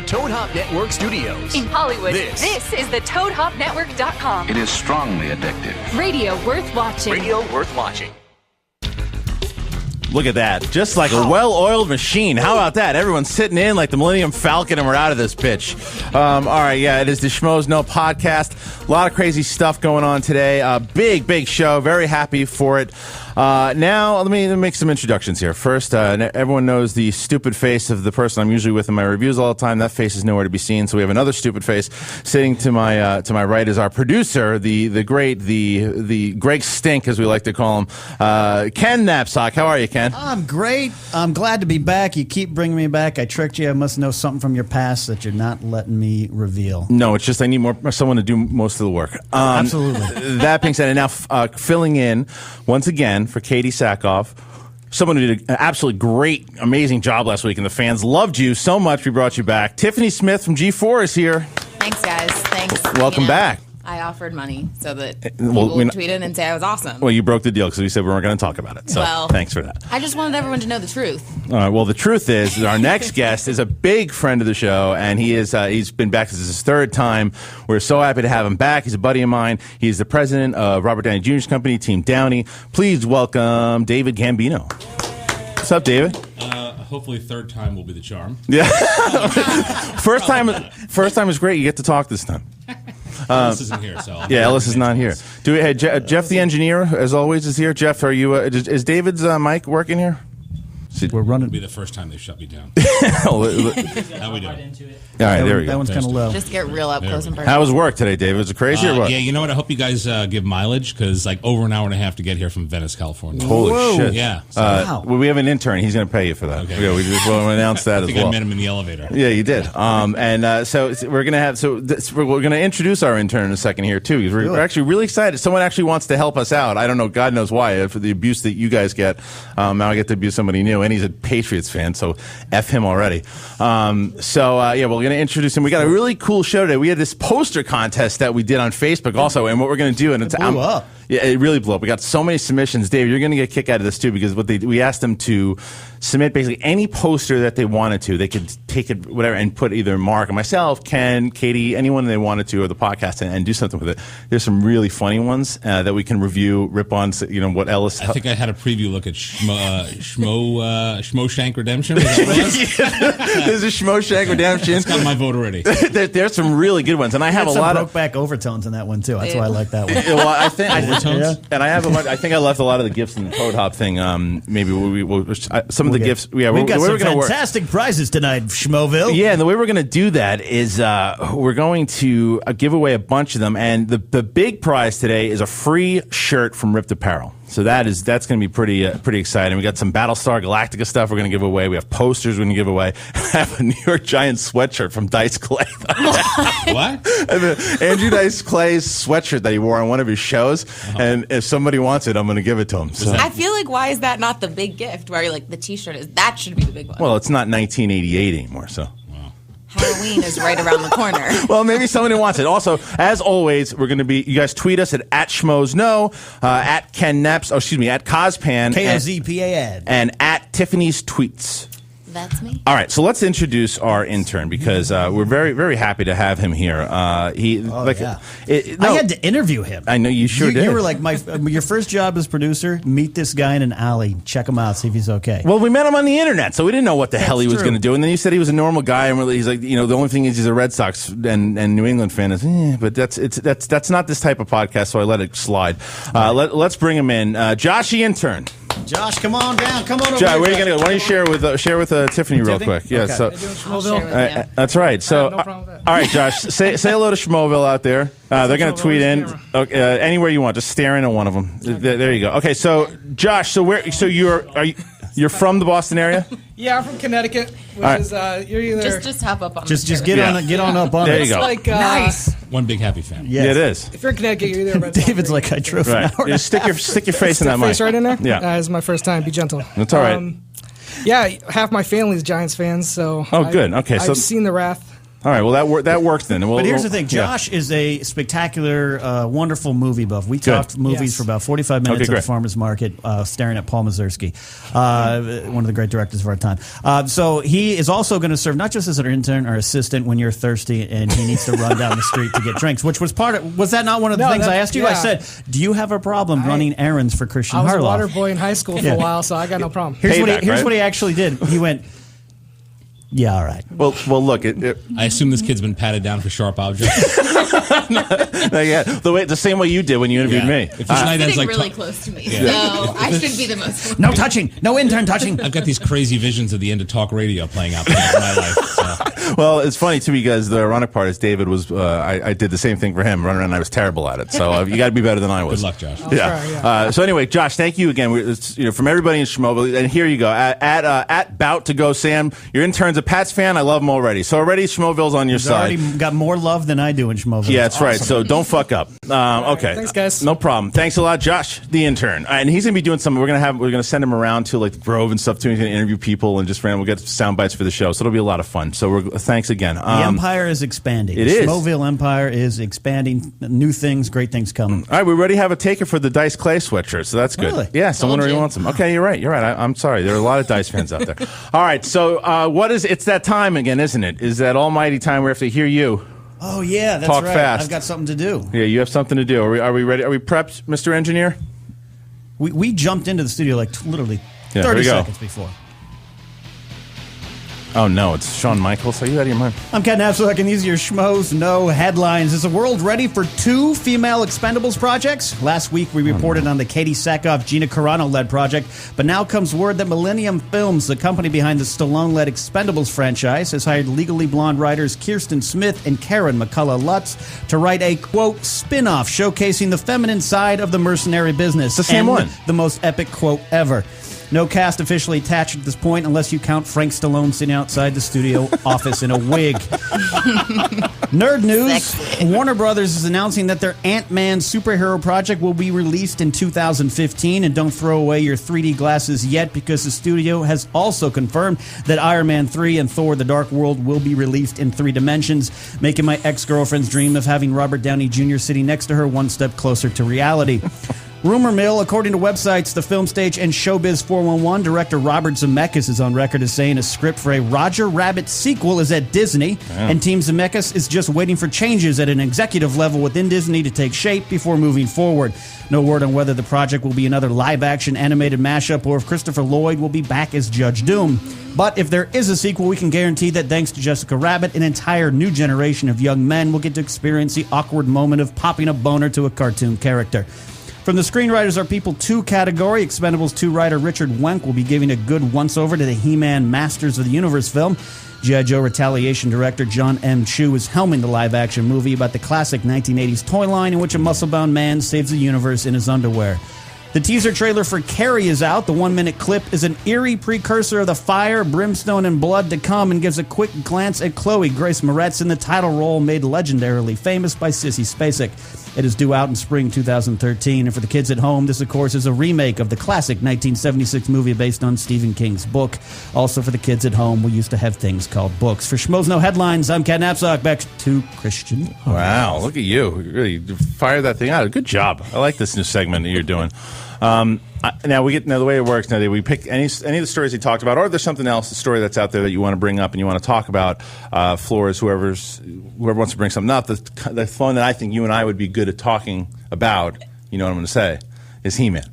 Toad Hop Network Studios. In Hollywood, This is the ToadHopNetwork.com. It is strongly addictive. Radio worth watching. Radio worth watching. Look at that. Just like a well-oiled machine. How about that? Everyone's sitting in like the Millennium Falcon and we're out of this bitch. All right, yeah, it is the Schmoes Know podcast. A lot of crazy stuff going on today. Big show. Very happy for it. Now, let me make some introductions here. First, everyone knows the stupid face of the person I'm usually with in my reviews all the time. That face is nowhere to be seen, so we have another stupid face. Sitting to my right is our producer, the Greg Stink, as we like to call him, Ken Knapsack. How are you, Ken? I'm great. I'm glad to be back. You keep bringing me back. I tricked you. I must know something from your past that you're not letting me reveal. No, it's just I need someone to do most of the work. Absolutely. That being said, and now filling in once again for Katie Sackhoff, someone who did an absolutely great, amazing job last week, and the fans loved you so much we brought you back. Tiffany Smith from G4 is here. Thanks, guys. Thanks. Welcome back. I offered money so that people would tweet in and say I was awesome. Well, you broke the deal because we said we weren't going to talk about it. So thanks for that. I just wanted everyone to know the truth. All right. Well, the truth is that our next guest is a big friend of the show, and he's been back. This is his third time. We're so happy to have him back. He's a buddy of mine. He's the president of Robert Downey Jr.'s company, Team Downey. Please welcome David Gambino. What's up, David? Hopefully third time will be the charm. Yeah. First time is great. You get to talk this time. Ellis isn't here, so Ellis is not here. Jeff the engineer, as always, is here. Jeff, are you? Is David's mic working here? We're running. It'll be the first time they shut me down. How we doing? All right, there we go. That one's kind of low. Just get real up close and personal. How was work today, David? Was it crazy or what? Yeah, you know what? I hope you guys give mileage because like over an hour and a half to get here from Venice, California. Holy shit! Yeah. Well, we have an intern. He's going to pay you for that. Okay. Yeah, we just want to announce that I think as well. I met him in the elevator. Yeah, you did. So we're going to have. We're going to introduce our intern in a second here too. We're actually really excited. Someone actually wants to help us out. I don't know. God knows why. For the abuse that you guys get, now I get to abuse somebody new, and he's a Patriots fan, so F him already. We're going to introduce him. We got a really cool show today. We had this poster contest that we did on Facebook also, and what we're going to do, and it blew up. Yeah, it really blew up. We got so many submissions. Dave, you're going to get a kick out of this too, because we asked them to submit basically any poster that they wanted to. They could take it, whatever, and put either Mark or myself, Ken, Katie, anyone they wanted to, or the podcast, and do something with it. There's some really funny ones that we can review, rip on, what Ellis... I think I had a preview look at Schmoshank Redemption. Is that what it was? Yeah. There's a Schmoshank Redemption. It's got my vote already. There's some really good ones, and I have a lot of... Brokeback overtones in that one, too. That's why I like that one. Well, I think... And I have I think I left a lot of the gifts in the Toad Hop thing. Maybe some of the gifts... Yeah, we've got some fantastic prizes tonight, Schmoville. Yeah, and the way we're going to do that is we're going to give away a bunch of them, and the big prize today is a free shirt from Ripped Apparel. So that's going to be pretty exciting. We got some Battlestar Galactica stuff we're going to give away. We have posters we're going to give away. I have a New York Giants sweatshirt from Dice Clay. What? Andrew Dice Clay's sweatshirt that he wore on one of his shows, and if somebody wants it, I'm going to give it to him. So. I feel like, why is that not the big gift? Where you're like, the T-shirt that should be the big one. Well, it's not 1988 anymore, so. Halloween is right around the corner. Well, maybe somebody wants it. Also, as always, we're going to be. You guys tweet us at @schmoesknow, at Ken Neps. Oh, excuse me, at Cospan, KZPAN, and at Tiffany's Tweets. That's me. All right, so let's introduce our intern because we're very, very happy to have him here. I had to interview him. I know you sure did. You were like, your first job as producer, meet this guy in an alley, check him out, see if he's okay. Well, we met him on the internet, so we didn't know what the hell he was going to do. And then he said he was a normal guy, and he's like, the only thing is he's a Red Sox and New England fan. But that's not this type of podcast, so I let it slide. Let's bring him in. Josh, the intern. Josh, come on down. Come on over. Josh, where are you going to go? Why don't you share with Tiffany real quick? Yeah, okay. So that's right. So, no problem with that. All right, Josh, say hello to Schmoville out there. They're going to tweet in anywhere you want. Just stare into one of them. Okay. There you go. Okay, so Josh, you're from the Boston area? Yeah, I'm from Connecticut, which is you're either just hop up on just get on up on there it. You go. Like nice. One big happy family. Yes. Yeah, it is. If you're in Connecticut, you're either. David's like I drove an hour. Yeah, stick your face in that mic. Face right in there. Yeah, this is my first time. Be gentle. That's all right. Yeah, half my family's Giants fans, so. Oh, good. Okay, I've seen the wrath. All right, well, that works then. But here's the thing. Josh is a spectacular, wonderful movie buff. We talked movies for about 45 minutes at the farmer's market, staring at Paul Mazursky, one of the great directors of our time. So he is also going to serve not just as an intern or assistant when you're thirsty and he needs to run down the street to get drinks, which was part of. Was that not one of the things I asked you? Yeah. I said, do you have a problem running errands for Christian Harloff? I was a water boy in high school for a while, so I got no problem. Here's what he actually did. He went, yeah, all right. Well, look. I assume this kid's been patted down for sharp objects. The same way you did when you interviewed me. If sitting like really close to me, so I should be the most. No touching, no intern touching. I've got these crazy visions of the end of talk radio playing out in my life. So. Well, it's funny too because the ironic part is David was. I did the same thing for him, running around. And I was terrible at it, so you got to be better than I was. Good luck, Josh. Yeah. So anyway, Josh, thank you again. From everybody in Schmobil, and here you go at Bout to Go Sam. Your intern's a Pats fan. I love him already. So already Schmovil's on your side. Already got more love than I do in Schmoville. Yeah, that's right. So don't fuck up. Okay. Thanks, guys. No problem. Thanks a lot, Josh, the intern. And he's gonna be doing something. We're gonna send him around to like the Grove and stuff too. He's gonna interview people and we'll get sound bites for the show. So it'll be a lot of fun. So thanks again. The empire is expanding. It is. Schmoville empire is expanding. New things, great things coming. All right, we already have a taker for the Dice Clay sweatshirt, so that's good. Really? Yeah, someone already wants them. Okay, you're right. I'm sorry. There are a lot of Dice fans out there. All right, so it's that time again, isn't it? Is that almighty time where we have to hear you? Oh, yeah, that's Talk right. fast. I've got something to do. Yeah, you have something to do. Are we ready? Are we prepped, Mr. Engineer? We jumped into the studio like literally 30 seconds before. Oh, no, it's Shawn Michaels. Are you out of your mind? I'm Ken Napsuk, and these are your Schmoes No Headlines. Is the world ready for 2 female Expendables projects? Last week, we reported on the Katie Sackhoff, Gina Carano-led project, but now comes word that Millennium Films, the company behind the Stallone-led Expendables franchise, has hired Legally Blonde writers Kirsten Smith and Karen McCullough-Lutz to write a, quote, spin-off showcasing the feminine side of the mercenary business. It's the same one. The most epic quote ever. No cast officially attached at this point unless you count Frank Stallone sitting outside the studio office in a wig. Nerd news. Warner Brothers is announcing that their Ant-Man superhero project will be released in 2015. And don't throw away your 3D glasses yet because the studio has also confirmed that Iron Man 3 and Thor: The Dark World will be released in 3 dimensions, making my ex-girlfriend's dream of having Robert Downey Jr. sitting next to her one step closer to reality. Rumor mill, according to websites The Film Stage and Showbiz 411, director Robert Zemeckis is on record as saying a script for a Roger Rabbit sequel is at Disney, and Team Zemeckis is just waiting for changes at an executive level within Disney to take shape before moving forward. No word on whether the project will be another live-action animated mashup or if Christopher Lloyd will be back as Judge Doom. But if there is a sequel, we can guarantee that thanks to Jessica Rabbit, an entire new generation of young men will get to experience the awkward moment of popping a boner to a cartoon character. From the Screenwriters Are People 2 category, Expendables 2 writer Richard Wenk will be giving a good once-over to the He-Man Masters of the Universe film. G.I. Joe Retaliation director John M. Chu is helming the live-action movie about the classic 1980s toy line in which a muscle-bound man saves the universe in his underwear. The teaser trailer for Carrie is out. The 1-minute clip is an eerie precursor of the fire, brimstone, and blood to come and gives a quick glance at Chloe Grace Moretz in the title role made legendarily famous by Sissy Spacek. It is due out in spring 2013. And for the kids at home, this, of course, is a remake of the classic 1976 movie based on Stephen King's book. Also for the kids at home, we used to have things called books. For Schmoes No Headlines, I'm Ken Napsuk. Back to Christian. Wow, look at you. You really fired that thing out. Good job. I like this new segment that you're doing. Now the way it works now. We pick any of the stories he talked about, or if there's something else, a story that's out there that you want to bring up and you want to talk about. Floors, whoever wants to bring something up. The phone that I think you and I would be good at talking about. You know what I'm going to say is He-Man.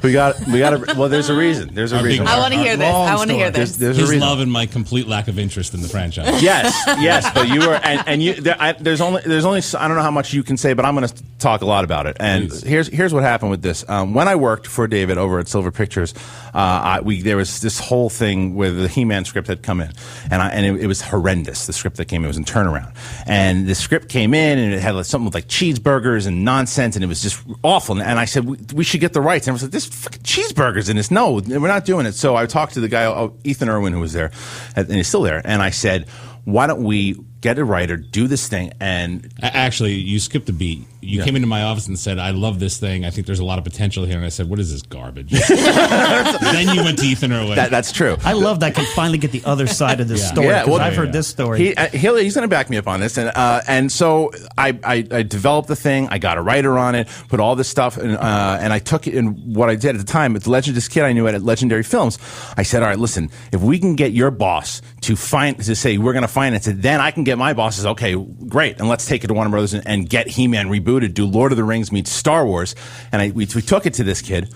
we got. Well, there's a reason. There's a reason. I want to hear this. I want to hear this. There's His a reason. love and my complete lack of interest in the franchise. Yes. But you were, and you. There's only. I don't know how much you can say, but I'm going to talk a lot about it. And here's what happened with this. When I worked for David over at Silver Pictures, there was this whole thing where the He-Man script had come in, and it was horrendous. The script that came in was in Turnaround, and the script came in and it had something with like cheeseburgers and nonsense, and it was just awful. And I said we should get the rights. And I was like, there's fucking cheeseburgers in this. No, we're not doing it. So I talked to the guy, Ethan Irwin, who was there, and he's still there. And I said, why don't we get a writer, do this thing, and actually, you skipped a beat. You came into my office and said, "I love this thing. I think there's a lot of potential here." And I said, "What is this garbage?" Then you went to Ethan Irwin. That's true. I love that I can finally get the other side of this story. Well, I've heard this story. He's going to back me up on this, and so I developed the thing. I got a writer on it, put all this stuff, and I took it. And what I did at the time, with this kid I knew at Legendary Films, I said, "All right, listen, if we can get your boss to say we're going to finance it, then I can get my bosses. Okay, great, and let's take it to Warner Brothers and get He-Man rebooted, do Lord of the Rings meets Star Wars." And we took it to this kid.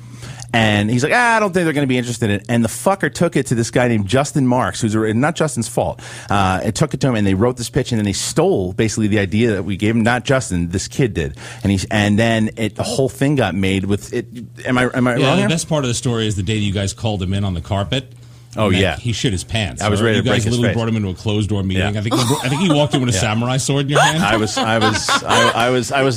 And he's like, I don't think they're going to be interested in it. And the fucker took it to this guy named Justin Marks, who's not Justin's fault. It took it to him, and they wrote this pitch, and then they stole basically the idea that we gave him. Not Justin, this kid did. And then the whole thing got made with it. Am I wrong? The best part of the story is the day you guys called him in on the carpet. Oh yeah, he shit his pants. I was ready to break his face. You guys literally brought him into a closed door meeting. Yeah. I think he walked in with a samurai sword in your hand. I was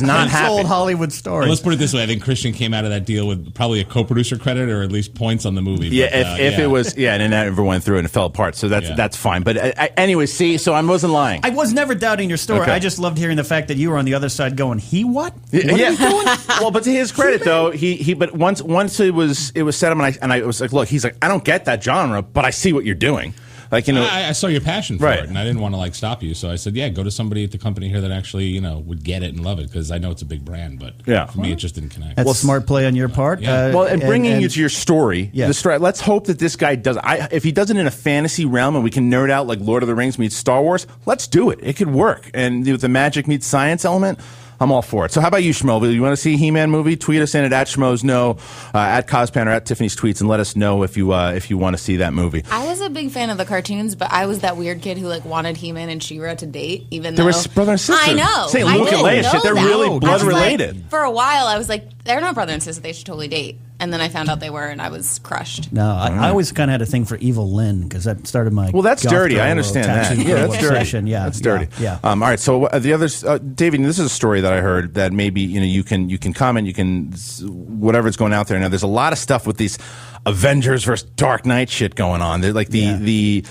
not happy. Old Hollywood story. Well, let's put it this way: I think Christian came out of that deal with probably a co-producer credit or at least points on the movie. Yeah, but, if it was, and then that never went through and it fell apart. So that's fine. But anyway, see, so I wasn't lying. I was never doubting your story. Okay. I just loved hearing the fact that you were on the other side going, "He what? What are you doing?" Well, but to his credit though, but once it was set up, and I was like, look, he's like, I don't get that genre, but I see what you're doing. Like, I saw your passion for it, and I didn't want to stop you. So I said, go to somebody at the company here that actually would get it and love it, because I know it's a big brand, but for me it just didn't connect. That's a smart play on your part. And bringing you to your story, the story. Let's hope that this guy does. If he does it in a fantasy realm and we can nerd out like Lord of the Rings meets Star Wars, let's do it. It could work, and with the magic meets science element, I'm all for it. So how about you, Schmo? You want to see a He-Man movie? Tweet us in at @SchmoesKnow, at Cospan, or at Tiffany's Tweets, and let us know if you want to see that movie. I was a big fan of the cartoons, but I was that weird kid who wanted He-Man and She-Ra to date, even though they were brother and sister. I know. Say Luke and Leia shit. They're really blood related. For a while, I was like, they're not brother and sister. They should totally date. And then I found out they were, and I was crushed. No, I always kind of had a thing for Evil Lyn, because that started my. Well, that's dirty. I understand that. Yeah, that's dirty. Yeah, that's dirty. Yeah. All right. So the others, David, this is a story that I heard that maybe you can comment, you can whatever's going out there. Now, there's a lot of stuff with these Avengers versus Dark Knight shit going on. They're like the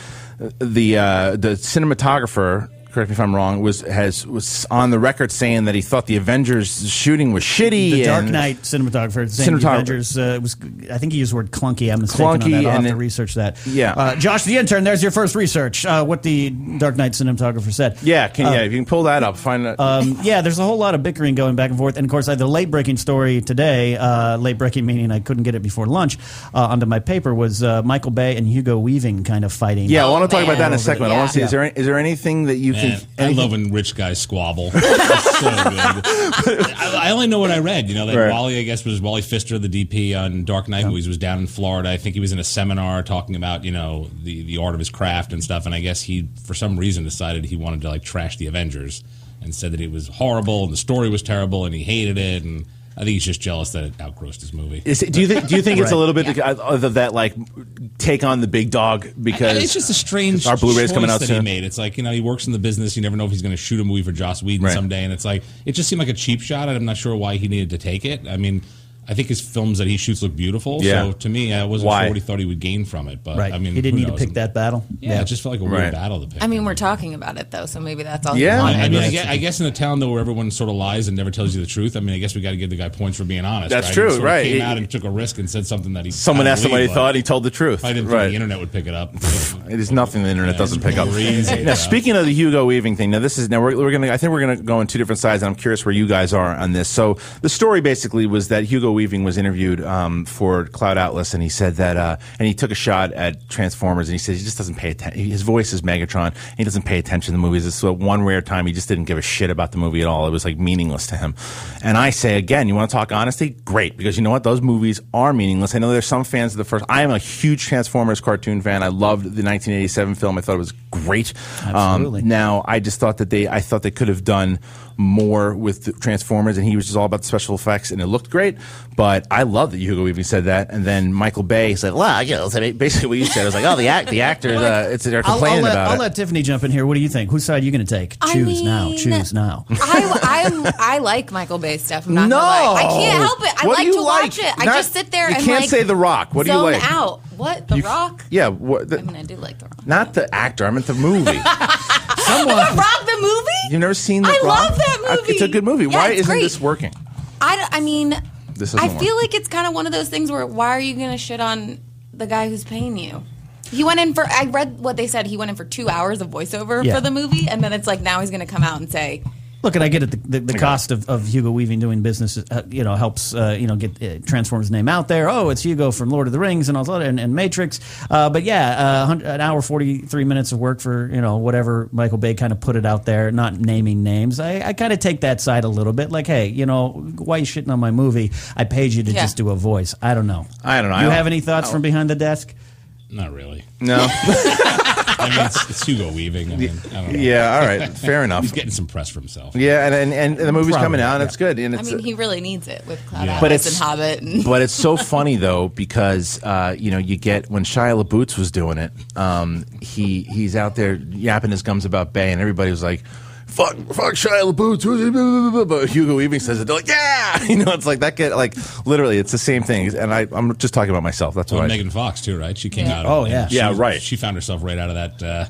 cinematographer. Correct me if I'm wrong. Was on the record saying that he thought the Avengers shooting was shitty. The Dark Knight cinematographer saying the Avengers was. I think he used the word clunky. I'm mistaken on that. I'll have to research that. Yeah, Josh, the intern. There's your first research. What the Dark Knight cinematographer said. Yeah, if you can pull that up, find that. There's a whole lot of bickering going back and forth, and of course, I had the late breaking story today. Late breaking meaning I couldn't get it before lunch. Onto my paper was Michael Bay and Hugo Weaving kind of fighting. Yeah, I want to talk about that in a second. I want to see is there anything that you. I love when rich guys squabble. It's so good. I only know what I read. That Wally, I guess, was Wally Pfister, the DP on Dark Knight movies, was down in Florida. I think he was in a seminar talking about, the art of his craft and stuff. And I guess he, for some reason, decided he wanted to trash the Avengers and said that it was horrible and the story was terrible and he hated it. And I think he's just jealous that it outgrossed his movie. Do you think it's a little bit of that take on the big dog, because it's just a strange our Blu-ray's coming out that soon. He made. It's like, he works in the business. You never know if he's going to shoot a movie for Joss Whedon someday, and it's like it just seemed like a cheap shot. I'm not sure why he needed to take it. I mean, I think his films that he shoots look beautiful. Yeah. So to me, I wasn't sure what he thought he would gain from it. But I mean, he didn't need to pick that battle. Yeah, it just felt like a weird battle to pick. I mean, we're talking about it though, so maybe that's all. Yeah, I mean, I guess in a town though where everyone sort of lies and never tells you the truth. I mean, I guess we got to give the guy points for being honest. That's right? true, he sort of came out and took a risk and said something that someone asked him what he thought. He told the truth. I didn't think the internet would pick it up. It is nothing the internet doesn't pick up. Now, speaking of the Hugo Weaving thing, we're gonna. I think we're gonna go on two different sides, and I'm curious where you guys are on this. So the story basically was that Hugo Weaving was interviewed for Cloud Atlas, and he said that, and he took a shot at Transformers, and he said he just doesn't pay attention. His voice is Megatron, and he doesn't pay attention to the movies. It's one rare time he just didn't give a shit about the movie at all. It was meaningless to him. And I say again, you want to talk honesty? Great, because you know what? Those movies are meaningless. I know there's some fans of the first. I am a huge Transformers cartoon fan. I loved the 1987 film. I thought it was great. Absolutely. Now I just thought that I thought they could have done more with the Transformers, and he was just all about the special effects, and it looked great. But I love that Hugo Weaving said that, and then Michael Bay said, "Well, basically what you said." I was like, "Oh, the actors, they're complaining about it." I'll let Tiffany jump in here. What do you think? Whose side are you going to take? Choose now. I like Michael Bay stuff. I'm not gonna lie. I can't help it. I like to watch it. I just sit there and you can't say The Rock. What do you like? Zone out. What? The Rock? Yeah. I mean, I do like The Rock. Not the actor. I meant the movie. Someone. Rock the movie? You've never seen I love that movie. It's a good movie. Yeah, Why it's isn't great. this working? I mean, I feel work. like it's kind of one of those things where why are you going to shit on the guy who's paying you? He went in for, I read what they said, he went in for 2 hours of voiceover for the movie, and then it's like now he's going to come out and say... Look, and I get it. The cost of Hugo Weaving doing business, helps get Transformers' name out there. Oh, it's Hugo from Lord of the Rings and all that, and Matrix. But yeah, an hour 43 minutes of work for whatever Michael Bay kind of put it out there, not naming names. I kind of take that side a little bit. Like, hey, why are you shitting on my movie? I paid you to just do a voice. I don't know. You have any thoughts from behind the desk? Not really. No. I mean, it's Hugo Weaving. I don't know. Yeah, all right. Fair enough. He's getting some press for himself. Yeah, and the movie's coming out, and it's good. And it's, he really needs it with Cloud Atlas and Hobbit. But it's so funny, though, because, you get, when Shia LaBeouf was doing it, he's out there yapping his gums about Bay, and everybody was like, fuck Shia LaBeouf, but Hugo Weaving says it. They're like, yeah, it's like that. Literally, it's the same thing. And I'm just talking about myself. That's what Megan Fox too, right? She came out. Oh yeah, right. She found herself right out of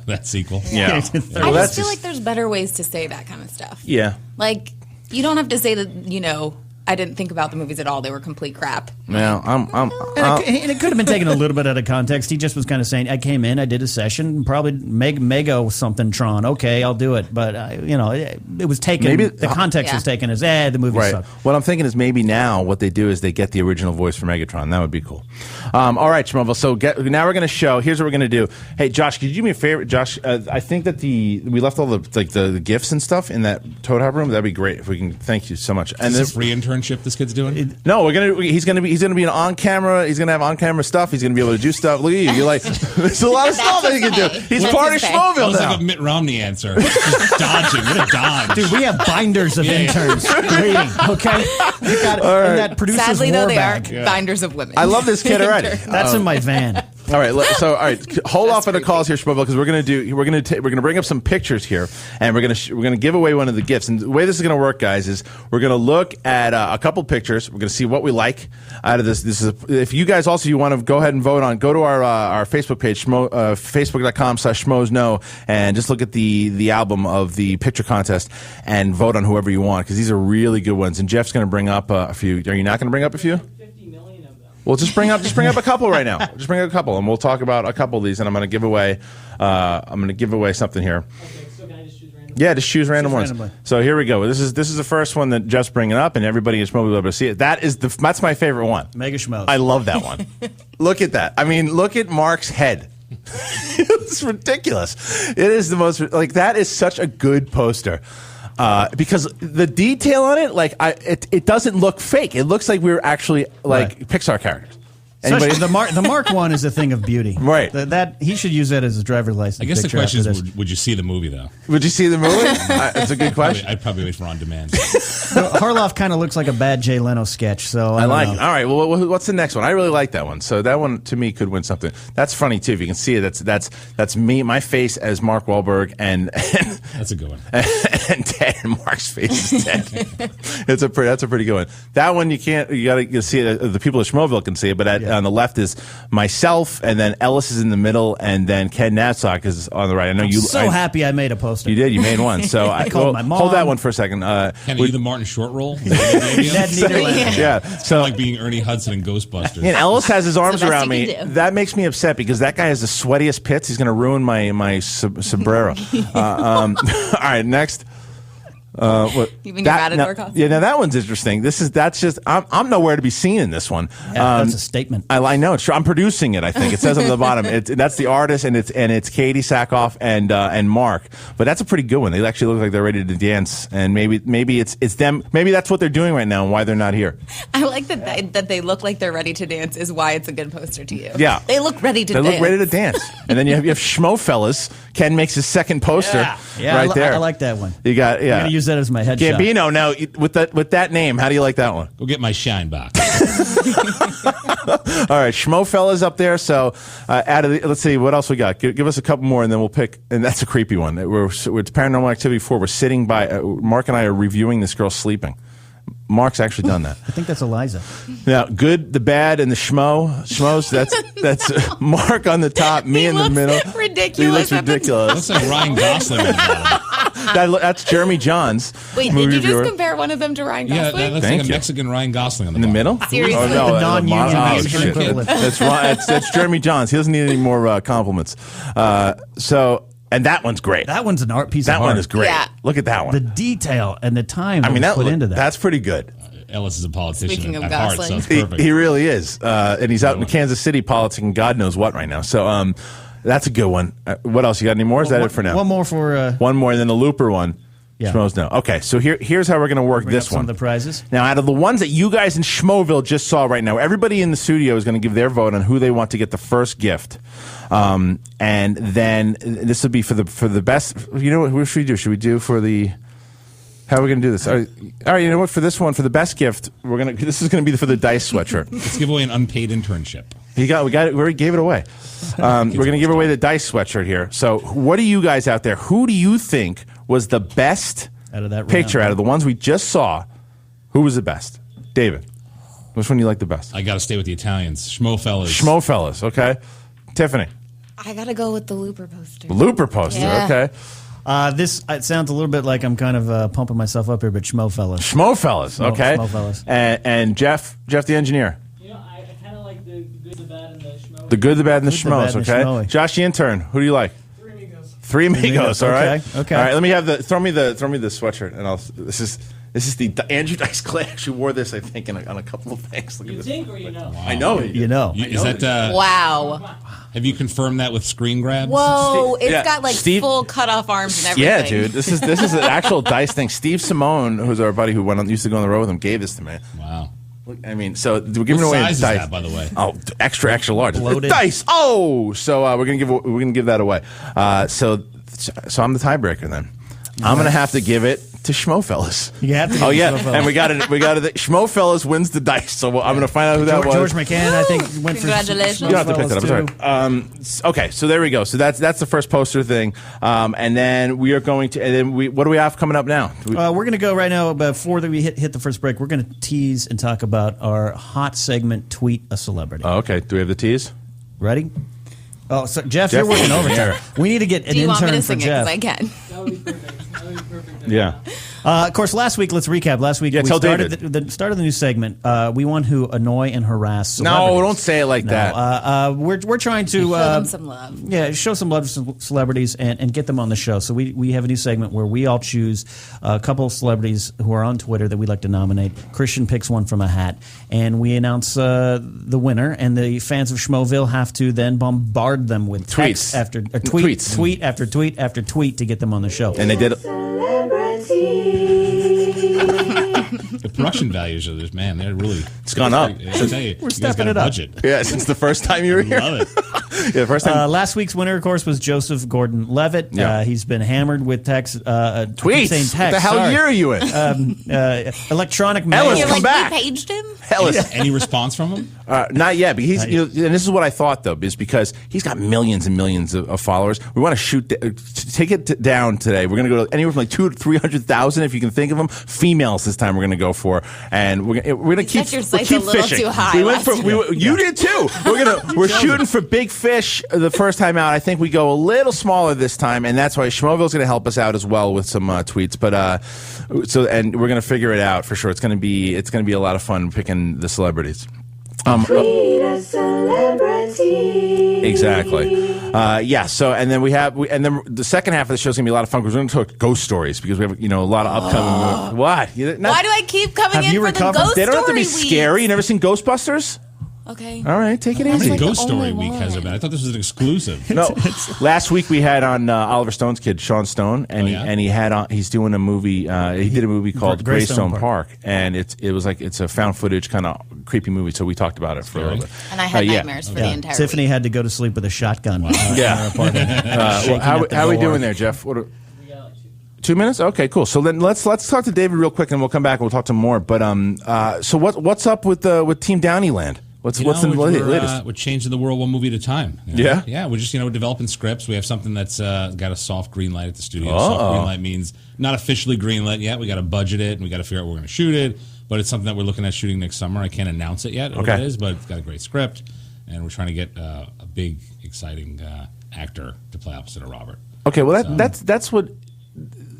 that sequel. Yeah, I just feel like there's better ways to say that kind of stuff. Yeah, like you don't have to say that. I didn't think about the movies at all. They were complete crap. Yeah, and it could have been taken a little bit out of context. He just was kind of saying, I came in, I did a session, probably Mega something Tron. Okay, I'll do it. But, it was taken, maybe the context was taken as, the movie sucked. What I'm thinking is maybe now what they do is they get the original voice for Megatron. That would be cool. All right, Schmovel, so now we're going to show, here's what we're going to do. Hey, Josh, could you do me a favor? Josh, I think that we left all the gifts and stuff in that Toad Hop room. That'd be great if we can. Thank you so much. And this free internship this kid's doing? No, he's gonna be an on camera. He's gonna have on camera stuff. He's gonna be able to do stuff. Look at you. You're like, there's a lot of stuff that he can do. He's part of Schmoville now. That was like a Mitt Romney answer. Just dodging. What a dodge. Dude, we have binders of interns waiting. Okay, we got it. All right. And that producer's Sadly, though, they are bag. binders of women. I love this kid already. That's in my van. All right, hold off on the calls here, Schmobil, because we're gonna bring up some pictures here, and we're gonna give away one of the gifts. And the way this is gonna work, guys, is we're gonna look at a couple pictures. We're gonna see what we like out of this. This is if you guys also you want to go ahead and vote on, go to our Facebook page, facebook.com/schmoesknow, and just look at the album of the picture contest and vote on whoever you want, because these are really good ones. And Jeff's gonna bring up a few. Are you not gonna bring up a few? Well, just bring up a couple right now. Just bring up a couple, and we'll talk about a couple of these. And I'm going to give away something here. Okay, so can I just choose random? Yeah, just choose random ones. Randomly. So here we go. This is the first one that Jeff's bringing up, and everybody is probably able to see it. That's my favorite one. Mega Schmoes. I love that one. Look at that. I mean, look at Mark's head. It's ridiculous. It is the most that is such a good poster. Because the detail on it, it doesn't look fake. It looks like we're actually Pixar characters. The Mark one is a thing of beauty, right? That he should use that as a driver's license. I guess the question is, would you see the movie though? Would you see the movie? It's a good question. I'd probably wait for on demand. Harloff kind of looks like a bad Jay Leno sketch, so I like it. All right, well, what's the next one? I really like that one. So that one to me could win something. That's funny too. If you can see it, that's me, my face as Mark Wahlberg, and that's a good one. And Ted, and Mark's face is Ted. That's a pretty good one. That one you gotta see it. The people of Schmoville can see it, but on the left is myself, and then Ellis is in the middle, and then Ken Natsock is on the right. I know you. So happy I made a poster. You did. You made one. So I called my mom. Hold that one for a second. Ken, are you the Martin Short role? Yeah. So like being Ernie Hudson in Ghostbusters. And Ellis has his arms around me. That makes me upset because that guy has the sweatiest pits. He's going to ruin my sombrero. All right, next. You mean your Matador costume? Yeah, now that one's interesting. That's just I'm nowhere to be seen in this one. Yeah, that's a statement. I know it's true. I'm producing it. I think it says on the bottom. That's the artist, and it's Katie Sackhoff and Mark. But that's a pretty good one. They actually look like they're ready to dance, and maybe it's them. Maybe that's what they're doing right now and why they're not here. I like that they look like they're ready to dance is why it's a good poster to you. Yeah, they look ready to dance. They look ready to dance. And then you have Schmo fellas. Ken makes his second poster right there. I like that one. You got I'm gonna use that as my headshot. Gambino. Now with that name, how do you like that one? Go get my shine box. All right, Schmo fellas up there. So let's see what else we got. Give us a couple more, and then we'll pick. And that's a creepy one. It's Paranormal Activity 4. We're sitting by. Mark and I are reviewing this girl sleeping. Mark's actually done that. I think that's Eliza. Now, good, the bad, and the schmoes. That's Mark on the top, me in the middle. Ridiculous. He looks ridiculous. Looks like Ryan Gosling. That's Jeremy Johns. Wait, movie did you reviewer. just compare one of them to Ryan Yeah, Gosling? that looks Thank like a you. Mexican Ryan Gosling on the In the bottom. middle? Seriously? Oh, The non-union Mexican shit. equivalent. That's Jeremy Johns. He doesn't need any more compliments. And that one's great. That one's an art piece of That art. one is great. Yeah. Look at that one. The detail and the time that put into that. That's pretty good. Ellis is a politician Speaking of at heart, so Gosling. it's perfect. He really is, and he's out in Kansas City politicking God knows what right now. So that's a good one. What else? You got any more? Is that it for now? One more for... One more, and then the Looper one. Yeah. Schmoes no. Okay, so here's how we're going to work bring this up some one. of the prizes. Now, out of the ones that you guys in Schmoville just saw right now, everybody in the studio is going to give their vote on who they want to get the first gift. And then this would be for the best. You know what should we do? Should we do for the... How are we going to do this? All right, you know what? For this one, for the best gift, this is going to be for the Dice sweatshirt. Let's give away an unpaid internship. We already gave it away. We're going to give away the Dice sweatshirt here. So, what do you guys out there? Who do you think was the best Out of that picture round. out of the ones we just saw? Who was the best? David, which one do you like the best? I got to stay with the Italians. Schmofellas. Schmofellas, okay. Tiffany, I gotta go with the Looper poster. Looper poster, Yeah. okay. It sounds a little bit like I'm kind of pumping myself up here, but Schmofellas. Schmofellas, okay. Schmofellas. And Jeff the engineer. I kind of like the good, the bad, and the schmo. The good, the bad, and the Good, the schmoes, bad, and the okay. schmoey. Josh the intern, who do you like? Three amigos, all right. Okay. All right, let me have throw me the sweatshirt, and this is the Andrew Dice Clay actually wore this, I think, on a couple of things. Look at You this. think or you know? I know. You know. Is that? Wow. Have you confirmed that with screen grabs? Whoa, it's yeah, got like Steve- full cut off arms and everything. Yeah, dude, this is an actual dice thing. Steve Simone, who's our buddy who used to go on the road with him, gave this to me. Wow. I mean, so we're giving What away size is dice. that, by the way? Oh, extra large. Bloated. Dice. Oh, so we're gonna give that away. So I'm the tiebreaker then. I'm gonna have to give it to Schmofellas. You have to give Oh it to yeah, Schmofellas. and we got it. Schmofellas wins the dice. So I'm gonna find out who that was. George McCann, I think, went for Congratulations. You don't have to pick that up. Schmofellas, Sorry. Okay, so there we go. So that's the first poster thing, and then we are going to. And then what do we have coming up now? We're going to go right now. Before we hit the first break, we're going to tease and talk about our hot segment, Tweet a Celebrity. Oh, okay. Do we have the tease? Ready? Oh, so Jeff, you're working overtime. We need to get an Do you want me intern to for sing it? Jeff. Because I can. That would be perfect. That would be perfect. Yeah. Of course, last week, let's recap. Last week, Yeah, we tell started David. the start of the new segment. We want to annoy and harass celebrities. No, don't say it like that. We're trying to Show them some love. Yeah, show some love to some celebrities and get them on the show. So we have a new segment where we all choose a couple of celebrities who are on Twitter that we'd like to nominate. Christian picks one from a hat, and we announce the winner. And the fans of Schmoville have to then bombard them with text Tweets. after Tweets. tweet after tweet after tweet to get them on the show. And they did it. The production values of this, man, they're really. It's gone up. I tell you, We're you guys stepping got a it up. budget. Yeah, since the first time you were here. Love it. Yeah, first time. Last week's winner, of course, was Joseph Gordon-Levitt. Yeah. He's been hammered with text. Tweets. Saying text. What the hell sorry. year are you in? Electronic mail. Ellis, You're come like, back. we paged him? Ellis. Any response from him? Not yet, but he's. And this is what I thought though, is because he's got millions and millions of followers. We want to take it down today. We're going to go to anywhere from like 200,000 to 300,000 if you can think of them. Females this time we're going to go for, and we're going to keep. Set your we'll sights keep a little fishing. too high We went last for. You did too. We're shooting for big fish the first time out. I think we go a little smaller this time, and that's why Schmoville's going to help us out as well with some tweets. But and we're going to figure it out for sure. It's going to be a lot of fun picking the celebrities. Exactly. Yeah. So, and then and then the second half of the show is gonna be a lot of fun because we're gonna talk ghost stories because we have a lot of upcoming. What? Why do I keep coming Have in you for recovered? the ghost They don't have to be story scary. weeks? You never seen Ghostbusters? Okay. All right, take it That's easy. like the Ghost Story only week has one. been. I thought this was an exclusive. No, last week we had on Oliver Stone's kid, Sean Stone, and he's doing a movie. He did a movie called Greystone Park, and it's a found footage kind of creepy movie. So we talked about it for a little bit. And I had yeah. nightmares for the entire Tiffany week. had to go to sleep with a shotgun. Yeah. How are we doing there, Jeff? We got like 2 minutes? Okay, cool. So then let's talk to David real quick, and we'll come back and we'll talk to him more. But so what's up with Team Downeyland? What's the latest? We're changing the world one movie at a time. Yeah? Yeah, we're just developing scripts. We have something that's got a soft green light at the studio. Uh-oh. Soft green light means not officially green light yet. We got to budget it and we got to figure out where we're going to shoot it. But it's something that we're looking at shooting next summer. I can't announce it yet what it is, but it's got a great script, and we're trying to get a big, exciting actor to play opposite of Robert. Okay, well that's what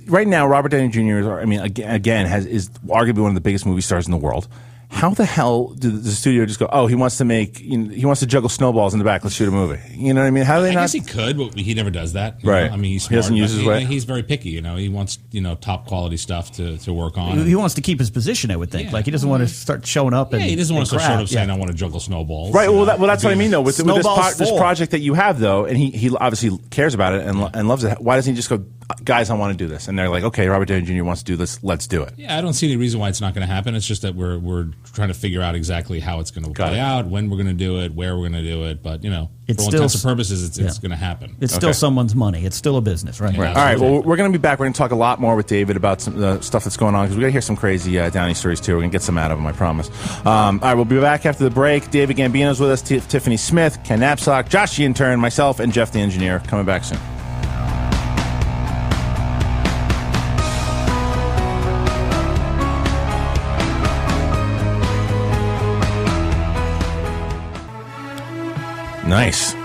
right now, Robert Downey Jr. is arguably one of the biggest movie stars in the world. How the hell did the studio just go, oh, he wants to juggle snowballs in the back, let's shoot a movie? You know what I mean? How do they I guess he could, but he never does that. Right. I mean, he's smart, he doesn't use his way. He's very picky, He wants, top quality stuff to work on. He wants to keep his position, I would think. Yeah. Like, he doesn't want to start showing up and he doesn't want to start showing up saying, Yeah. I want to juggle snowballs. Right, well, that's what I mean, though. With this full. project that you have, though, and he obviously cares about it and loves it, why doesn't he just go, guys, I want to do this? And they're like, okay, Robert Downey Jr. wants to do this, let's do it. Yeah, I don't see any reason why it's not going to happen. It's just that we're trying to figure out exactly how it's going to play out, when we're going to do it, where we're going to do it. But, for all intents and purposes, it's going to happen. It's still someone's money. It's still a business, right? All right, well, we're going to be back. We're going to talk a lot more with David about some stuff that's going on, because we're going to hear some crazy Downey stories, too. We're going to get some out of them, I promise. All right, we'll be back after the break. David Gambino's with us, Tiffany Smith, Ken Knapsack, Josh the intern, myself, and Jeff the engineer. Coming back soon. Nice.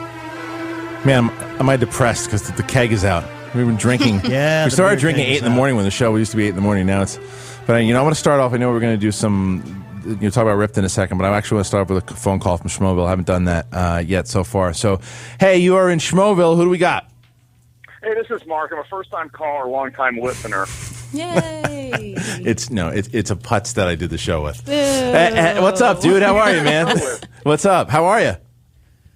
Man, am I depressed because the keg is out. We've been drinking. We started drinking 8 in the morning when the show used to be 8 in the morning. Now it's. But I want to start off. I know we're going to do some. Talk about Ripped in a second, but I actually want to start off with a phone call from Schmoville. I haven't done that yet so far. So, hey, you are in Schmoville. Who do we got? Hey, this is Mark. I'm a first-time caller, long-time listener. Yay! It's a putz that I did the show with. Hey, what's up, dude? How are you, man? What's up? How are you?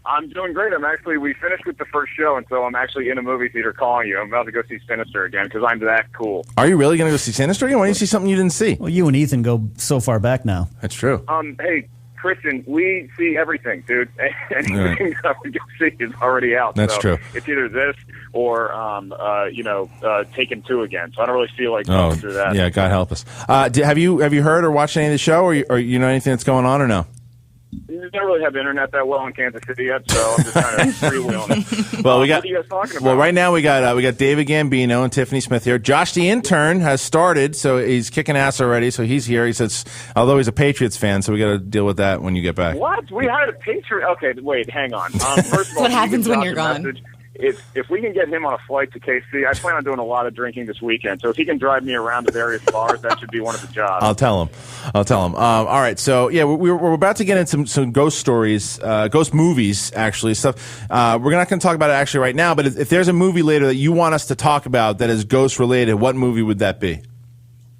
I'm doing great. We finished with the first show, and so I'm actually in a movie theater calling you. I'm about to go see Sinister again because I'm that cool. Are you really going to go see Sinister again? Why didn't you see something you didn't see? Well, you and Ethan go so far back now. That's true. Hey, Christian, we see everything, dude. Anything that we can see is already out. That's true. It's either this or, Taken 2 again. So I don't really feel like going through that. Yeah, God help us. Have you heard or watched any of the show, or you know anything that's going on, or no? I don't really have internet that well in Kansas City yet, so I'm just kind of freewheeling it. Well, what are you guys talking about? Well, right now we got David Gambino and Tiffany Smith here. Josh the intern has started, so he's kicking ass already. So he's here. He says, although he's a Patriots fan, so we got to deal with that when you get back. What? We hired a Patriot? Okay, wait, hang on. First of all, what happens when you're gone? Message. If we can get him on a flight to KC, I plan on doing a lot of drinking this weekend. So if he can drive me around to various bars, that should be one of the jobs. I'll tell him. All right. So yeah, we're about to get into some ghost stories, ghost movies, actually stuff. We're not going to talk about it actually right now, but if there's a movie later that you want us to talk about that is ghost related, what movie would that be?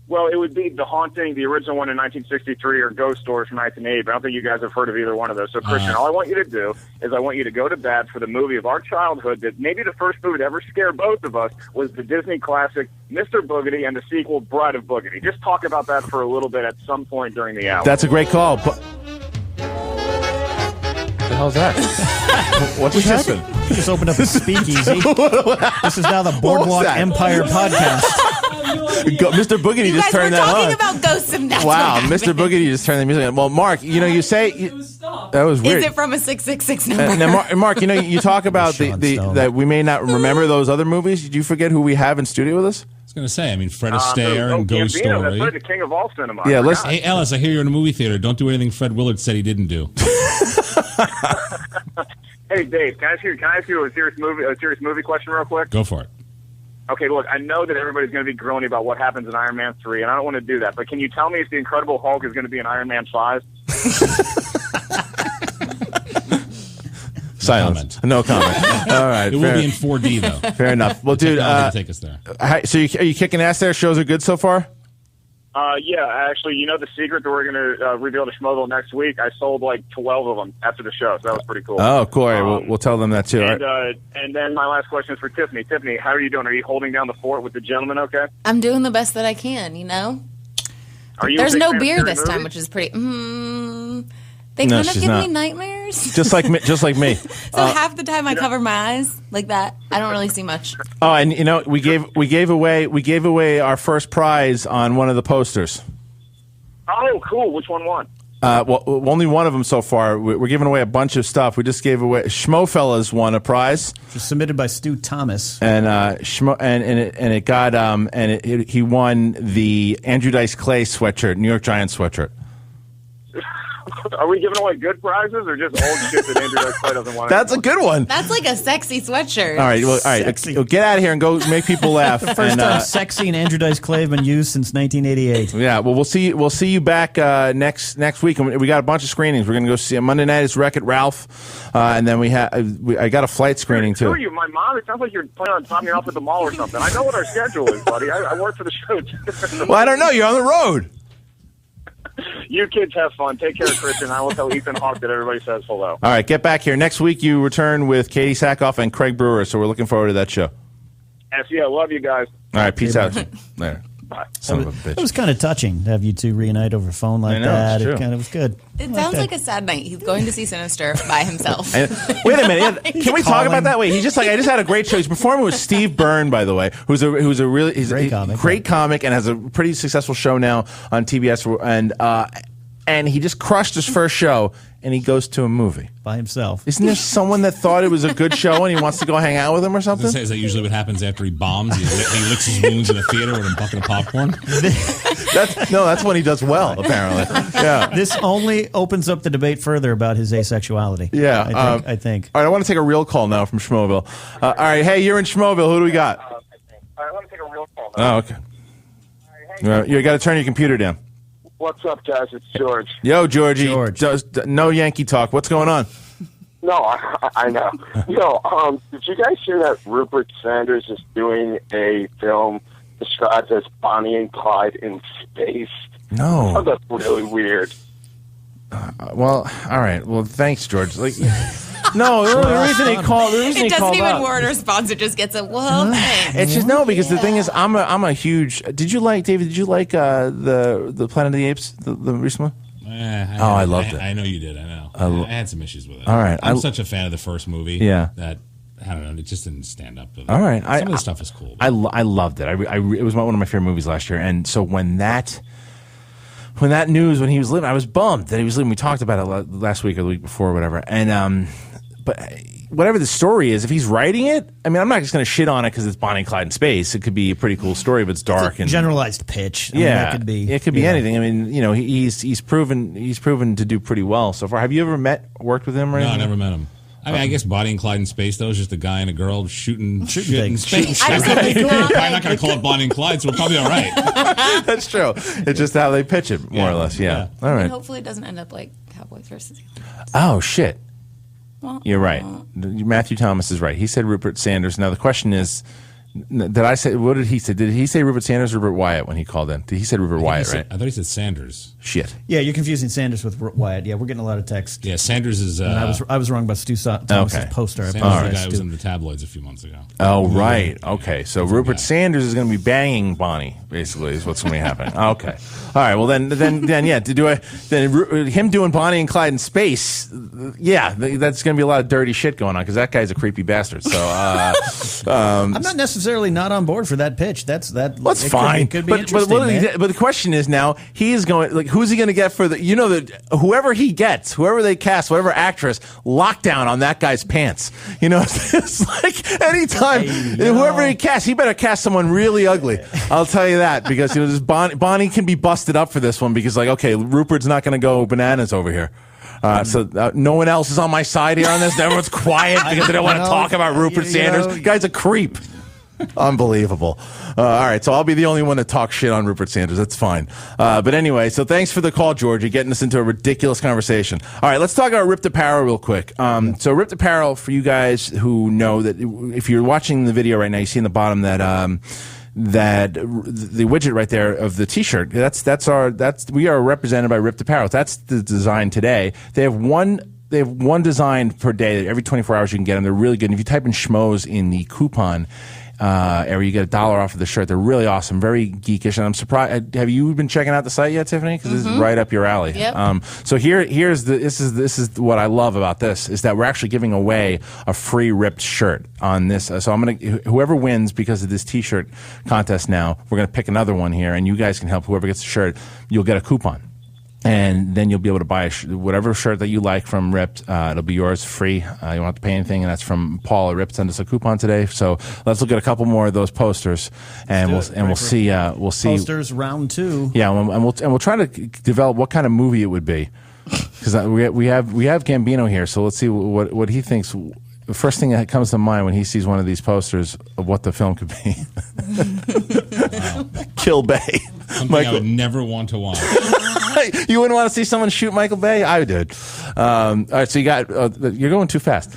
Well, it would be The Haunting, the original one in 1963, or Ghost Stories from 1980. But I don't think you guys have heard of either one of those. So, Christian, all I want you to do is I want you to go to bat for the movie of our childhood that maybe the first movie to ever scare both of us was the Disney classic Mr. Boogedy and the sequel Bride of Boogedy. Just talk about that for a little bit at some point during the hour. That's a great call. What the hell's that? What just happened? You just opened up a speakeasy. This is now the Boardwalk Empire podcast. Mr. Boogedy just turned that on. You guys were talking about ghosts, and that's wow, what Mr. Boogedy just turned the music on. Well, Mark, you say that was weird. Is it from a 666 number? Now, Mark, you talk about that we may not remember those other movies. Did you forget who we have in studio with us? I was going to say, Fred Astaire and Ghost Gambino, Story. That's the king of all cinema. Yeah, listen. Hey, Ellis, I hear you're in a movie theater. Don't do anything Fred Willard said he didn't do. Hey, Dave, can I ask you a serious movie question real quick? Go for it. Okay, look, I know that everybody's going to be grilling about what happens in Iron Man 3, and I don't want to do that, but can you tell me if the Incredible Hulk is going to be in Iron Man 5? Silence. No comment. All right. It will be in 4D, though. Fair enough. Well, dude, take us there. So are you kicking ass there? Shows are good so far? Yeah, actually, the secret that we're going to reveal to Schmoville next week, I sold like 12 of them after the show, so that was pretty cool. Oh, cool. Right, we'll tell them that, too. And then my last question is for Tiffany. Tiffany, how are you doing? Are you holding down the fort with the gentleman okay? I'm doing the best that I can, There's no beer this time, which is pretty... They kind of give me nightmares. Just like me. So half the time I cover my eyes like that. I don't really see much. Oh, and we gave away our first prize on one of the posters. Oh, cool. Which one won? Well, only one of them so far. We're giving away a bunch of stuff. We just gave away Schmofellas won a prize. Just submitted by Stu Thomas. And he won the Andrew Dice Clay sweatshirt, New York Giants sweatshirt. Are we giving away good prizes or just old shit that Andrew Dice Clay doesn't want? That's a good one. That's like a sexy sweatshirt. All right, get out of here and go make people laugh. The first time sexy and Andrew Dice Clay have been used since 1988. Yeah, well, we'll see you back next week. We got a bunch of screenings. We're going to go see Monday night is Wreck-It Ralph, and then I got a flight screening too. Who are you? My mom? It sounds like you're planning on dropping me off at the mall or something. I know what our schedule is, buddy. I work for the show. Well, I don't know. You're on the road. You kids have fun. Take care, Christian. I will tell Ethan Hawke that everybody says hello. All right, get back here. Next week, you return with Katie Sackhoff and Craig Brewer, so we're looking forward to that show. Yes, yeah, love you guys. All right, peace out. There. Bye. Son of a bitch. It was kind of touching to have you two reunite over phone like that. It kind of was good. It sounds like a sad night. He's going to see Sinister by himself. Wait a minute. Can we talk about that? Wait, I just had a great show. He's performing with Steve Byrne, by the way, who's a great comic and has a pretty successful show now on TBS, and he just crushed his first show, and he goes to a movie by himself. Isn't there someone that thought it was a good show and he wants to go hang out with him or something? Is that usually what happens after he bombs? He licks his wounds in the theater with a bucket of popcorn? That's when he does well, apparently. Yeah. This only opens up the debate further about his asexuality. Yeah. I think. All right, I want to take a real call now from Schmoville. All right, hey, you're in Schmoville. Who do we got? I want to take a real call now. Oh, okay. You got to turn your computer down. What's up, guys? It's George. Yo, Georgie. No Yankee talk. What's going on? No, I know. Did you guys hear that Rupert Sanders is doing a film described as Bonnie and Clyde in space? No. Oh, that's really weird. Well, all right. Well, thanks, George. No, the reason he called. It doesn't even warrant a response. It just gets a well. It's just because the thing is, I'm a huge. Did you like David? Did you like the Planet of the Apes, the recent one? I loved it. I know you did. I know. I had some issues with it. All right, I'm such a fan of the first movie. Yeah. That I don't know. It just didn't stand up. With it. All right, some of the stuff is cool. I loved it. It was one of my favorite movies last year, and so when that news when he was living, I was bummed that he was living. We talked about it last week or the week before, or whatever, and but whatever the story is, if he's writing it, I mean, I'm not just going to shit on it because it's Bonnie and Clyde in space. It could be a pretty cool story, but it's dark and generalized pitch. It could be anything. I mean, he's proven to do pretty well so far. Have you ever worked with him? Or anything? No, I never met him. I mean, I guess Bonnie and Clyde in space, though, is just a guy and a girl shooting shit in space. I'm not going to call it Bonnie and Clyde, so we're probably all right. That's true. It's just how they pitch it, more or less. Yeah. All right. And hopefully it doesn't end up like Cowboys versus. Oh, shit. You're right. Matthew Thomas is right. He said Rupert Sanders. Now the question is, did I say? What did he say? Did he say Rupert Sanders or Rupert Wyatt when he called in? He said Rupert Wyatt, right? I thought he said Sanders. Shit. Yeah, you're confusing Sanders with Wyatt. Yeah, we're getting a lot of text. Yeah, Sanders is. And I was wrong about Stu Thomas's poster. Sanders is the guy who was in the tabloids a few months ago. Oh, right. Okay, so Rupert Sanders is going to be banging Bonnie. Basically, is what's going to be happening. Okay. All right. Well, then, yeah. Him doing Bonnie and Clyde in space. Yeah, that's going to be a lot of dirty shit going on because that guy's a creepy bastard. So, I'm not necessarily not on board for that pitch. That's fine. Could be interesting. But the question is now he is going who's he going to get for the whoever he gets, whoever they cast, whatever actress, lockdown on that guy's pants. It's like anytime whoever he casts, he better cast someone really ugly. I'll tell you that because Bonnie can be busted up for this one because Rupert's not going to go bananas over here. So no one else is on my side here on this. Everyone's quiet because they don't want to talk about Rupert Sanders. Guy's a creep. Unbelievable. All right, so I'll be the only one that talks shit on Rupert Sanders. That's fine. But anyway, so thanks for the call, Georgie, getting us into a ridiculous conversation. All right, let's talk about Ripped Apparel real quick. So Ripped Apparel, for you guys who know that if you're watching the video right now, you see in the bottom that the widget right there of the T-shirt. We are represented by Ripped Apparel. That's the design today. They have one design per day. Every 24 hours you can get them. They're really good. And if you type in schmoes in the coupon area, you get $1 off of the shirt. They're really awesome, very geekish, and I'm surprised. Have you been checking out the site yet, Tiffany? Because this is right up your alley. Yep. So this is what I love about this is that we're actually giving away a free ripped shirt on this. So whoever wins because of this T-shirt contest now, we're gonna pick another one here, and you guys can help whoever gets the shirt. You'll get a coupon. And then you'll be able to buy whatever shirt that you like from Ripped. It'll be yours free. You won't have to pay anything. And that's from Paul at Ripped. Send us a coupon today. So let's look at a couple more of those posters, and we'll see. We'll see posters round 2. Yeah, and we'll try to develop what kind of movie it would be. because we have Gambino here, so let's see what he thinks. The first thing that comes to mind when he sees one of these posters of what the film could be. Kill Bay. Something I would never want to watch. You wouldn't want to see someone shoot Michael Bay? I did. All right, so you got you're going too fast.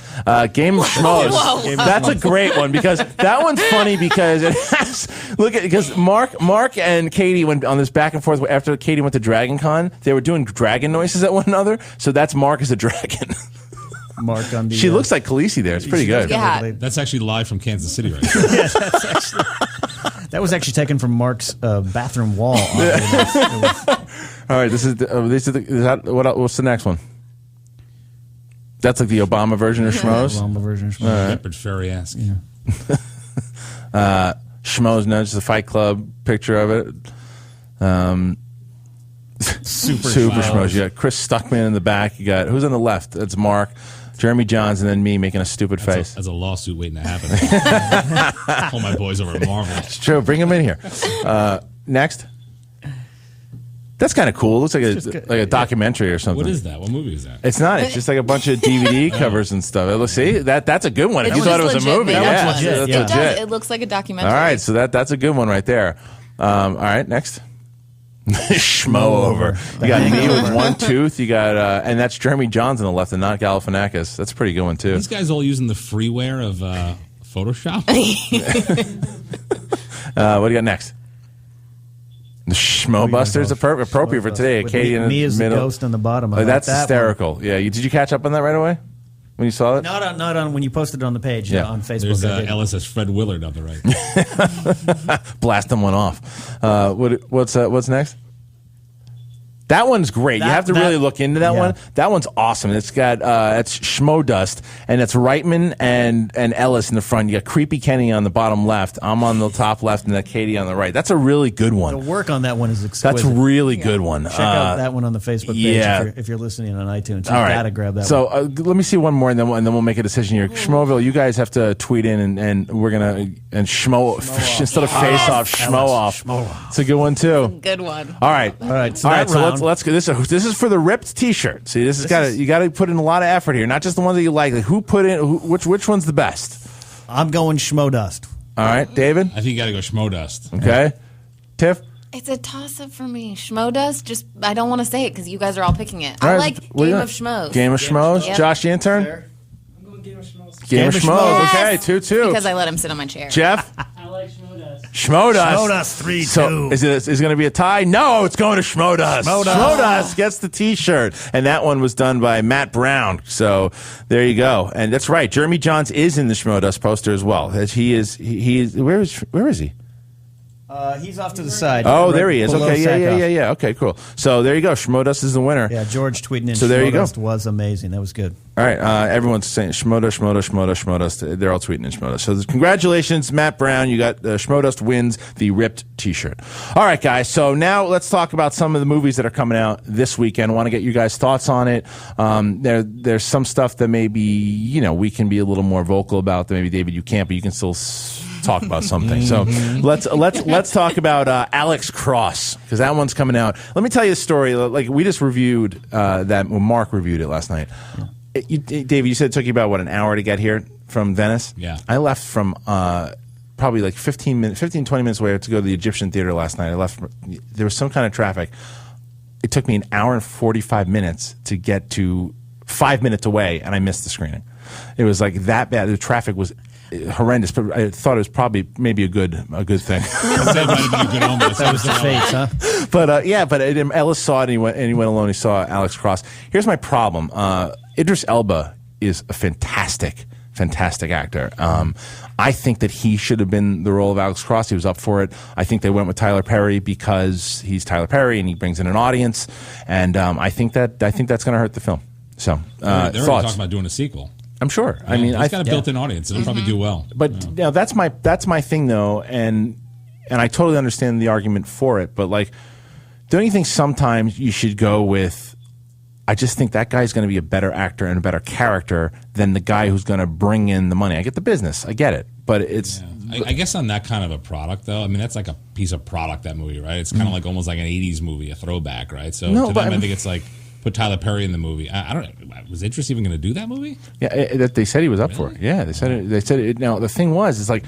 Game of Schmoes. That's a great one because that one's funny because it has because Mark and Katie went on this back and forth after Katie went to Dragon Con. They were doing dragon noises at one another, so that's Mark as a dragon. Mark on the. She looks like Khaleesi there. It's pretty good. Yeah. That's actually live from Kansas City right now. Yeah, that was actually taken from Mark's bathroom wall. All right, what's the next one? That's like the Obama version of Schmoes? Obama version of Schmoes. Shepard Fairey-esque. Yeah. Schmoes, no, just a Fight Club picture of it. Super Schmoes. You got Chris Stuckman in the back. You got, who's on the left? That's Mark. Jeremy Johns, and then me making a stupid face. That's a lawsuit waiting to happen. All my boys over at Marvel. It's true. Bring them in here. Next. That's kind of cool. It looks like a documentary or something. What is that? What movie is that? It's not. It's just like a bunch of DVD covers and stuff. See, that's a good one. If you thought it was a movie, That's legit. It does. It looks like a documentary. All right, so that's a good one right there. All right, next. Schmo over. You got me with one tooth. You got, and that's Jeremy Johns on the left and not Galifianakis. That's a pretty good one, too. These guys all using the freeware of Photoshop? What do you got next? The Schmo Busters, appropriate for today. Katie in the me as middle. the ghost on the bottom. That's hysterical. Yeah, did you catch up on that right away when you saw it? Not on when you posted it on the page on Facebook. There's Ellis as Fred Willard on the right. Blasting one off. What's next? That one's great. You have to really look into that one. That one's awesome. It's got it's Schmo Dust, and it's Reitman and Ellis in the front. You got Creepy Kenny on the bottom left. I'm on the top left, and then Katie on the right. That's a really good one. The work on that one is exquisite. That's a really good one. Check out that one on the Facebook page if you're listening on iTunes. You gotta grab that one. So let me see one more, and then we'll make a decision here. Schmoville, you guys have to tweet in, and we're gonna Schmo instead of face off, Schmo off. It's a good one too. Good one. All right. So let's go. This is for the ripped T-shirt. See, you got to put in a lot of effort here. Not just the ones that you like. Who put in which one's the best? I'm going Schmo Dust. All right, David. I think you got to go Schmo Dust. Okay, Tiff. It's a toss-up for me. Schmo Dust. Just I don't want to say it because you guys are all picking it. All I right, like Game of Schmoes. Game of Schmoes. Yep. Josh, the intern. I'm going Game of Schmoes. Game of Schmoes. Yes. Okay, 2-2. Because I let him sit on my chair. Jeff. I like Schmo Dust. Schmo Dust. Schmo Dust 3-2. So is it going to be a tie? No, it's going to Schmo Dust. Schmo Dust. Schmo Dust gets the T-shirt, and that one was done by Matt Brown. So there you go. And that's right. Jeremy Johns is in the Schmo Dust poster as well. He is. Where is he? He's off to the side. Oh, there he is. Below Okay, yeah. Okay, cool. So there you go. Schmo Dust is the winner. Yeah, George tweeting in. So there you go. Schmo Dust was amazing. That was good. All right, everyone's saying Schmo Dust, Schmo Dust, Schmo Dust, Schmo Dust. They're all tweeting in Schmo Dust. So congratulations, Matt Brown. You got Schmo Dust wins the ripped T-shirt. All right, guys. So now let's talk about some of the movies that are coming out this weekend. I want to get you guys' thoughts on it. There's some stuff that maybe we can be a little more vocal about. That maybe David you can't, but you can still talk about something. So let's talk about Alex Cross, because that one's coming out. Let me tell you a story. Like we just reviewed that. Well, Mark reviewed it last night. David, you said it took you about an hour to get here from Venice. Yeah, I left from probably like 20 minutes away to go to the Egyptian Theater last night. I left. There was some kind of traffic. It took me an hour and 45 minutes to get to 5 minutes away, and I missed the screening. It was like that bad. The traffic was horrendous, but I thought it was probably maybe a good thing. That might have been a good omen. That was the fates, huh? But Ellis saw it and he went alone. He saw Alex Cross. Here's my problem. Idris Elba is a fantastic actor. I think that he should have been the role of Alex Cross. He was up for it. I think they went with Tyler Perry because he's Tyler Perry and he brings in an audience. And I think that's going to hurt the film. So they're already talking about doing a sequel. I'm sure. Yeah, I mean, he's got a built-in audience. It'll probably do well. But that's my thing though, and I totally understand the argument for it. But like, don't you think sometimes you should go with? I just think that guy's going to be a better actor and a better character than the guy who's going to bring in the money. I get the business, I get it, but it's. Yeah. I guess on that kind of a product, though, I mean, that's like a piece of product, that movie, right? It's kind of like almost like an 80s movie, a throwback, right? So to them, I think it's like put Tyler Perry in the movie. I don't know. Was Idris even going to do that movie? Yeah, they said he was up for it. Yeah, they said it. They said it. Now the thing was, it's like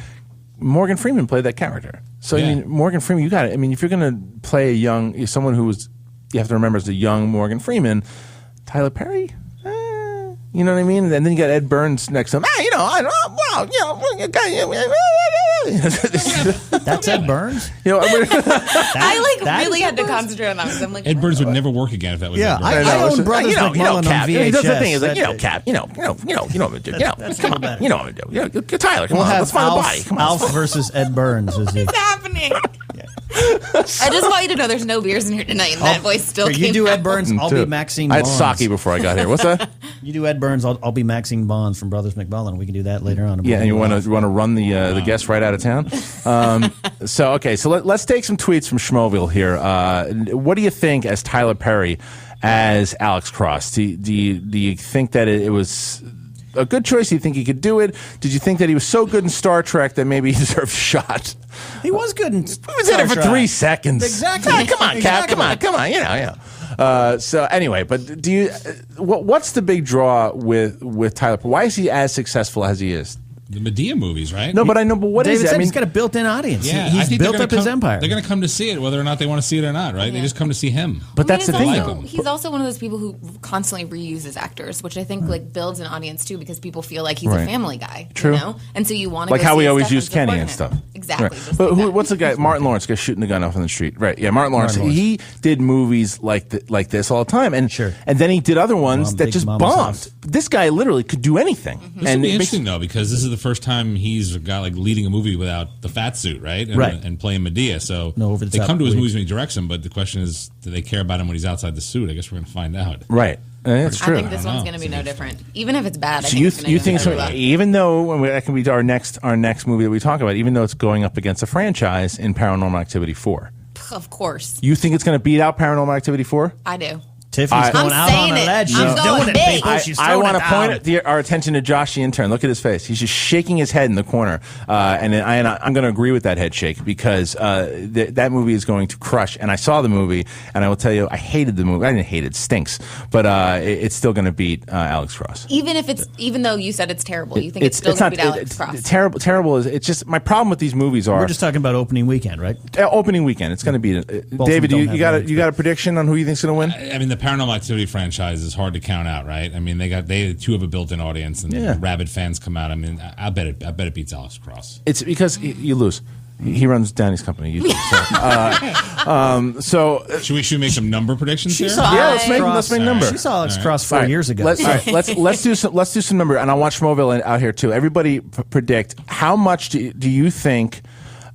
Morgan Freeman played that character. So I mean, Morgan Freeman, you got it. I mean, if you're going to play someone who was, you have to remember, is a young Morgan Freeman. Tyler Perry. You know what I mean? And then you got Ed Burns next to him. That's Ed Burns? I really had to concentrate on that because I'm like, Ed Burns would never work again if that was Ed Burns. I own Brothers McMullen on VHS. That's the thing. Is like, Cap, you know what I'm gonna do. Come on, you know what I'm gonna do. Tyler, come on, let's find the body. Come on. Alf versus Ed Burns. what's happening? I just want you to know there's no beers in here tonight, and that voice still came You do out. Ed Burns, I'll be Maxine I had Bonds. sake before I got here. What's that? You do Ed Burns, I'll be Maxine Bonds from Brothers McMullen. We can do that later on. Yeah, and you want to run the guest right out of town? So let's take some tweets from Schmoville here. What do you think as Tyler Perry as Alex Cross? Do you think that it was a good choice? Do you think he could do it? Did you think that he was so good in Star Trek that maybe he deserved a shot? He was good in He was in it for 3 seconds. Exactly. Come on, Cap. Come on. You know. So anyway, but do you? What's the big draw with Tyler? Why is he as successful as he is? The Medea movies, right? No, but I know. But what David is it? said I mean, he's got a built-in audience. Yeah, I he's think built up his empire. They're going to come to see it, whether or not they want to see it or not, right? They just come to see him. But that's the thing, like though. He's also one of those people who constantly reuses actors, which I think like builds an audience too, because people feel like he's a family guy. True. You know? And so you want to like how we always use Kenny and stuff. Exactly. Right. But what's the guy? Martin Lawrence, guy shooting the gun off on the street. Right. Yeah, Martin Lawrence. He did movies like this all the time, and then he did other ones that just bombed. This guy literally could do anything. This would be interesting though, because this is the first time he's got like leading a movie without the fat suit, right? And playing Medea. So they come to his movies when he directs them, but the question is, do they care about him when he's outside the suit? I guess we're going to find out. Right. That's true. I think this one's going to be no different, even if it's bad. So you think so? Even though that can be our next movie that we talk about, even though it's going up against a franchise in Paranormal Activity 4, of course, you think it's going to beat out Paranormal Activity 4? I do. Tiffany's going out on a ledge. She's doing it, people. I want to point our attention to Josh the intern. Look at his face. He's just shaking his head in the corner. And I'm going to agree with that head shake because that movie is going to crush. And I saw the movie, and I will tell you, I hated the movie. I didn't hate it. It stinks. But it's still going to beat Alex Cross. Even though you said it's terrible, you think it's still going to beat Alex Cross. Terrible is, it's just, my problem with these movies are. We're just talking about opening weekend, right? Opening weekend. It's going to beat it. David, you got a prediction on who you think's going to win? I mean, the Paranormal Activity franchise is hard to count out, right? I mean, they too have a built-in audience, and rabid fans come out. I mean, I bet it beats Alex Cross. It's because you lose. He runs Danny's company. You do, so should we make some number predictions here? Let's make number. She saw Alex Cross 4 years ago. Let's do some number, and I want Schmoville out here too. Everybody predict how much do you think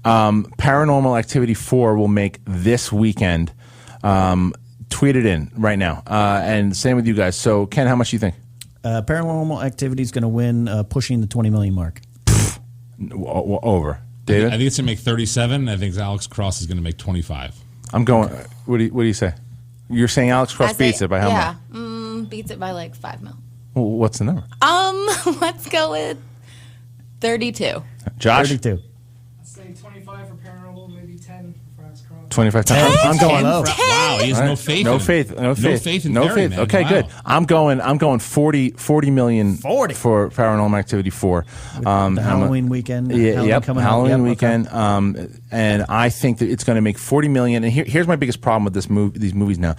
Paranormal Activity 4 will make this weekend? Tweet it in right now. And same with you guys. So, Ken, how much do you think? Paranormal Activity is going to win, pushing the 20 million mark. Over. David? I think it's going to make 37. I think Alex Cross is going to make 25. I'm going. What do you say? You're saying Alex Cross beats it by how much? Beats it by like 5 mil. Well, what's the number? Let's go with 32. Josh? 32. I'd say 25 for Paranormal, maybe 10 for Alex Cross. 25 times. I'm going low. Wow, he has no faith. No faith. In Perry, man. Okay, wow. good. I'm going 40 million for Paranormal Activity 4. The Halloween weekend. Halloween weekend. And I think that it's going to make 40 million. And here's my biggest problem with these movies now.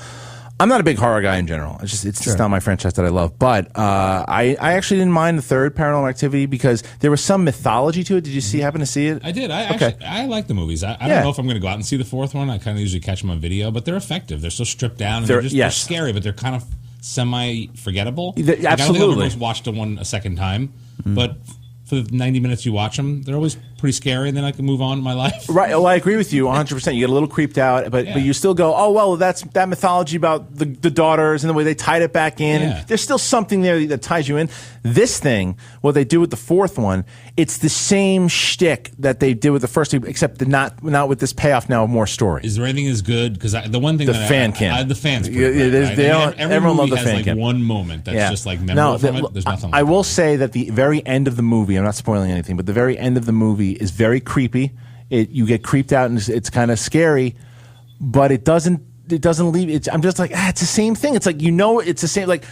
I'm not a big horror guy in general. It's just not my franchise that I love. But I actually didn't mind the third Paranormal Activity because there was some mythology to it. Did you happen to see it? I did. I like the movies. I don't know if I'm going to go out and see the fourth one. I kind of usually catch them on video, but they're effective. They're so stripped down. And they're scary, but they're kind of semi-forgettable. Absolutely. I don't think I'll ever watch the one a second time, but for the 90 minutes you watch them, they're always pretty scary, and then I can move on in my life. Right. Well, I agree with you 100%. You get a little creeped out, but you still go, oh, well, that's that mythology about the daughters and the way they tied it back in. Yeah. There's still something there that ties you in. This thing, what they do with the fourth one, it's the same shtick that they did with the first two, except not with this payoff now of more story. Is there anything as good? Because the one thing the fans. Everyone love the fan has cam. One moment that's just like memorable from it. There's nothing. I will say that the very end of the movie, I'm not spoiling anything, but the very end of the movie is very creepy. You get creeped out and it's kind of scary, but it doesn't doesn't leave. I'm just like, it's the same thing. It's like, it's the same, like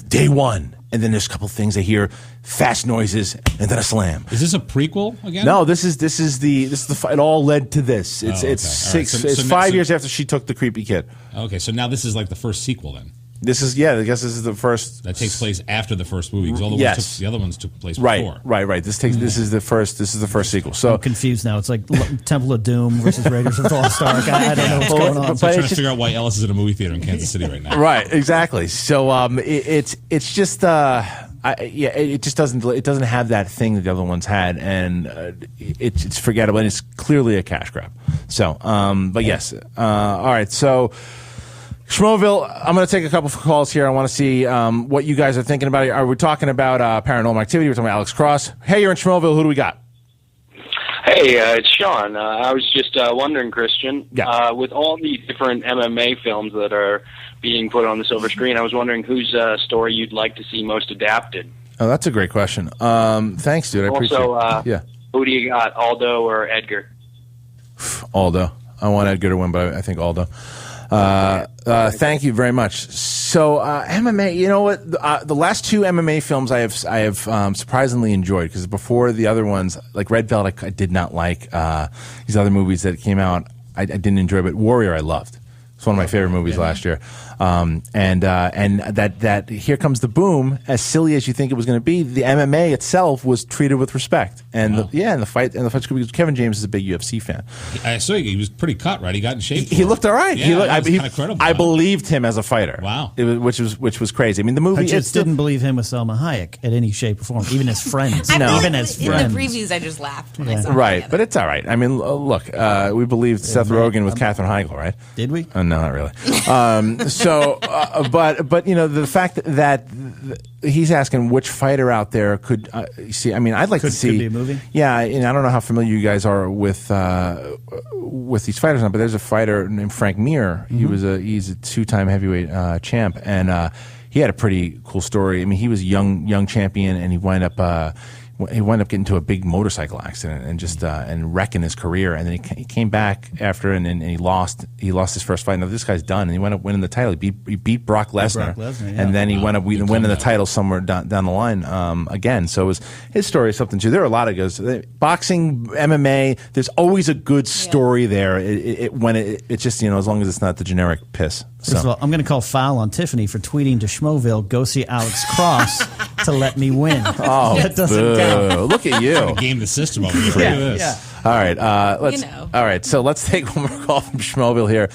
day one. And then there's a couple things I hear, fast noises, and then a slam. Is this a prequel again? No, this is the it all led to this. It's 5 years after she took the creepy kid. Okay, so now this is like the first sequel then. This is I guess this is the first that takes place after the first movie because the other ones took place before. Right. This is the first sequel. So I'm confused now. It's like Temple of Doom versus Raiders of the Lost Ark. I don't know what's going on. I'm trying to figure out why Ellis is in a movie theater in Kansas City right now. Right, exactly. So it's just it just doesn't have that thing that the other ones had, and it's forgettable, and it's clearly a cash grab. So but yes, all right. So Schmoville, I'm going to take a couple of calls here. I want to see what you guys are thinking about. Are we talking about Paranormal Activity? We're talking about Alex Cross. Hey, you're in Schmoville. Who do we got? Hey, it's Sean. I was just wondering, Christian, with all the different MMA films that are being put on the silver screen, I was wondering whose story you'd like to see most adapted. Oh, that's a great question. Thanks, dude. I appreciate it. Who do you got, Aldo or Edgar? Aldo. I want Edgar to win, but I think Aldo. Thank you very much. So MMA, you know what? The last two MMA films I have surprisingly enjoyed, because before the other ones, like Red Belt, I did not like. These other movies that came out, I didn't enjoy, but Warrior I loved. It's one of my favorite movies last year. And that Here Comes the Boom, as silly as you think it was going to be, the MMA itself was treated with respect. And the fight because Kevin James is a big UFC fan. I saw he was pretty cut, right? He got in shape. He looked all right. Yeah, he looked, kind of credible. I believed him as a fighter. Wow, which was crazy. I mean, the movie. I just didn't believe him with Selma Hayek in any shape or form, even as friends. Even as friends. In the previews, I just laughed when I saw Right, but it's all right. I mean, look, we believed Seth Rogen with Katherine Heigl, right? Did we? No, not really. But you know, the fact that he's asking which fighter out there could see. I mean, I'd like to see. Could be a movie. Yeah, and I don't know how familiar you guys are with these fighters now, but there's a fighter named Frank Mir. Mm-hmm. He's a 2-time heavyweight champ, and he had a pretty cool story. I mean, he was a young champion, and he wound up getting into a big motorcycle accident and just and wrecking his career. And then he came back after and he lost his first fight. Now this guy's done, and he wound up winning the title. He beat Brock Lesnar, and then he wound up winning the title somewhere down the line again. So his story is something too. There are a lot of goes boxing, MMA. There's always a good story there. It's just, you know, as long as it's not the generic piss. First of all, I'm going to call foul on Tiffany for tweeting to Schmoville, "Go see Alex Cross to let me win." Oh, that doesn't count. Look at you. Game the system over here. Look at this. Yeah. All right, all right. So let's take one more call from Schmoville here.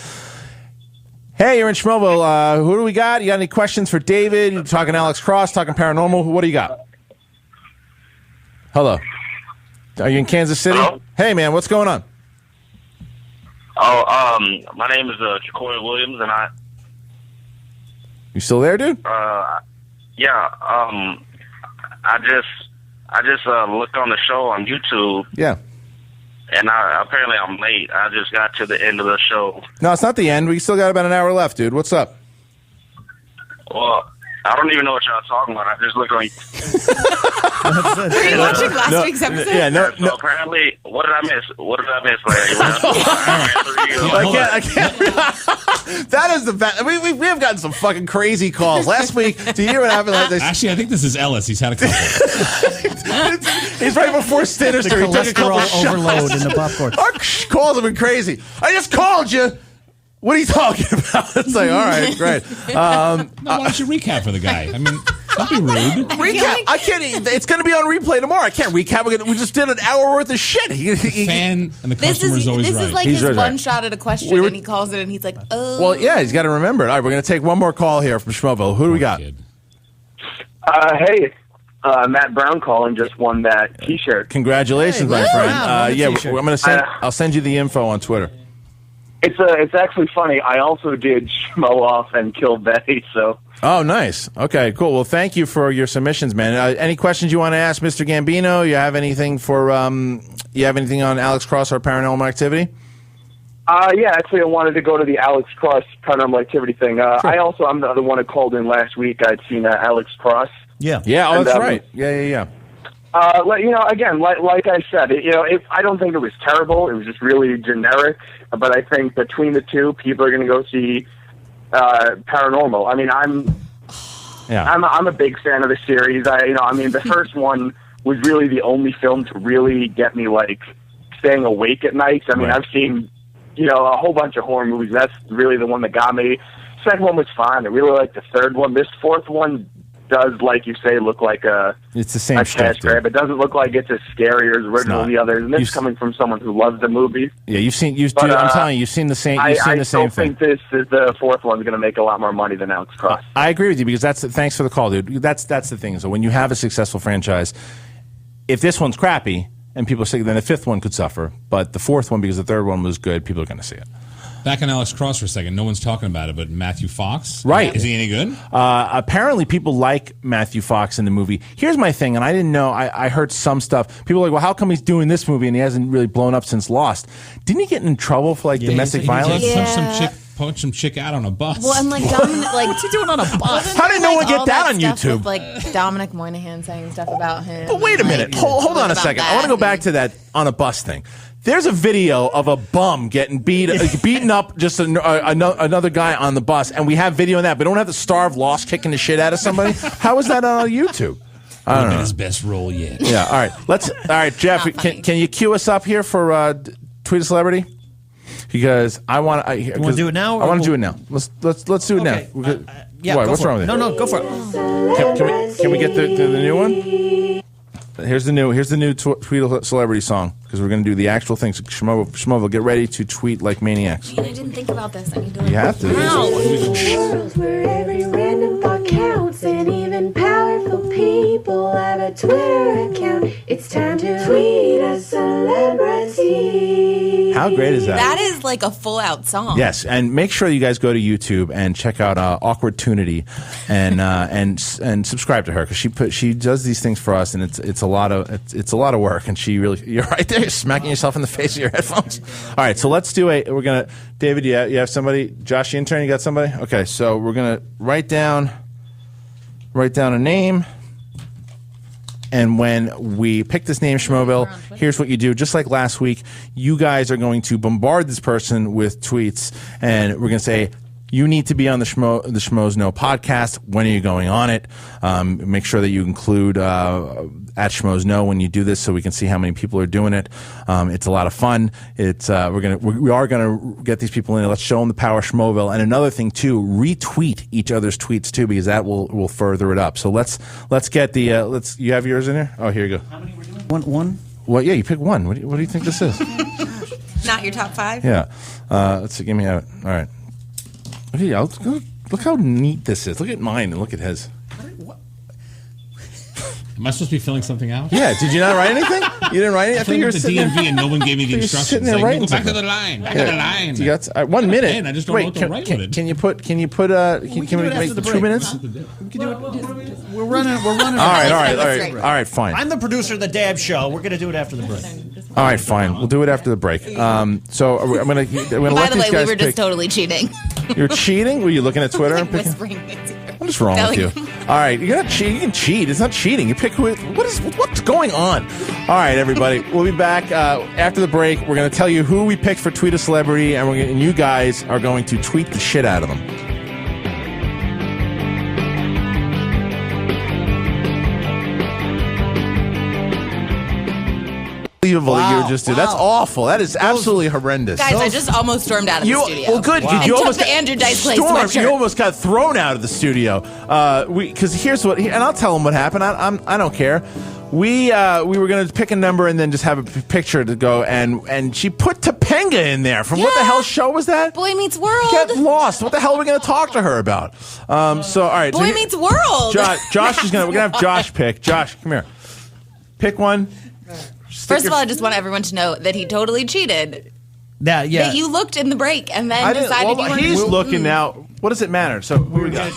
Hey, you're in Schmoville. Who do we got? You got any questions for David? You're talking Alex Cross, talking paranormal. What do you got? Hello. Are you in Kansas City? Hello? Hey, man, what's going on? Oh, my name is Jacoy Williams, and You still there, dude? Yeah. I just looked on the show on YouTube. Yeah. And apparently I'm late. I just got to the end of the show. No, it's not the end. We still got about an hour left, dude. What's up? Well, I don't even know what y'all are talking about. I just looked on. Were you watching last week's episode? Yeah, So apparently, what did I miss? I can't. That is the best. We have gotten some fucking crazy calls. Last week, do you hear what happened? Actually, I think this is Ellis. He's had a couple. He's right before Sinister. He took a couple overload in the popcorn. Our calls have been crazy. I just called you. What are you talking about? It's like, all right, great. Why don't you recap for the guy? I mean, don't be rude. Recap? I can't. It's going to be on replay tomorrow. I can't recap. We just did an hour worth of shit. The fan and the customer is always right. This is like his one shot at a question, and he calls it, and he's like, oh. Well, yeah, he's got to remember it. All right, we're going to take one more call here from Schmoville. Who do we got? Hey. Matt Brown calling, just won that T-shirt. Congratulations, my friend. I'm going to I'll send you the info on Twitter. It's actually funny. I also did schmo off and kill Betty. So. Oh, nice. Okay, cool. Well, thank you for your submissions, man. Any questions you want to ask Mr. Gambino? You have anything for you have anything on Alex Cross or Paranormal Activity? Yeah, actually, I wanted to go to the Alex Cross Paranormal Activity thing. Sure. I'm the one who called in last week. I'd seen Alex Cross. Yeah. Yeah. Oh, that's right. Yeah. Again, like I said, I don't think it was terrible. It was just really generic. But I think between the two, people are going to go see Paranormal. I mean, I'm a big fan of the series. The first one was really the only film to really get me staying awake at night. I mean, I've seen a whole bunch of horror movies. That's really the one that got me. Second one was fine. I really liked the third one. This fourth one does, like you say, look like it's the same cash grab. It doesn't look like it's as scary or as original as the others. And this is coming from someone who loves the movie. Yeah, I'm telling you, you've seen the same. You've seen the same thing. I think this is the fourth one's going to make a lot more money than Alex Cross. I agree with you because thanks for the call, dude. That's the thing. So when you have a successful franchise, if this one's crappy and people say, then the fifth one could suffer. But the fourth one, because the third one was good, people are going to see it. Back on Alex Cross for a second. No one's talking about it, but Matthew Fox. Right. Is he any good? Apparently, people like Matthew Fox in the movie. Here's my thing, and I didn't know. I heard some stuff. People are like, well, how come he's doing this movie and he hasn't really blown up since Lost? Didn't he get in trouble for domestic violence? He punched some chick out on a bus. Well, and Dominic, what's he doing on a bus? How did no one get that on YouTube? With, Dominic Moynihan saying stuff about him. But wait a minute. Hold on a second. I want to go back to that on a bus thing. There's a video of a bum getting beaten up, just another guy on the bus, and we have video of that. But don't have the star of Lost kicking the shit out of somebody. How is that on YouTube? I don't know. His best role yet. Yeah. All right. All right, Jeff. Can you cue us up here for Tweet a Celebrity? Because I want to. You want to do it now? I want to do it now. Let's do it now. Yeah. What's wrong with it? No, go for it. Can we get the new one? Here's the new Tweet a Celebrity song, because we're going to do the actual things. Shmovo, get ready to tweet like maniacs. I didn't think about this. I need to. You have to. Worlds where every random thought counts, and even powerful people have a Twitter account. It's time to tweet a celebrity. How great is that? That is like a full-out song. Yes, and make sure you guys go to YouTube and check out Awkward Tunity and subscribe to her, because she does these things for us, and it's a lot of work, and you're right there, you're smacking yourself in the face with your headphones. All right, so let's do David, you have somebody? Josh, the intern, you got somebody? Okay, so we're gonna write down a name. And when we pick this name, Schmoville, here's what you do. Just like last week, you guys are going to bombard this person with tweets, and we're going to say, you need to be on the Schmoes Know podcast. When are you going on it? Make sure that you include at Schmoes Know when you do this, so we can see how many people are doing it. It's a lot of fun. We are gonna get these people in. Let's show them the power of Schmoville. And another thing too, retweet each other's tweets too, because that will further it up. So let's get the you have yours in here? Oh, here you go. How many we're doing? One. Well, yeah, you pick one. What do you think this is? Not your top 5. Yeah. Let's see. Give me out. All right. Look how neat this is. Look at mine and look at his. Am I supposed to be filling something out? Yeah. Did you not write anything? You didn't write anything? I think you were sitting the DMV and no one gave me the instructions. Go back to the line. Back to the line. You got 1 minute. Man, I just don't know what to write with it. Can we make 2 minutes? We're running. All right, fine. I'm the producer of the Dab Show. We're going to do it after the break. All right, fine. We'll do it after the break. So I'm gonna let these guys By the way, we were just totally cheating. You're cheating? Were you looking at Twitter and picking? What's wrong with you? All right, you're not cheating. You can cheat. It's not cheating. You pick what's going on. All right, everybody. We'll be back after the break. We're going to tell you who we picked for Tweet a Celebrity, and you guys are going to tweet the shit out of them. Unbelievable that you just did. That's awful. That is absolutely horrendous. Guys, I just almost stormed out of the studio. Well, good. Wow. You almost took the Andrew Dice Clay sweatshirt. You almost got thrown out of the studio. Because here's what, and I'll tell them what happened. I don't care. We were going to pick a number and then just have a picture to go, and she put Topanga in there. From what the hell show was that? Boy Meets World. Get lost. What the hell are we going to talk to her about? All right. Boy Meets World. Josh is going to. We're going to have Josh pick. Josh, come here. Pick one. First of all, I just want everyone to know that he totally cheated. That you looked in the break and then decided you weren't. He's looking now. What does it matter? So who we got?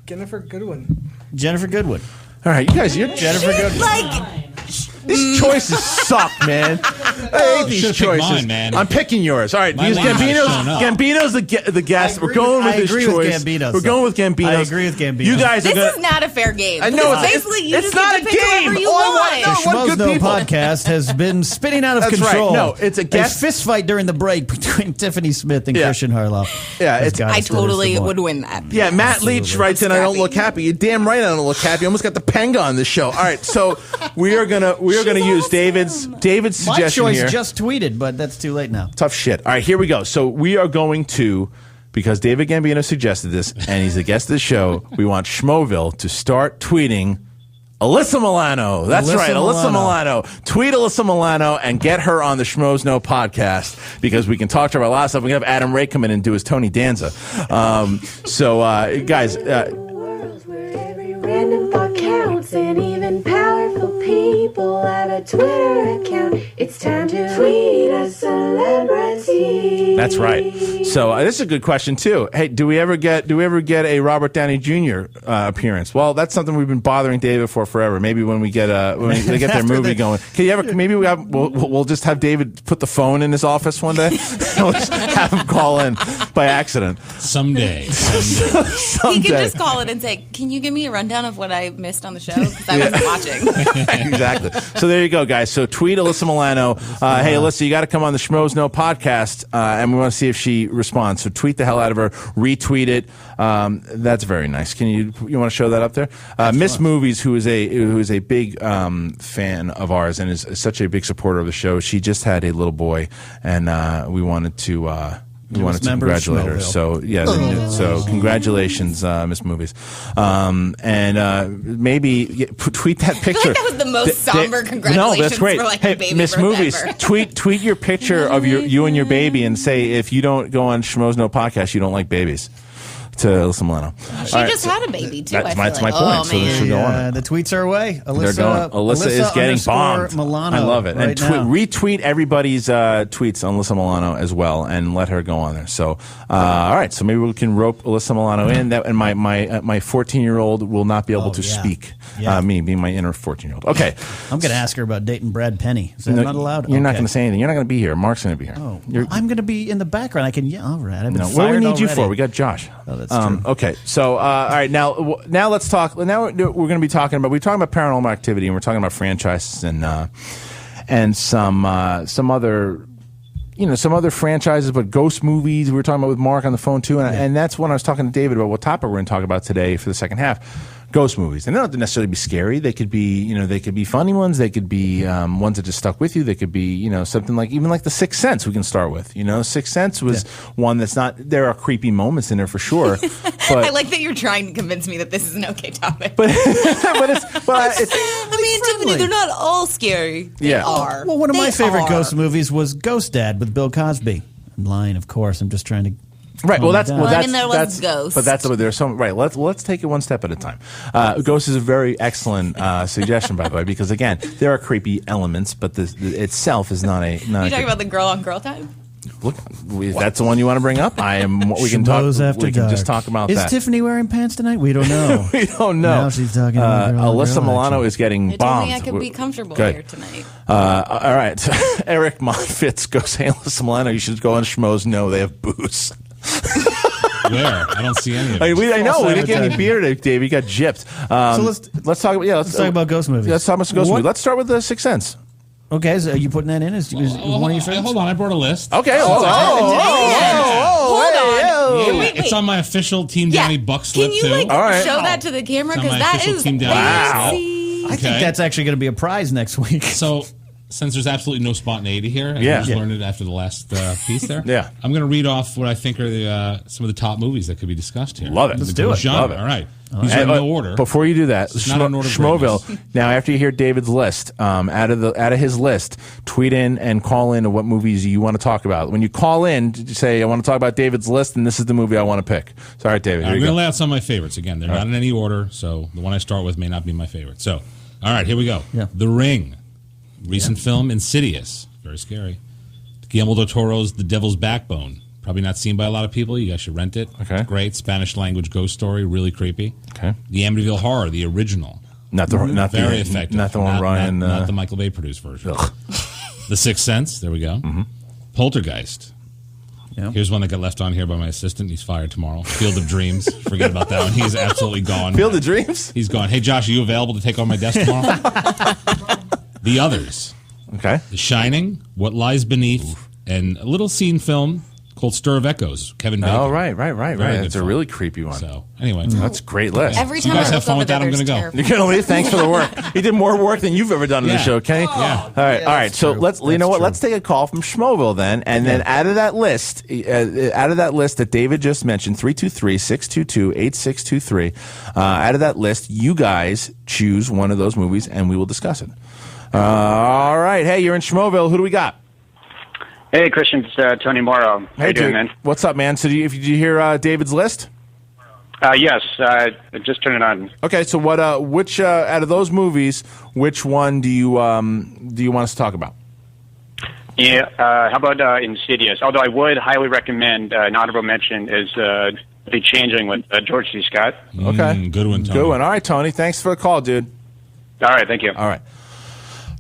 Jennifer Goodwin. Jennifer Goodwin. All right, you guys, you're Jennifer Goodwin. These choices suck, man. I hate these choices. Mine, man. I'm picking yours. All right, because Gambino's the guest. We're going with his choice. We're going with Gambino. I agree with Gambino. You guys This is not a fair game. I know it's basically you it's just not get a to pick game. whoever you The want. Schmoes No podcast has been spinning out of That's control. right. No, it's a guest fist fight during the break between Tiffany Smith and Christian Harloff. Yeah, I totally would win that. Yeah, Matt Leach writes in, "I don't look happy." You're damn right, I don't look happy. I almost got the penga on this show. All right, so we are gonna use David's My suggestion choice here. just tweeted, but that's too late now. Tough shit. All right, here we go. So we are going to, because David Gambino suggested this, and he's the guest of the show, we want Schmoville to start tweeting Alyssa Milano. That's right, Alyssa Milano. Tweet Alyssa Milano and get her on the Schmoes No podcast, because we can talk to her about a lot of stuff. We can have Adam Ray come in and do his Tony Danza. Guys... Random thought counts, and even powerful people have a Twitter account. It's time to tweet a celebrity. That's right. So this is a good question too. Hey, do we ever get a Robert Downey Jr. Appearance? Well, that's something we've been bothering David for forever. Maybe when we get they get their movie going. Can you ever? Maybe we'll just have David put the phone in his office one day. We'll just have him call in by accident. Someday. He can just call it and say, "Can you give me a rundown of what I missed on the show? Because I wasn't watching." Exactly. So there you go, guys. So tweet Alyssa Milano. Hey, Alyssa, you got to come on the Schmoes No podcast, and we want to see if she responds. So tweet the hell out of her, retweet it. That's very nice. Can you want to show that up there? Miss Movies, who is a big fan of ours and is such a big supporter of the show. She just had a little boy, and we wanted to. We wanted to congratulate her. So so congratulations, Miss Movies, and maybe tweet that picture. I feel like that was the most somber congratulations. No, that's great. For like hey, a baby Miss birth Movies, ever. tweet your picture of you and your baby, and say if you don't go on Schmoes No podcast, you don't like babies. To Alyssa Milano. She just had a baby too. That's my point. Oh, so they should go on. The tweets are away. They're going. Alyssa is getting bombed. Milano I love it. Right And now. retweet everybody's tweets on Alyssa Milano as well, and let her go on there. So, all right. So maybe we can rope Alyssa Milano in. That and my 14-year-old will not be able to speak. Yeah. Me being my inner 14-year-old. Okay. I'm going to ask her about dating Brad Penny. Is that not allowed? You're not going to say anything. You're not going to be here. Mark's going to be here. Oh, I'm going to be in the background. I can. Yeah, all right. I've been what do we fired need you already. for? We got Josh. Oh, that's true. Okay. So, all right, now let's talk. Now we're going to be talking about paranormal activity, and we're talking about franchises and some other franchises, but ghost movies. We were talking about with Mark on the phone too, and that's when I was talking to David about what topic we're going to talk about today for the second half. Ghost movies, and they don't have to necessarily be scary. They could be funny ones. They could be ones that just stuck with you. They could be something like even like The Sixth Sense. We can start with. Sixth Sense was one that's not. There are creepy moments in there for sure. But I like that you're trying to convince me that this is an okay topic. but it's I mean, Tiffany, they're not all scary. They are. Well, one of my They favorite are. ghost movies was Ghost Dad with Bill Cosby. I'm lying, of course. I'm just trying to. Right. Well, that's I mean, there was Ghost. But there's some right. Let's take it one step at a time. Ghost is a very excellent suggestion, by the way, because again, there are creepy elements, but itself is not a. You talking about the girl on girl time? Look, if that's the one you want to bring up, we can talk. We can just talk about that. Is Tiffany wearing pants tonight? We don't know. We don't know. Now she's talking about Alyssa Milano is getting You bombed. told me I could be comfortable Good. here tonight. All right, Eric Monfitz goes, "Hey, Alyssa Milano, you should go on Schmoes. No, they have booze." Where? I don't see any of it. I know. We didn't get any beer today, Dave. We got gypped. So let's talk about let's talk about ghost movies. Let's talk about ghost movies. Let's start with The Sixth Sense. Okay, so are you putting that in? Is one of your favorites? Hold on, I brought a list. Okay. Hold on. Wait. It's on my official Team Downey buck slip Can you too. show that to the camera? It's on Because my that official is Team Downey fancy. I think that's actually going to be a prize next week. So, since there's absolutely no spontaneity here, and I just learned it after the last piece there. Yeah. I'm going to read off what I think are some of the top movies that could be discussed here. Love it. Let's do it. Genre. Love it. All right. These are in no order. Before you do that, It's not an order of Schmoville. Now, after you hear David's list, out of his list, tweet in and call in to what movies you want to talk about. When you call in, say I want to talk about David's list, and this is the movie I want to pick. So, all right, David. I'm Here going you to go. lay out some of my favorites. Again, they're not in any order, so the one I start with may not be my favorite. So, all right, here we go. Yeah. The Ring. Recent film, Insidious. Very scary. Guillermo del Toro's The Devil's Backbone. Probably not seen by a lot of people. You guys should rent it. Okay. It's great. Spanish language ghost story. Really creepy. Okay. The Amityville Horror, the original. Not the very effective. Not the one Ryan. Not the Michael Bay produced version. The Sixth Sense. There we go. Poltergeist. Yeah. Here's one that got left on here by my assistant. He's fired tomorrow. Field of Dreams. Forget about that one. He's absolutely gone. Field of Dreams? He's gone. Hey, Josh, are you available to take over my desk tomorrow? The Others. Okay. The Shining, What Lies Beneath, and a little scene film called Stir of Echoes. Kevin Bacon. Oh, right. That's a really creepy one. So, anyway. That's a great list. Every time you guys I have fun with that, I'm going to go. terrifying. You're going to leave? Thanks for the work. You did more work than you've ever done in the show, Kenny. Yeah. All right. So let's take a call from Schmoville then, and then out of that list that David just mentioned, 323-622-8623. Out of that list, you guys choose one of those movies, and we will discuss it. All right. Hey, you're in Schmoville. Who do we got? Hey, Christian, it's Tony Morrow. How you doing, man? What's up, man? So did you hear David's list? Yes, I just turned it on. Okay, so which out of those movies, which one do you want us to talk about? Yeah, how about Insidious? Although I would highly recommend an honorable mention is The Changeling with George C. Scott. Okay, good one, Tony. Good one. All right, Tony. Thanks for the call, dude. All right, thank you.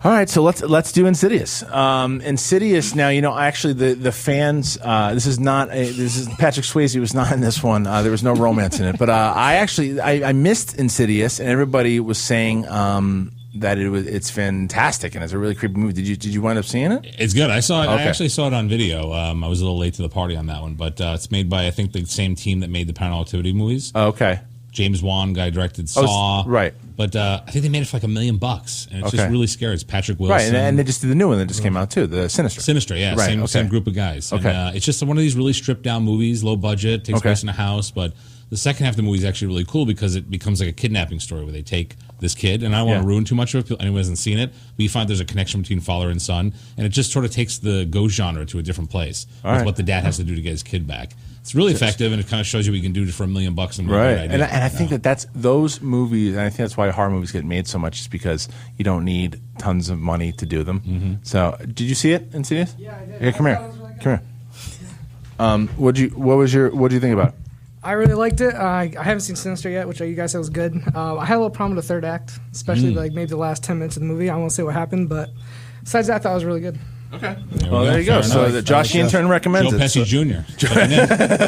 All right, so let's do Insidious. Insidious. Now, actually, the fans. This is Patrick Swayze was not in this one. There was no romance in it. But I missed Insidious, and everybody was saying that it's fantastic and it's a really creepy movie. Did you wind up seeing it? It's good. I saw it. Okay. I actually saw it on video. I was a little late to the party on that one, but it's made by I think the same team that made the Paranormal Activity movies. Okay. James Wan guy directed Saw. Right. But I think they made it for like $1 million, and it's just really scary. It's Patrick Wilson. Right, and they just did the new one that just came out too, the Sinister. Sinister, yeah, right, same group of guys. Okay. And, it's just one of these really stripped down movies, low budget, takes place in a house, but the second half of the movie is actually really cool because it becomes like a kidnapping story where they take this kid, and I don't want to ruin too much of it if anyone hasn't seen it, but you find there's a connection between father and son, and it just sort of takes the ghost genre to a different place with what the dad has to do to get his kid back. It's really effective, and it kind of shows you what you can do for $1 million. And I think that's those movies, and I think that's why horror movies get made so much, is because you don't need tons of money to do them. Mm-hmm. So, did you see it, Insidious? Yeah, I did. Yeah, come here. What do you think about it? I really liked it. I haven't seen Sinister yet, which you guys said was good. I had a little problem with the third act, especially like maybe the last 10 minutes of the movie. I won't say what happened, but besides that, I thought it was really good. Okay. There you go. So the Josh Intern recommends Joe it. Pesci Jr.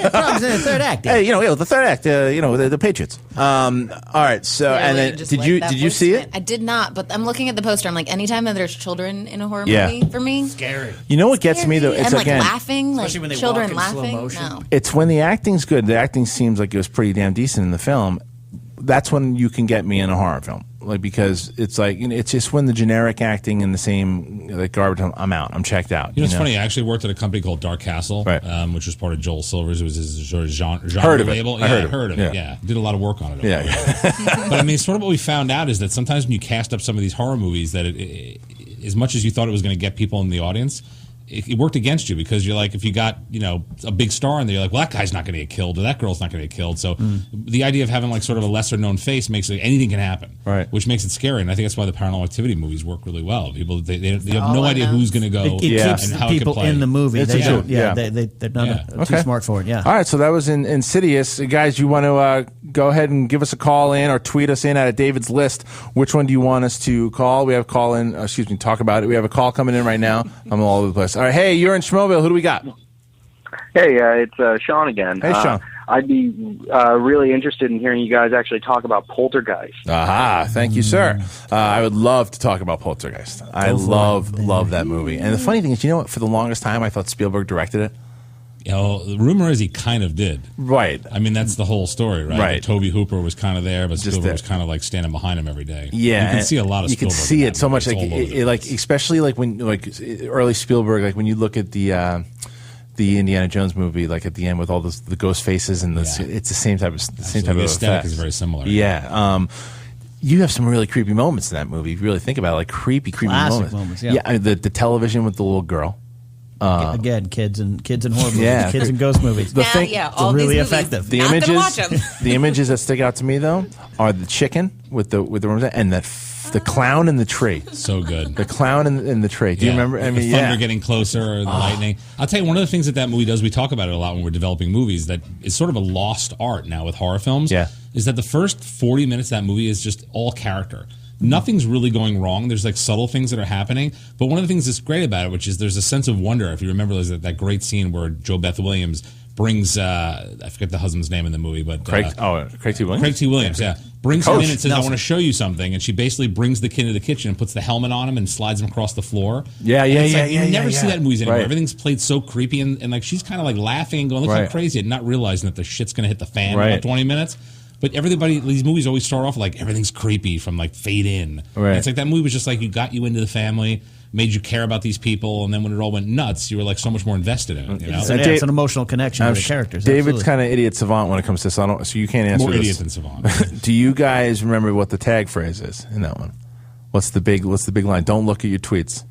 Problems in the third act. Hey, the third act. The Patriots. All right. So Really, and then just did like you that did you voice see man. it? I did not, but I'm looking at the poster. I'm like, anytime that there's children in a horror Yeah. movie, for me, Scary. You know what gets me though? It's and like again. laughing, like Especially when they children walk in slow laughing. motion. No. It's when the acting's good. The acting seems like it was pretty damn decent in the film. That's when you can get me in a horror film, like because it's like it's just when the generic acting and the same like garbage. I'm out. I'm checked out. It's funny. I actually worked at a company called Dark Castle, which was part of Joel Silver's. It was his sort of genre Heard of it. label. I heard of it. Yeah, did a lot of work on it. Yeah. But I mean, sort of what we found out is that sometimes when you cast up some of these horror movies, that as much as you thought it was going to get people in the audience, it worked against you because you're like, if you got a big star in there, you're like, well, that guy's not going to get killed or that girl's not going to get killed. So the idea of having like sort of a lesser known face makes it anything can happen, right? Which makes it scary, and I think that's why the Paranormal Activity movies work really well. People they have no idea who's going to go. It keeps and how people it could play. in the movie. It's They true. don't. They're not too smart for it. Yeah. All right, so that was in Insidious. Guys, you want to go ahead and give us a call in or tweet us in at David's list. Which one do you want us to call? We have a call in. Talk about it. We have a call coming in right now. I'm all over the place. All right, hey, you're in Schmoville. Who do we got? Hey, it's Sean again. Hey, Sean. I'd be really interested in hearing you guys actually talk about Poltergeist. Aha, thank you, sir. I would love to talk about Poltergeist. I love that movie. And the funny thing is, for the longest time, I thought Spielberg directed it. The rumor is he kind of did. Right. I mean, that's the whole story, right? Right. Toby Hooper was kind of there, but Spielberg was kind of like standing behind him every day. Yeah. You can see a lot of Spielberg. You can see it so much, like especially like when early Spielberg, like when you look at the Indiana Jones movie, like at the end with all the ghost faces and it's the same type of the aesthetic is very similar. Yeah. You have some really creepy moments in that movie. If you really think about it, like creepy moments. Yeah. The television with the little girl. Again, kids and horror movies, kids and ghost movies. All really these movies, effective. The images the images that stick out to me though are the chicken with the worms and that the clown in the tree. So good. The clown in the tree. Do you remember? I mean, the thunder getting closer, or the lightning. I'll tell you, one of the things that movie does, we talk about it a lot when we're developing movies, that is sort of a lost art now with horror films, is that the first 40 minutes of that movie is just all character. Nothing's really going wrong. There's like subtle things that are happening. But one of the things that's great about it, which is there's a sense of wonder. If you remember, there's that great scene where Jo Beth Williams brings, I forget the husband's name in the movie, but Craig T. Williams? Craig T. Williams, brings him in and says, I want to show you something. And she basically brings the kid into the kitchen and puts the helmet on him and slides him across the floor. You never see that in movies anymore. Everything's played so creepy, and like she's kind of like laughing and going, look how crazy, and not realizing that the shit's going to hit the fan in about 20 minutes. But everybody, these movies always start off like everything's creepy from like fade in. And it's like that movie was just like, you got you into the family, made you care about these people, and then when it all went nuts, you were like so much more invested in it. You know? It's an emotional connection with the characters. David's kind of idiot savant when it comes to this, so you can't answer more this. More idiot than savant. Do you guys remember what the tag phrase is in that one? What's the big line? Don't look at your tweets.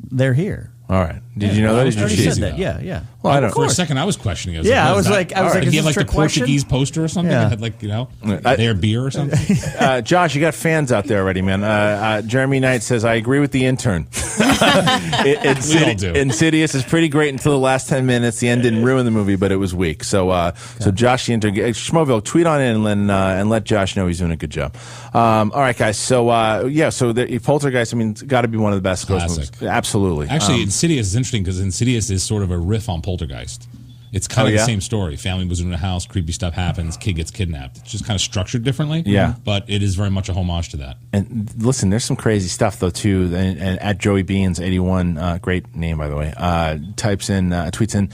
They're here. All right. Did you know that? I already said that. Yeah. Well, I don't. For a second, I was questioning it. I was like, did he have like the question? Portuguese poster or something? It had like, their beer or something. Josh, you got fans out there already, man. Jeremy Knight says, I agree with the intern. We all do. Insidious is pretty great until the last 10 minutes. The end didn't ruin the movie, but it was weak. So Josh, the intern, Schmoville, tweet on in and let Josh know he's doing a good job. All right, guys. So the Poltergeist, I mean, it's got to be one of the best ghost movies. Absolutely. Actually, Insidious is interesting because Insidious is sort of a riff on Poltergeist. It's kind of the same story. Family moves into a house, creepy stuff happens, kid gets kidnapped. It's just kind of structured differently. Yeah. But it is very much a homage to that. And listen, there's some crazy stuff, though, too. And at Joey Beans, 81, great name, by the way, tweets in,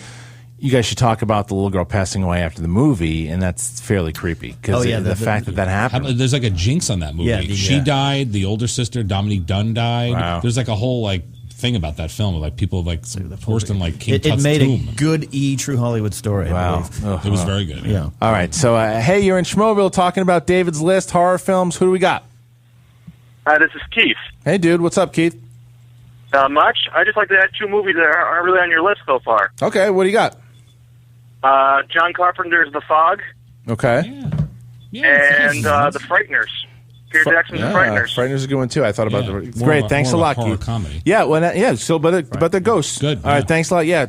you guys should talk about the little girl passing away after the movie, and that's fairly creepy. Because the fact that happened. There's like a jinx on that movie. Yeah, she died, the older sister, Dominique Dunn, died. Wow. There's like a whole like thing about that film, like people like worse than like King Tut's It made tomb. a good true Hollywood story. Wow. It was very good. Yeah. All right. So, hey, you're in Schmoville talking about David's list, horror films. Who do we got? This is Keith. Hey, dude. What's up, Keith? Not much. I just like to add two movies that aren't really on your list so far. Okay. What do you got? John Carpenter's The Fog. Okay. And The Frighteners. Peter Jackson's The Frighteners. Frighteners is a good one, too. I thought about the... Great. Thanks a lot, Keith. Comedy. Yeah, well, so, but they're ghosts. Good. All right, thanks a lot. Yeah.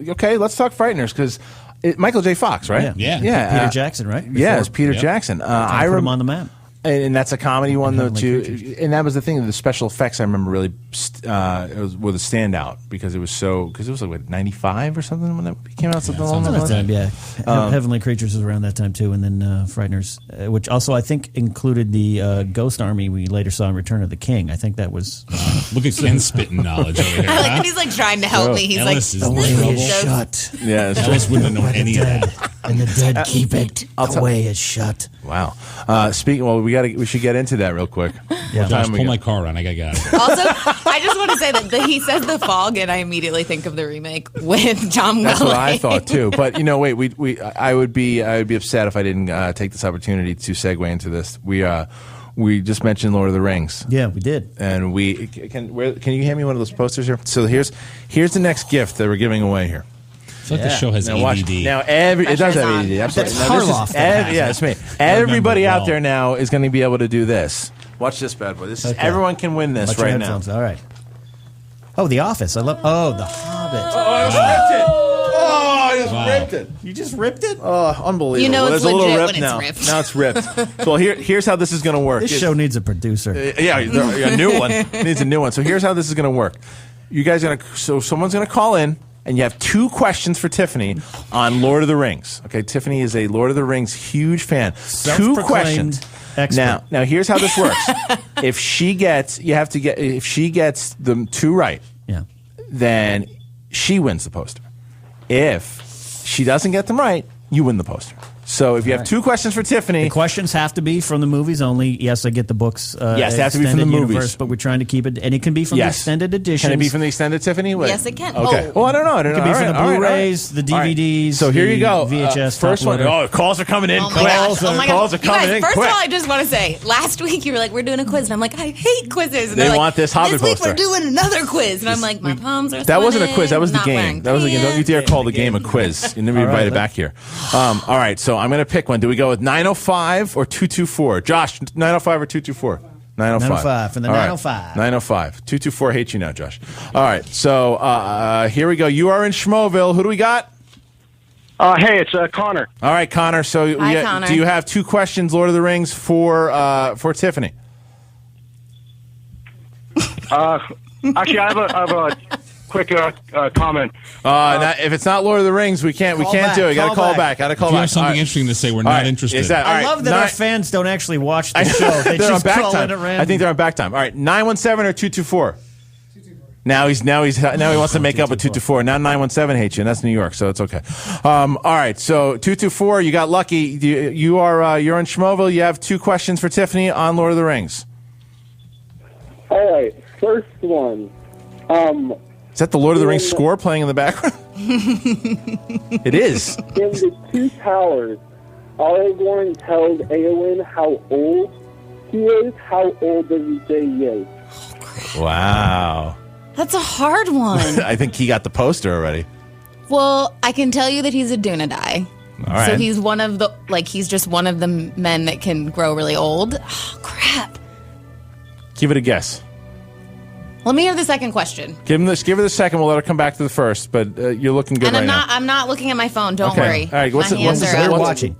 Okay, let's talk Frighteners, because Michael J. Fox, right? Yeah. Peter Jackson, right? Yeah, it's Peter Jackson. I put him on the map. And that's a comedy one, though, too. And that was the thing. The special effects, I remember, really were the standout because it was like, what, 95 or something when that came out? Something along that line? Yeah. Heavenly Creatures was around that time, too. And then Frighteners, which also, I think, included the Ghost Army we later saw in Return of the King. I think that was... Look at Ken spitting knowledge over here. I like he's like trying to help me. He's Ellis like, is the way is shut. Yeah, Ellis wouldn't know any of that. And the dead keep it. The way is shut. Wow. We should get into that real quick. Yeah. Josh, pull my car around. I gotta get out of here. Also, I just want to say that he says The Fog, and I immediately think of the remake with Tom Gully. That's what I thought too. But I would be upset if I didn't take this opportunity to segue into this. We just mentioned Lord of the Rings. Yeah, we did. And can you hand me one of those posters here? So here's the next gift that we're giving away here. I feel like the show has ADD. Now, it does have ADD. Absolutely. That's yeah, it's me. Everybody out there now is going to be able to do this. Watch this bad boy. Everyone can win this right now. All right. Oh, The Office. I love. Oh, The Hobbit. I just ripped it. You just ripped it? Oh, unbelievable. You know There's it's a little legit rip when now. it's ripped. Now it's ripped. Well, here's how this is going to work. This show needs a producer. A new one. It needs a new one. So here's how this is going to work. You guys someone's going to call in. And you have two questions for Tiffany on Lord of the Rings. Okay, Tiffany is a Lord of the Rings huge fan. Two questions. Expert. Now here's how this works. If she gets them two right, then she wins the poster. If she doesn't get them right, you win the poster. So if you have two questions for Tiffany... The questions have to be from the movies only. Yes, I get the books. Yes, they have to be from the movies. But we're trying to keep it... And it can be from the extended edition. Can it be from the extended, Tiffany? Yes, it can. Okay. I don't know. It can be from the Blu-rays, the DVDs, So here you go. VHS. First one. Oh, calls are coming in. Calls are coming in. First of all, I just want to say, last week you were like, we're doing a quiz. And I'm like, I hate quizzes. And they want this Hobbit poster. This week we're doing another quiz. And I'm like, my palms are That wasn't a quiz. That was the not game. That was the game. Don't you dare call the game a quiz. You never invite it back here. All right. So I'm going to pick one. Do we go with 905 or 224? Josh, 905 or 224? 905 from the 905. 905. 224 hates you now, Josh. All right, so here we go. You are in Schmoville. Who do we got? Hey, it's Connor. All right, Connor. So Hi, Connor. Do you have 2 questions, Lord of the Rings, for Tiffany? Actually, I have a quick comment. If it's not Lord of the Rings, we can't do it. You got to call back. If you have something interesting to say, we're not interested. I love that our fans don't actually watch the show. They they're just on back call time. in at random. I think they're on back time. All right, 917 or 224. Now he wants to make up a 224. Now 917 hates you, and that's New York, so it's okay. All right, so 224, you got lucky. You're in Schmoville. You have 2 questions for Tiffany on Lord of the Rings. All right, first one. Is that the Lord of the Rings score playing in the background? It is. In the 2 Towers, Aragorn tells Eowyn how old he is. How old does he say he is? Wow. That's a hard one. I think he got the poster already. Well, I can tell you that he's a Dunedain. All right. So he's one of the, he's just one of the men that can grow really old. Oh, crap. Give it a guess. Let me hear the second question. Give her the second. We'll let her come back to the first. But you're looking good and now. I'm not looking at my phone. Don't worry. All right. What's the second question?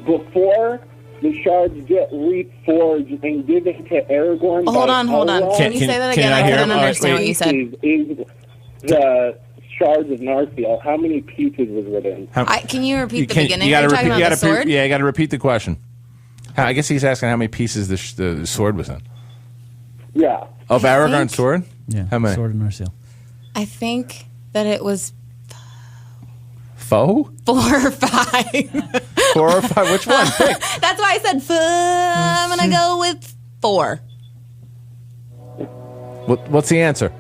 Before the shards get reforged and given to Aragorn. Hold on. Can you say that again? I didn't understand what you said. Is the shards of Narsil, how many pieces was within? Can you repeat the beginning? You're talking about the sword? Yeah, you got to repeat the question. I guess he's asking how many pieces the sword was in. Yeah. Of Aragorn's sword? Yeah. How many? Sword of Narsil. I think that it was Foe? 4 or 5. 4 or 5? Which one? Pick. That's why I said I'm going to go with 4. What's the answer?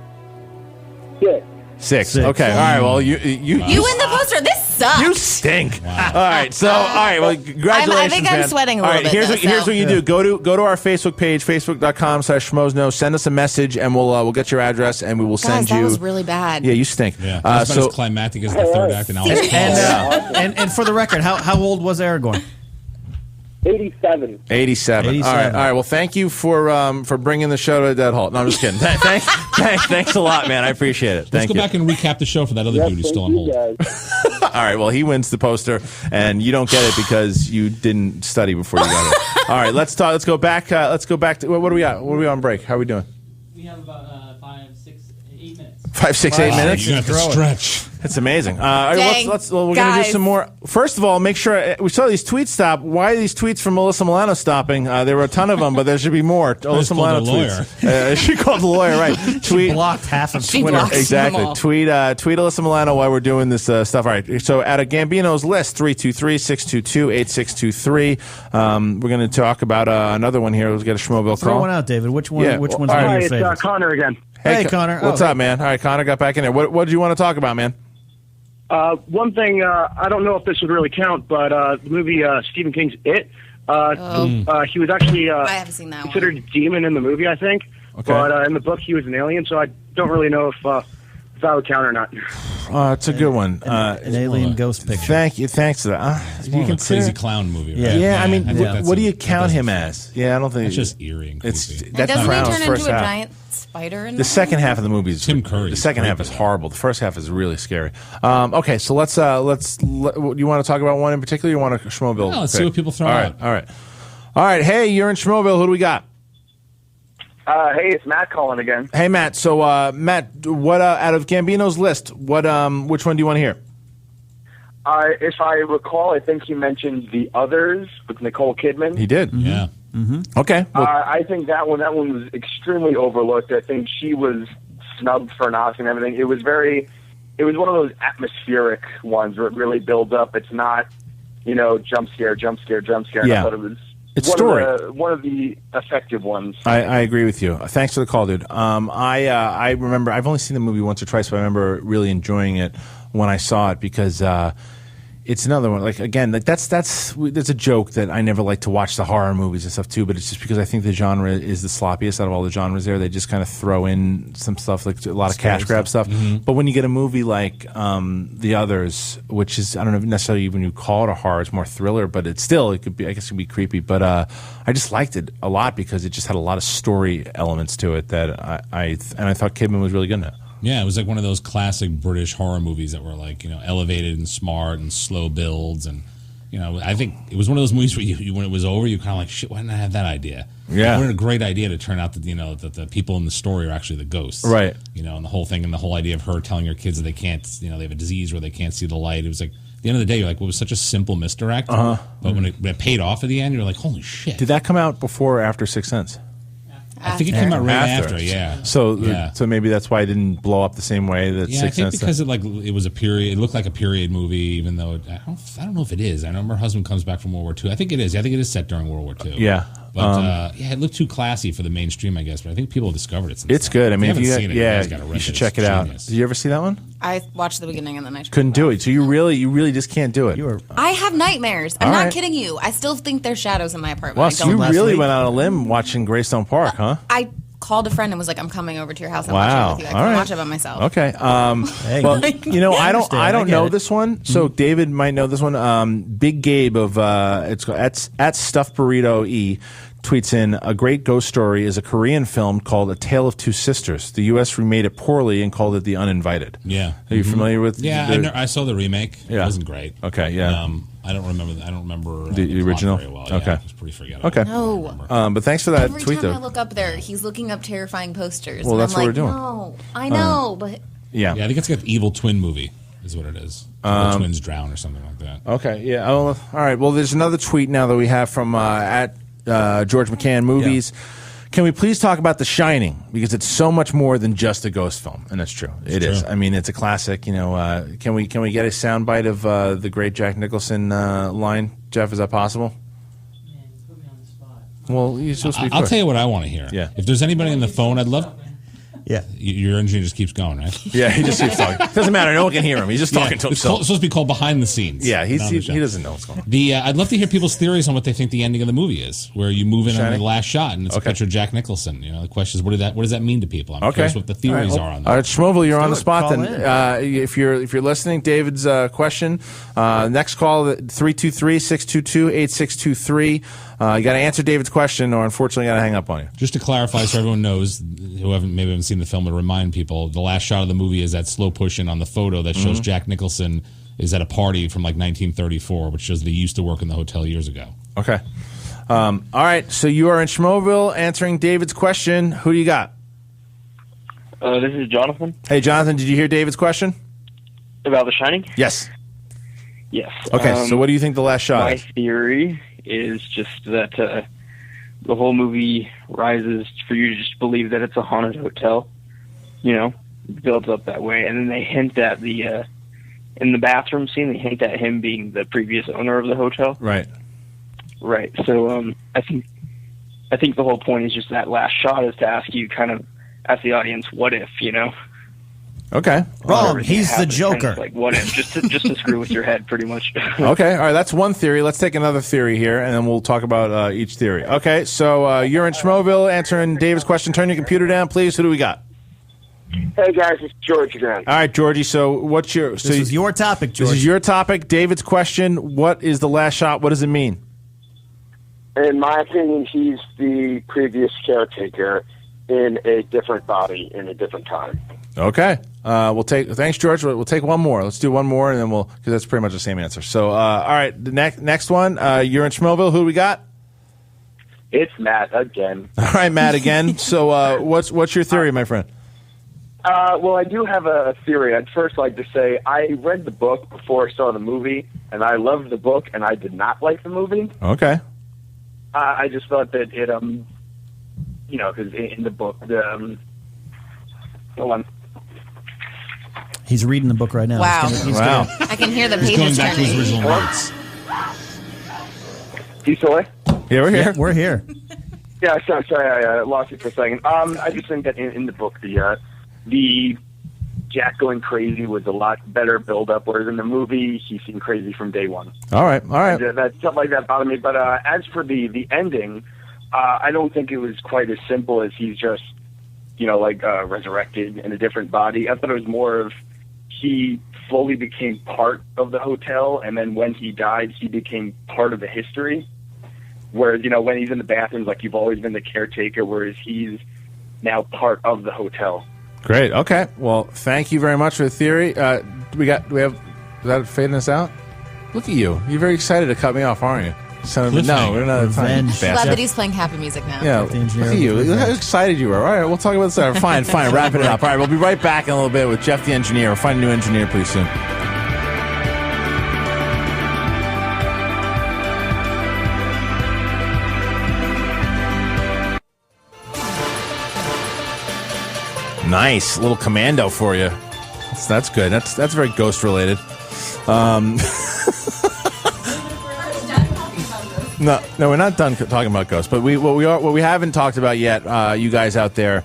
6. Okay. All right. Well, you win the poster. This sucks. You stink. Wow. All right. So, all right. Well, congratulations, I think I'm sweating a little bit. Here's what you do. Go to our Facebook page, facebook.com/schmozno. Send us a message, and we'll get your address, and we will send you. That was really bad. Yeah, you stink. Yeah. That's about as climactic as the third act in Alice. And for the record, how old was Aragorn? 87. 87. All right. Well, thank you for bringing the show to a dead halt. No, I'm just kidding. Thanks a lot, man. I appreciate it. Let's go back and recap the show for that other dude who's still on hold. All right. Well, he wins the poster, and you don't get it because you didn't study before you got it. All right. Let's talk. Let's go back. Let's go back to what are we at? What are we on break? How are we doing? We have about 5, 6, 8 minutes. 5, 6, 8 minutes. You have to stretch. It's amazing. All right, we're going to do some more. First of all, make sure we saw these tweets stop. Why are these tweets from Alyssa Milano stopping? There were a ton of them, but there should be more. Alyssa Milano tweets. She called the lawyer, right? She blocked half of Twitter. Exactly. Tweet Alyssa Milano while we're doing this stuff. All right. So out of Gambino's list, 323-622-8623. We're going to talk about another one here. Let's get a Schmoville call. Throw one out, David. Which one? Yeah. Which one's one of your favorites? It's Connor again. Hey, Connor. What's up, man? All right, Connor got back in there. What did you want to talk about, man? One thing, I don't know if this would really count, but the movie Stephen King's It, he was actually I haven't seen that considered a demon in the movie, I think. Okay. But in the book, he was an alien, so I don't really know if that would count or not. It's a good one. An alien ghost picture. Thank you. Thanks to that. It's more of a crazy clown movie, right? Yeah, I mean, what do you count him as? Yeah, I don't think it's just eerie and creepy. Doesn't he turn into a giant spider? In the second half of the movie is Tim Curry. The second half is horrible. The first half is really scary. Okay, so let's. You want to talk about one in particular? You want to Schmoville? No, let's see what people throw out. All right. Hey, you're in Schmoville. Who do we got? Hey, it's Matt calling again. Hey, Matt. So, Matt, what out of Gambino's list? Which one do you want to hear? If I recall, I think he mentioned The Others with Nicole Kidman. He did. Mm-hmm. Yeah. Mm-hmm. Okay. I think that one was extremely overlooked. I think she was snubbed for an Oscar and everything. It was one of those atmospheric ones where it really builds up. It's not, jump scare. Yeah. I thought it was one of the effective ones. I agree with you. Thanks for the call, dude. I remember, I've only seen the movie once or twice, but I remember really enjoying it when I saw it because it's another one. Like again, like that's a joke that I never like to watch the horror movies and stuff too. But it's just because I think the genre is the sloppiest out of all the genres. There, they just kind of throw in some stuff like a lot of cash grab stuff. Mm-hmm. But when you get a movie like The Others, which is I don't know necessarily even you call it a horror, it's more thriller, but it could be I guess it could be creepy. But I just liked it a lot because it just had a lot of story elements to it that I thought Kidman was really good at. Yeah, it was like one of those classic British horror movies that were like, elevated and smart and slow builds. And, I think it was one of those movies where you when it was over, you kind of like, shit, why didn't I have that idea? Yeah. What a great idea to turn out that, that the people in the story are actually the ghosts. Right. And the whole thing and the whole idea of her telling her kids that they can't, they have a disease where they can't see the light. It was like, at the end of the day, you're like, well, it was such a simple misdirect. Uh-huh. But when it paid off at the end, you're like, holy shit. Did that come out before or after Sixth Sense? I think it came out right after, yeah. So maybe that's why it didn't blow up the same way that Sixth Sense. Because it was a period. It looked like a period movie, even though I don't know if it is. I know her husband comes back from World War II. I think it is. I think it is set during World War II. Yeah, but it looked too classy for the mainstream, I guess. But I think people have discovered it. It's good. I mean, if you haven't seen it, you should check it out. Did you ever see that one? I watched the beginning and then I couldn't do it. So you really just can't do it. I have nightmares. I'm All not right. kidding you. I still think there's shadows in my apartment. Well, I so you really went on a limb watching Greystone Park, huh? I called a friend and was like, I'm coming over to your house and Wow. watching it with you. I All couldn't right. watch it by myself. Okay. Well, I don't know this one, so David might know this one. Big Gabe of it's at Stuffed Burrito E tweets in, a great ghost story is a Korean film called A Tale of Two Sisters. The U.S. remade it poorly and called it The Uninvited. Yeah. Are you familiar with? Yeah, I saw the remake. Yeah. It wasn't great. Okay. Yeah. I don't remember the original. very well. Okay. Yeah, it was pretty forgettable. Okay. No. But thanks for that Every tweet, time though. I look up there, he's looking up terrifying posters. Well, and that's I'm what like, we're doing. No, I know, but Yeah, I think it's got the Evil Twin movie, is what it is. Evil Twins Drown or something like that. Okay, yeah. Oh, all right. Well, there's another tweet now that we have from at George McCann Movies. Yeah. Can we please talk about The Shining? Because it's so much more than just a ghost film, and that's true. It is. I mean, it's a classic. Can we get a soundbite of the great Jack Nicholson line? Jeff, is that possible? Man, you put me on the spot. Well, you're supposed to be quick. I'll tell you what I want to hear. Yeah. If there's anybody on the phone, I'd love. Yeah. Your engineer just keeps going, right? Yeah, he just keeps talking. Doesn't matter. No one can hear him. He's just talking to himself. It's supposed to be called behind the scenes. Yeah, he doesn't know what's going on. I'd love to hear people's theories on what they think the ending of the movie is, where you move in on the last shot and it's a picture of Jack Nicholson. The question is, what does that mean to people? I'm curious what the theories are on that. All right, Schmovel, you're on the spot then. If you're listening, David's question. Next call, 323-622-8623. You got to answer David's question, or unfortunately, got to hang up on you. Just to clarify, so everyone knows who haven't seen the film, to remind people, the last shot of the movie is that slow push in on the photo that shows Jack Nicholson is at a party from like 1934, which shows that he used to work in the hotel years ago. Okay. All right. So you are in Schmoville answering David's question. Who do you got? This is Jonathan. Hey, Jonathan. Did you hear David's question About The Shining? Yes. Yes. Okay. So what do you think the last shot my is? My theory is just that the whole movie rises for you to just believe that it's a haunted hotel. Builds up that way, and then they hint at the in the bathroom scene. They hint at him being the previous owner of the hotel. Right. Right. So I think the whole point is just that last shot is to ask you, kind of ask the audience, what if, Okay. Wrong. He's the Joker. Kind of like what if, just to screw with your head, pretty much. Okay. All right. That's one theory. Let's take another theory here, and then we'll talk about each theory. Okay. So you're in Schmoville answering David's question. Turn your computer down, please. Who do we got? Hey guys, it's George again. All right, Georgie. So what's your? This is your topic, George. This is your topic. David's question. What is the last shot? What does it mean? In my opinion, he's the previous caretaker in a different body in a different time. Okay. Thanks, George. We'll take one more. Let's do one more, and then because that's pretty much the same answer. So, all right, the next one. You're in Schmoville. Who do we got? It's Matt again. All right, Matt again. So, what's your theory, my friend? Well, I do have a theory. I'd first like to say I read the book before I saw the movie, and I loved the book, and I did not like the movie. Okay. I just thought that it, because in the book, hold on. He's reading the book right now. Wow. Wow. I can hear the He's pages going back to his turning. original notes. You still there? Yeah, we're here. Yeah, we're here. Yeah, sorry, I lost you for a second. I just think that in the book, the Jack going crazy was a lot better build up, whereas in the movie he seemed crazy from day one. All right. And, that stuff like that bothered me. But as for the ending, I don't think it was quite as simple as he's just resurrected in a different body. I thought it was more of he slowly became part of the hotel, and then when he died, he became part of the history. Whereas, when he's in the bathrooms, like, you've always been the caretaker, whereas he's now part of the hotel. Great. Okay. Well, thank you very much for the theory. We have is that fading us out? Look at you. You're very excited to cut me off, aren't you? No, we're not at time. I'm glad that he's playing happy music now. Yeah, look at you. Look how excited you are. All right, we'll talk about this later. Fine, wrapping it up. All right, we'll be right back in a little bit with Jeff the engineer. We'll find a new engineer pretty soon. Nice little commando for you. That's good. That's very ghost related. No, we're not done talking about ghosts. But what we haven't talked about yet, you guys out there.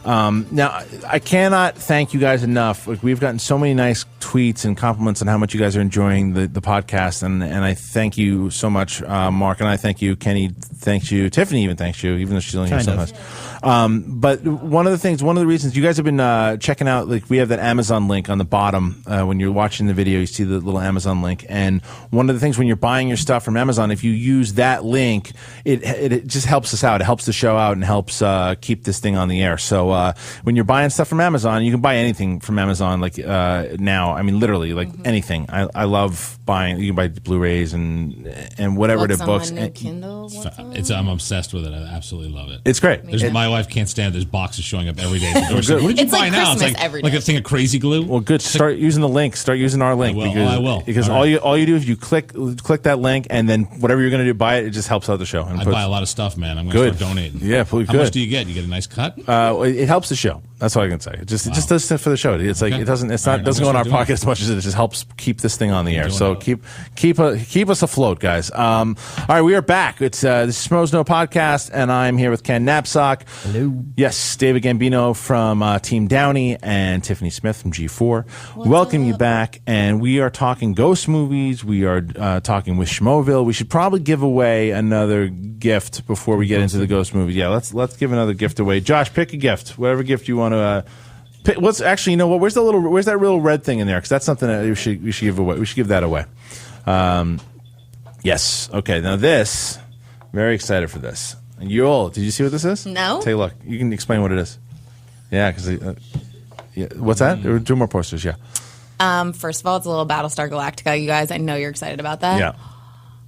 Now, I cannot thank you guys enough. Like, we've gotten so many nice tweets and compliments on how much you guys are enjoying the podcast, and I thank you so much, Mark, and I thank you. Kenny thanks you. Tiffany even thanks you, even though she's only here sometimes. But one of the reasons you guys have been checking out, like, we have that Amazon link on the bottom. When you're watching the video, you see the little Amazon link. And one of the things when you're buying your stuff from Amazon, if you use that link, it just helps us out. It helps the show out and helps keep this thing on the air. So when you're buying stuff from Amazon, you can buy anything from Amazon. Like now, I mean, literally, like anything. I love buying. You can buy Blu-rays and whatever the books. Kindle? I'm obsessed with it. I absolutely love it. It's great. My wife can't stand it. There's boxes showing up every day. At the door. What did you buy like now? Christmas It's every like day. a thing of crazy glue. Well, good. Start using the link. Start using our link. I will. Because all you do is you click that link, and then whatever you're going to do, buy it. It just helps out the show. And I buy a lot of stuff, man. I'm going to start donating. Yeah, please. How much do you get? You get a nice cut? It helps the show. That's all I can say. It just does stuff for the show. It's like it doesn't go on our podcast as much as it just helps keep this thing on the air. So keep us afloat, guys. All right, we are back. It's the Schmoes Know podcast, and I'm here with Ken Knapsack. Hello. Yes, David Gambino from Team Downey and Tiffany Smith from G4. Welcome you back, and we are talking ghost movies. We are talking with Schmoville. We should probably give away another gift before we get into the ghost movies. Yeah, let's give another gift away. Josh, pick a gift, whatever gift you want to. What's actually, you know what? Where's that little red thing in there? Because that's something that we should give away. We should give that away. Yes. Okay. Now this, very excited for this. And you all, did you see what this is? No. Take a look. You can explain what it is. Yeah. Because what's that? There were 2 more posters. Yeah. First of all, it's a little Battlestar Galactica. You guys, I know you're excited about that. Yeah.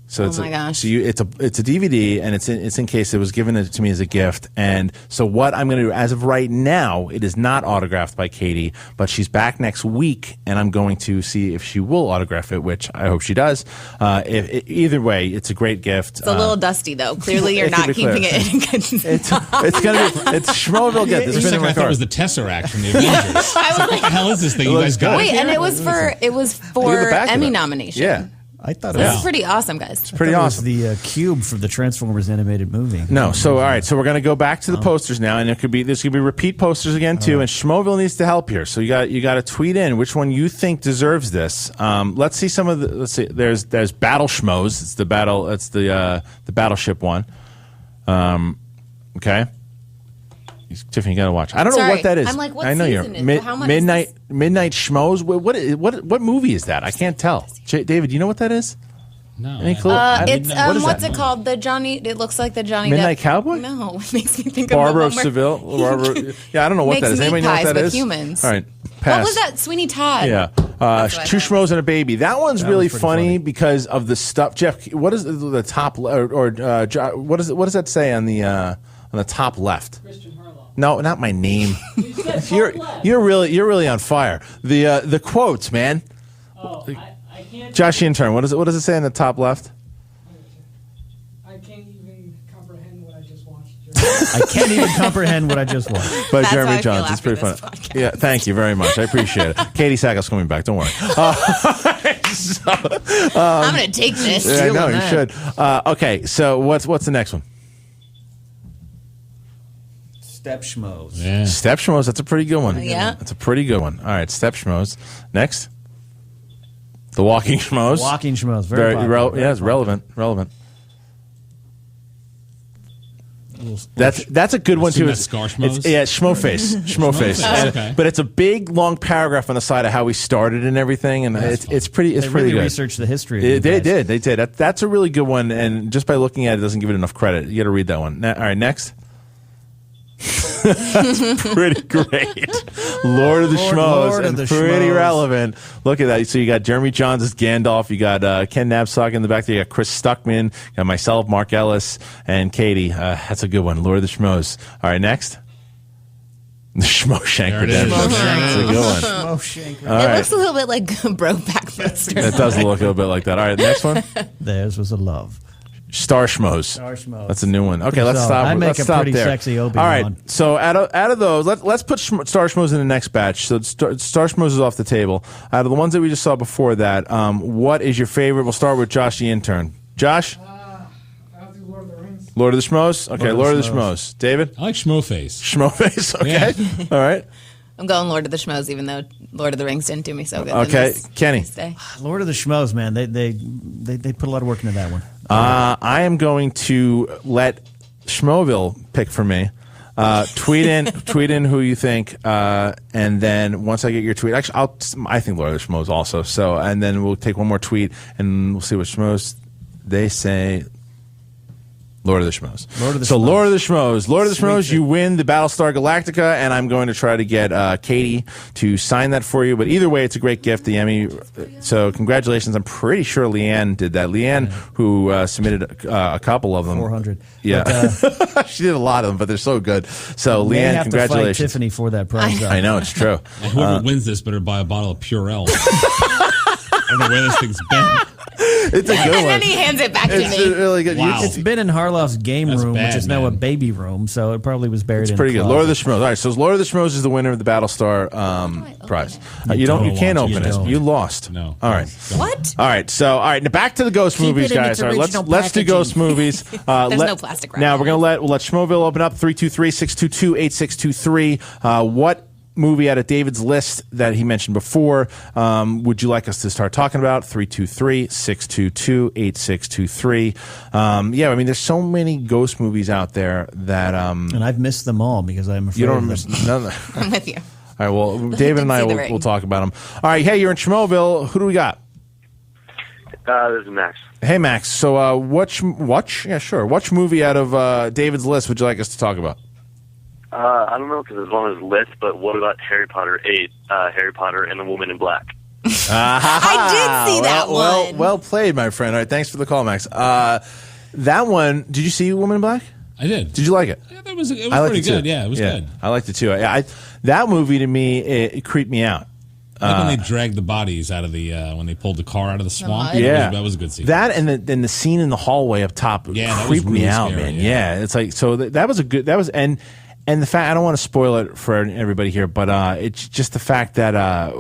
So oh my gosh! So it's a DVD, and it's in case it was given to me as a gift. And so what I'm going to do, as of right now, it is not autographed by Katie, but she's back next week, and I'm going to see if she will autograph it, which I hope she does. Either way, it's a great gift. It's a little dusty, though. Clearly, you're not keeping it in good. It's going to be. It's Schmoville gift. For a second, I thought it was the Tesseract from the Avengers. What the hell is this thing you guys got? Wait, and it was for Emmy nomination. Yeah. I thought this is pretty awesome, guys. It's pretty awesome. It was the cube from the Transformers animated movie. No, so all right, so we're going to go back to the posters now, and there's going to be repeat posters again too. And Schmoville needs to help here, so you got to tweet in which one you think deserves this. Let's see some of the. Let's see. There's Battle Schmoes. It's the battle. It's the battleship one. Okay. Tiffany, you gotta watch. I don't know what that is. I'm like, what I know season you're is it? How much Midnight Schmoes. What movie is that? I can't tell. David, you know what that is? No. Any clue? It's what is what's that? it called? The Johnny. It looks like the Johnny Midnight Depp. Cowboy. No, it makes me think Barbara of of Seville. Yeah, I don't know what that is. Anybody know what that is? Humans. All right, pass. What was that? Sweeney Todd. Yeah, 2 Schmoes and a baby. That one's really funny because of the stuff. Jeff, what is the top what does that say on the top left? No, not my name. You're really on fire. The quotes, man. Oh, I can't. Josh intern. What does it say on the top left? I can't even comprehend what I just watched. I can't even comprehend what I just watched. By Jeremy Johns. It's pretty funny. Yeah, thank you very much. I appreciate it. Katie Sackhoff's coming back. Don't worry. I'm going to take this. Yeah, I know you should. Okay, so what's the next one? Step Schmoes. Yeah. Step Schmoes. That's a pretty good one. Yeah. That's a pretty good one. All right, Step Schmoes. Next. The Walking Schmoes. Walking Schmoes. Very popular. Yeah, it's relevant. That's a good one too. That's Scar Schmoes? Yeah, Schmo Face. Schmo Face. Okay. But it's a big long paragraph on the side of how we started and everything, and it's pretty They pretty really good. researched the history. They did. That's a really good one, and just by looking at it doesn't give it enough credit. You got to read that one. All right, next. That's pretty great. Lord of the Schmoes, and pretty Schmoes. relevant. Look at that. So you got Jeremy Johns as Gandalf. You got Ken Knapsack in the back there. You got Chris Stuckman. You got myself, Mark Ellis, and Katie. That's a good one. Lord of the Schmoes. All right, next. The Schmoshank Redemption. That's a good one. Schmoshank. All right. It looks a little bit like Brokeback Mountain. It does look a little bit like that. All right, next one. Theirs was a love. Star Schmoes. Star Schmoes. That's a new one. Okay, let's stop. I make let's a stop pretty there. sexy Obi-Wan. All right, so out of those, let's put Star Schmoes in the next batch. So Star Schmoes is off the table. Out of the ones that we just saw before that, what is your favorite? We'll start with Josh, the intern. Josh? I'll do Lord of the Rings. Lord of the Schmoes? Okay, Lord of the Schmoes. David? I like Schmo Face. Schmo Face, okay. Yeah. All right. I'm going Lord of the Schmoes, even though Lord of the Rings didn't do me so good. Okay, Kenny. Lord of the Schmoes, man. They put a lot of work into that one. I am going to let Schmoville pick for me. Tweet in who you think, and then once I get your tweet, actually, I think Lord of the Schmoes also. So, and then we'll take one more tweet and we'll see what Schmoes they say. Lord of the Schmoes. Lord of the Schmoes, you win the Battlestar Galactica, and I'm going to try to get Katie to sign that for you. But either way, it's a great gift, the Emmy. So congratulations. I'm pretty sure Leanne did that. Leanne, who submitted a couple of them. 400. Yeah. But, she did a lot of them, but they're so good. So Leanne, have congratulations. To fight Tiffany for that prize. I know, it's true. And whoever wins this better buy a bottle of Purell. I don't know where this thing's been. It's a good And one. then he hands it back to It's me. really good. Wow. It's been in Harloff's game room, bad, which is now a man. baby room, so it probably was buried It's in pretty a good. closet. Lord of the Schmoes. All right, so Lord of the Schmoes is the winner of the Battlestar prize. You can't open it. You lost. No. All right. What? All right. So now back to the ghost Keep movies, it in guys. its All right, original let's do ghost packaging. movies. There's no plastic wrap. Now we're gonna let Schmoville open up 323-622-8623. What movie out of David's list that he mentioned before would you like us to start talking about? 323-622-8623. Yeah, I mean, there's so many ghost movies out there that and I've missed them all because I'm afraid you don't of miss them. none of them. I'm with you. All right, well, David and I will talk about them. All right, hey, you're in Schmoville. Who do we got? This is Max. Hey, Max. So, watch? Yeah, sure. Which movie out of David's list would you like us to talk about? I don't know because it's on his list, but what about Harry Potter 8, Harry Potter and the Woman in Black? I did see that one. Well played, my friend. All right, thanks for the call, Max. That one, did you see Woman in Black? I did. Did you like it? Yeah, it was I liked pretty it good. too. Yeah, it was good. I liked it too. That movie to me, it creeped me out. Like when they dragged the bodies out of the when they pulled the car out of the swamp. Yeah, that was a good scene. That and the scene in the hallway up top creeped me out, man. Yeah, it's like so that was a good and the fact I don't want to spoil it for everybody here, but it's just the fact that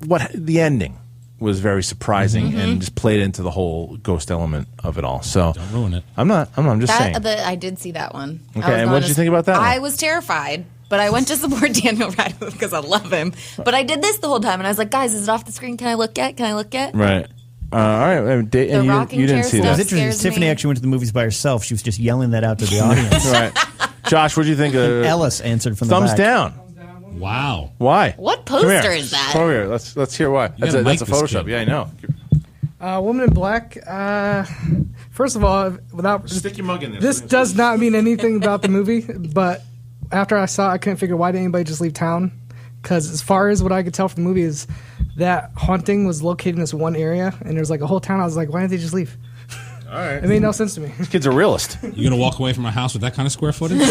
what the ending was very surprising and just played into the whole ghost element of it all. So don't ruin it. I'm just saying. I did see that one. Okay, and what did you think about that one? I was terrified. But I went to support Daniel Radcliffe because I love him. But I did this the whole time, and I was like, guys, is it off the screen? Can I look at? Right. All right. And you didn't see It that. was interesting. Tiffany actually went to the movies by herself. She was just yelling that out to the audience. Right. Josh, what do you think? Ellis answered from the thumbs back. down. Wow. Why? What poster is that? Come here. Let's hear why. That's a Photoshop. Yeah, I know. Woman in Black. First of all, without stick your mug in there. This does not mean anything about the movie, but after I saw it, I couldn't figure why did anybody just leave town? Because as far as what I could tell from the movie is that haunting was located in this one area, and there's like a whole town. I was like, why didn't they just leave? All right. It made no sense to me. This kid's a realist. You gonna walk away from a house with that kind of square footage? You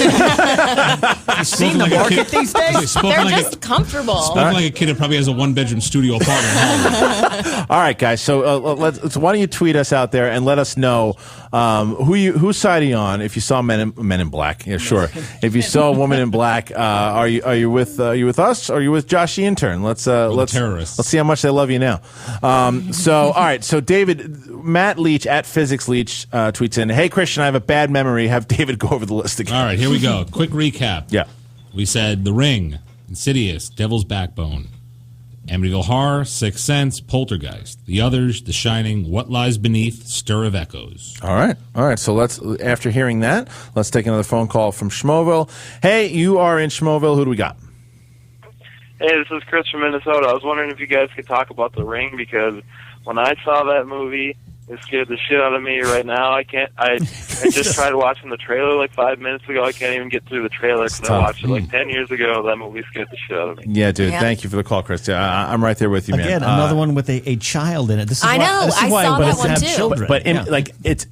seen the market these days? They're just comfortable. Spoken like a kid that probably has a one-bedroom studio apartment. All right, guys. So why don't you tweet us out there and let us know whose side are you on? If you saw Men in Black, yeah, sure. If you saw Woman in Black, are you with us? Or are you with Josh the intern? Let's terrorists. Let's see how much they love you now. So all right. So David, Matt Leach at Physics Leach tweets in, "Hey Christian, I have a bad memory. Have David go over the list again." All right, here we go. Quick recap. Yeah. We said The Ring, Insidious, Devil's Backbone, Amityville Horror, Sixth Sense, Poltergeist, The Others, The Shining, What Lies Beneath, Stir of Echoes. All right. So after hearing that, let's take another phone call from Schmoville. Hey, you are in Schmoville. Who do we got? Hey, this is Chris from Minnesota. I was wondering if you guys could talk about The Ring, because when I saw that movie, it scared the shit out of me. Right now, I can't. I just tried watching the trailer like 5 minutes ago. I can't even get through the trailer because I watched it like 10 years ago. That movie scared the shit out of me. Yeah, dude. Yeah. Thank you for the call, Chris. Yeah, I'm right there with you, man. Again, another one with a child in it. This is I know. This is I why saw that one have too. children. But it's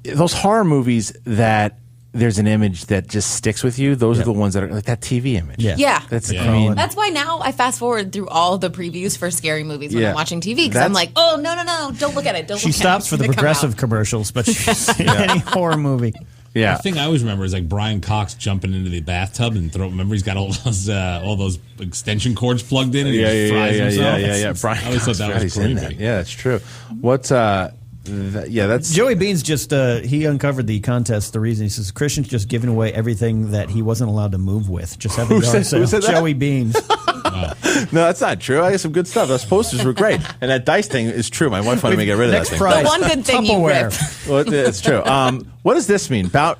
those horror movies that there's an image that just sticks with you. Those are the ones that are like that TV image. Yeah. That's I mean, that's why now I fast forward through all the previews for scary movies when I'm watching TV, because I'm like, oh no, don't look at it. She stops for the progressive commercials, but she's in any horror movie. Yeah. The thing I always remember is like Brian Cox jumping into the bathtub and remember he's got all those extension cords plugged in and he just fries himself. Yeah. Brian I always thought that was creepy. Yeah, that's true. What's that's Joey Beans just he uncovered the contest. The reason he says Christian's just giving away everything that he wasn't allowed to move with. Just have a yard sale. Who said that? Joey Beans. No, that's not true. I got some good stuff. Those posters were great, and that dice thing is true. My wife wanted me to get rid of that thing. The one good thing you rip. Well, it's true. What does this mean? Bout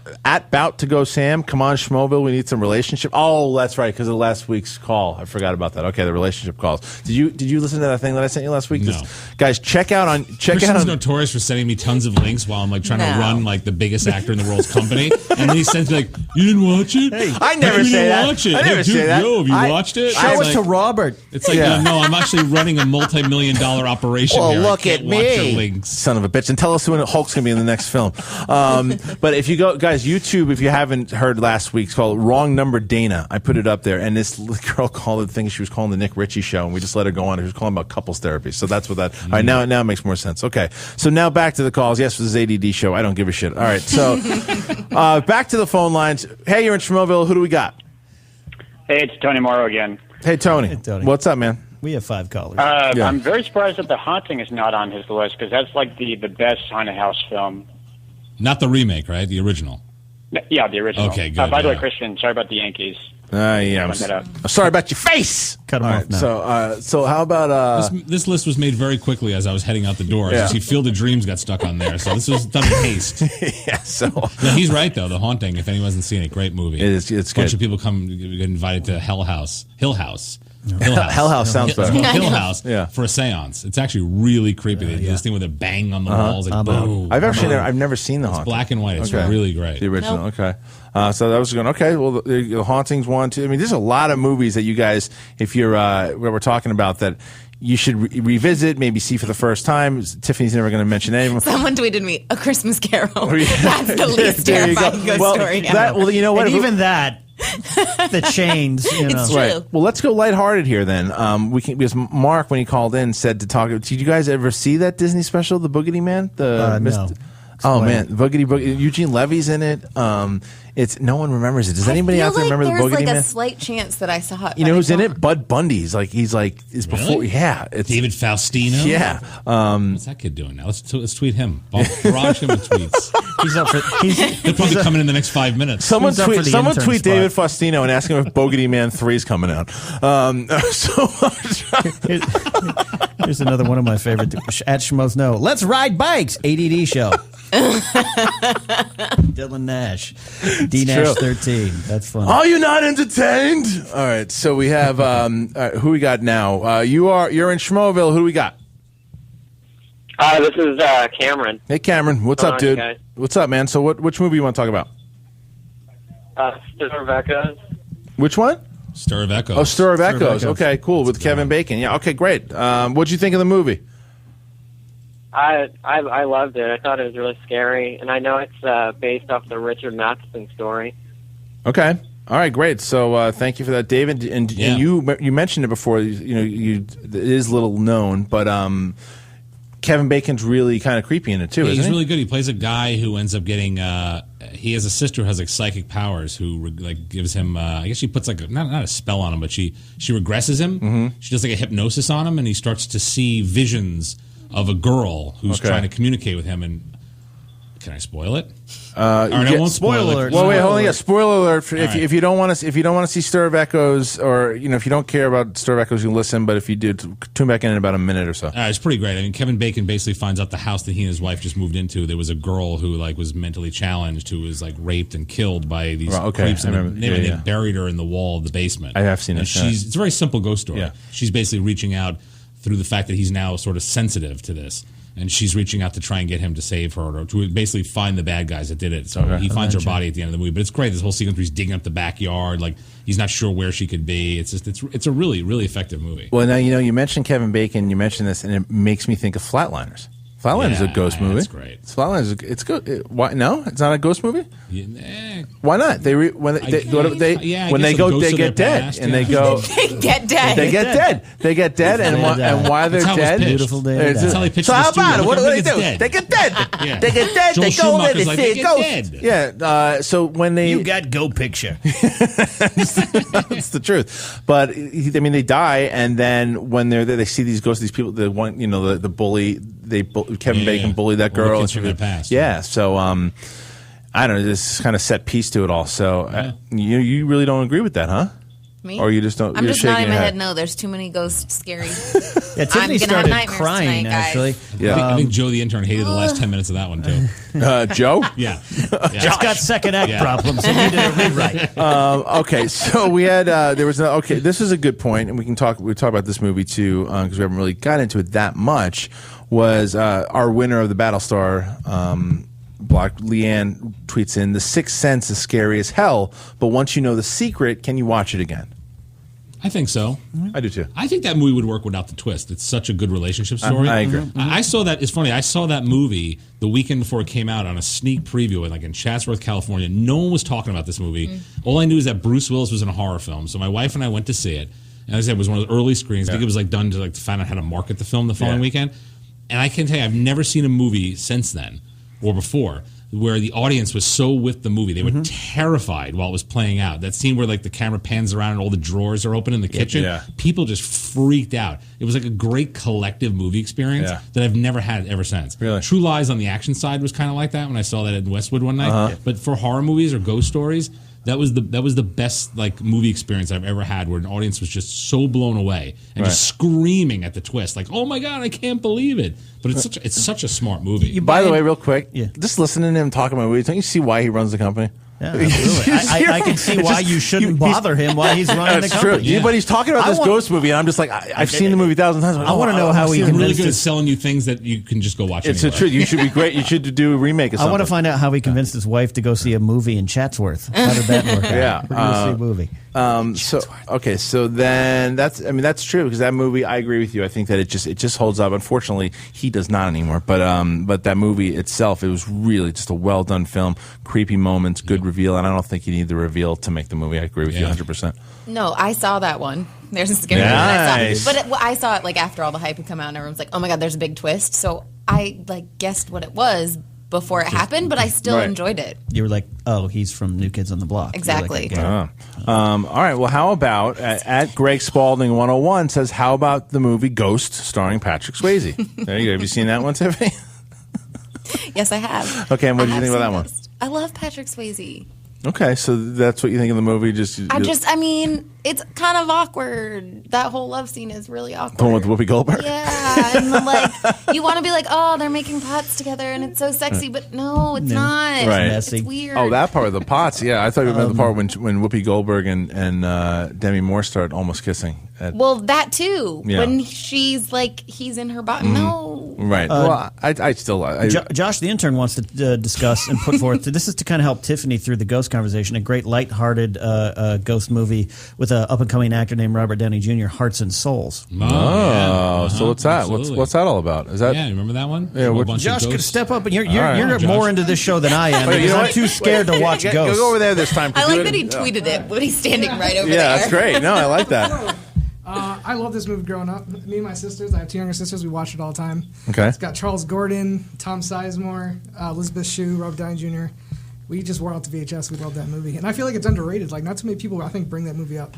to go, Sam. Come on, Schmoville. We need some relationship. Oh, that's right, because of last week's call. I forgot about that. Okay, the relationship calls. Did you listen to that thing that I sent you last week? No. Guys, check out on. Christian's notorious for sending me tons of links while I'm like trying to run like the biggest actor in the world's company, and then he sends me like, "You didn't watch it? Hey, I never say that. Watch it. I never say that. Yo, have you watched it? Show it to Robert. It's like, no, I'm actually running a multi-million-dollar operation here. Look at Watch your links. Son of a bitch. And tell us when Hulk's going to be in the next film. But if you go, guys, YouTube, if you haven't heard last week's called Wrong Number Dana, I put it up there. And this girl called it the thing she was calling the Nick Ritchie show. And we just let her go on. She was calling about couples therapy. So that's what that. All right, now it makes more sense. Okay. So now back to the calls. Yes, this is ADD show. I don't give a shit. All right. So back to the phone lines. Hey, you're in Schmoville. Who do we got? Hey, it's Tony Morrow again. Hey, Tony. What's up, man? We have 5 callers. I'm very surprised that The Haunting is not on his list, because that's like the best haunted house film. Not the remake, right? The original. Yeah, the original. Okay, good. By the way, Christian, sorry about the Yankees. I'm sorry about your face. Cut him off now. So how about this list was made very quickly as I was heading out the door. Yeah. You see, Field of Dreams got stuck on there, so this was done in haste. Yeah. So he's right though. The Haunting. If anyone hasn't seen it, great movie. It is. It's a bunch good. of people get invited to Hill House. Hell House sounds better. Hill House Yeah. for a seance. It's actually really creepy. They do this thing with a bang on the walls. Like, boom. I've never seen The It's Haunting. black and white. It's really great. The original. Okay. So that was going. Okay. Well, the Hauntings 1, 2. I mean, there's a lot of movies that you guys, if you're we're talking about that, you should revisit, maybe see for the first time. Tiffany's never going to mention anyone. Someone tweeted me, A Christmas Carol. That's the least terrifying ghost story ever. Well, you know what? And even that, the chains. You know. It's true. Right. Well, let's go lighthearted here then. Because Mark, when he called in, said to talk. Did you guys ever see that Disney special, The Boogity Man? No. Oh man, Boogity. Eugene Levy's in it. It's no one remembers it. Does anybody out there remember the Boogity There's like Man? a slight chance that I saw it. You know who's in it? Bud Bundy's is before. Really? Yeah, it's David Faustino. Yeah. What's that kid doing now? Let's tweet him. Barrage him with tweets. He's up for. He'll probably come in the next 5 minutes. Someone tweet spot. David Faustino and ask him if Boogity Man 3 is coming out. Here's another one of my favorite. At Schmoes No. Let's ride bikes. ADD show. Dylan Nash. D Nash 13. That's fun. Are you not entertained? All right. So we have who we got now. You're in Schmoville. Who do we got? This is Cameron. Hey Cameron, what's up, dude? Guys? What's up, man? So which movie you want to talk about? Stir of Echoes. Which one? Stir of Echoes. Oh, Stir of Echoes. Okay, cool. With Kevin Bacon. Yeah. Okay, great. What'd you think of the movie? I loved it. I thought it was really scary, and I know it's based off the Richard Matheson story. Okay. All right, great. So thank you for that, David. And you mentioned it before. It is little known, but Kevin Bacon's really kind of creepy in it too. Yeah, isn't he's he? really good. He plays a guy who ends up getting. He has a sister who has like psychic powers who gives him. I guess she puts like not a spell on him, but she regresses him. Mm-hmm. She does like a hypnosis on him, and he starts to see visions of a girl who's trying to communicate with him. And can I spoil it? All right, I won't spoil it. Well, wait, hold on. Yeah, spoiler alert. If you don't want to see Stir of Echoes, or if you don't care about Stir of Echoes, you can listen. But if you do, tune back in about a minute or so. It's pretty great. I mean, Kevin Bacon basically finds out the house that he and his wife just moved into. There was a girl who was mentally challenged, who was raped and killed by these creeps, and they buried her in the wall of the basement. I have seen it. It's a very simple ghost story. Yeah. She's basically reaching out through the fact that he's now sort of sensitive to this. And she's reaching out to try and get him to save her, or to basically find the bad guys that did it. So he finds her body at the end of the movie. But it's great. This whole sequence where he's digging up the backyard, he's not sure where she could be. It's a really, really effective movie. Well, now you mentioned Kevin Bacon. You mentioned this, and it makes me think of Flatliners. Flatliners is a ghost movie. That's great. Flatliners, it's good. Why? No, it's not a ghost movie. Why not? When they get dead, and they go. They get dead. They get dead. They get dead, and why they're dead? Beautiful day. That's how they pitched So the how studio. about it? What do they do? Dead. They get dead. Yeah. They get dead. Joel They go over. Schumacher's They like, see they a get ghost. dead. Yeah. So when they You got go picture. It's the truth. But they die, and then when they're there, they see these ghosts. These people, the one, the bully. Kevin Bacon bullied that girl. Kids from their past. Yeah. So I don't know. This kind of set piece to it all. So you really don't agree with that, huh? Me? Or you just don't? I'm you're just nodding shaking my your head. No, there's too many ghosts. Scary. Yeah, Tiffany started crying, tonight, actually. I think Joe the intern hated the last 10 minutes of that one, too. Joe? Yeah. Just got second act problems. So needed a rewrite. Okay, so we had this is a good point, and we talk about this movie too, because we haven't really got into it that much. Was our winner of the Battlestar block, Leanne, tweets in, "The Sixth Sense is scary as hell, but once you know the secret, can you watch it again?" I think so. I do too. I think that movie would work without the twist. It's such a good relationship story. I agree. I saw that. It's funny. I saw that movie the weekend before it came out on a sneak preview, in Chatsworth, California. No one was talking about this movie. All I knew is that Bruce Willis was in a horror film. So my wife and I went to see it. And as I said, it was one of the early screens. I think it was done to find out how to market the film the following weekend. And I can tell you, I've never seen a movie since then or before where the audience was so with the movie. They were terrified while it was playing out. That scene where the camera pans around and all the drawers are open in the kitchen. Yeah. People just freaked out. It was like a great collective movie experience that I've never had ever since. Really? True Lies on the action side was kind of like that when I saw that in Westwood one night. But for horror movies or ghost stories, that was the best movie experience I've ever had, where an audience was just so blown away and just screaming at the twist, oh my god, I can't believe it. But it's such a smart movie. By the way, real quick, just listening to him talking about movies, don't you see why he runs the company? Yeah, absolutely. I can see why you shouldn't bother him while he's running the company. That's true. Yeah. But he's talking about this ghost movie, and I'm just I've seen the movie 1,000 times. I want to know how he convinced convinced really good at selling you things that you can just go watch. It's the truth. You should be great. You should do a remake of something. I want to find out how he convinced his wife to go see a movie in Chatsworth. How did that work out? Yeah. We're going to see a movie. So then that's true, because that movie, I agree with you. I think that it just holds up. Unfortunately, he does not anymore. But that movie itself, it was really just a well done film. Creepy moments, good reveal, and I don't think you need the reveal to make the movie. I agree with you 100%. No, I saw that one. There's a scary Nice. one. I saw it after all the hype had come out, and everyone's like, "Oh my god, there's a big twist." So I guessed what it was before it happened, but I still enjoyed it. You were like, "Oh, he's from New Kids on the Block." Exactly. All right. Well, how about at Greg Spalding 101 says, "How about the movie Ghost starring Patrick Swayze?" There you go. Have you seen that one, Tiffany? Yes, I have. Okay, and what did you think about that one? I love Patrick Swayze. Okay, so that's what you think of the movie? I mean, it's kind of awkward. That whole love scene is really awkward. The one with Whoopi Goldberg? Yeah, and you want to be oh, they're making pots together and it's so sexy, but no, it's not. Right. It's weird. Oh, that part of the pots, yeah. I thought you meant the part when Whoopi Goldberg and Demi Moore start almost kissing. Well, that too. Yeah. When she's he's in her body. No. Right. Well, I still... Josh, the intern, wants to discuss and put forth, this is to kind of help Tiffany through the ghost conversation, a great lighthearted ghost movie with an up-and-coming actor named Robert Downey Jr., Hearts and Souls. So what's that? What's that all about? Is that? Yeah, you remember that one? Yeah, Josh, could step up, and you're more into this show than I am. Because I'm too scared to watch ghosts. Go over there this time. I like that he tweeted it when he's standing right over there. Yeah, that's great. No, I like that. I love this movie growing up. Me and my sisters, I have two younger sisters, we watch it all the time. Okay. It's got Charles Gordon, Tom Sizemore, Elizabeth Shue, Robert Downey Jr. We just wore out the VHS. We love that movie. And I feel like it's underrated. Not too many people, I think, bring that movie up.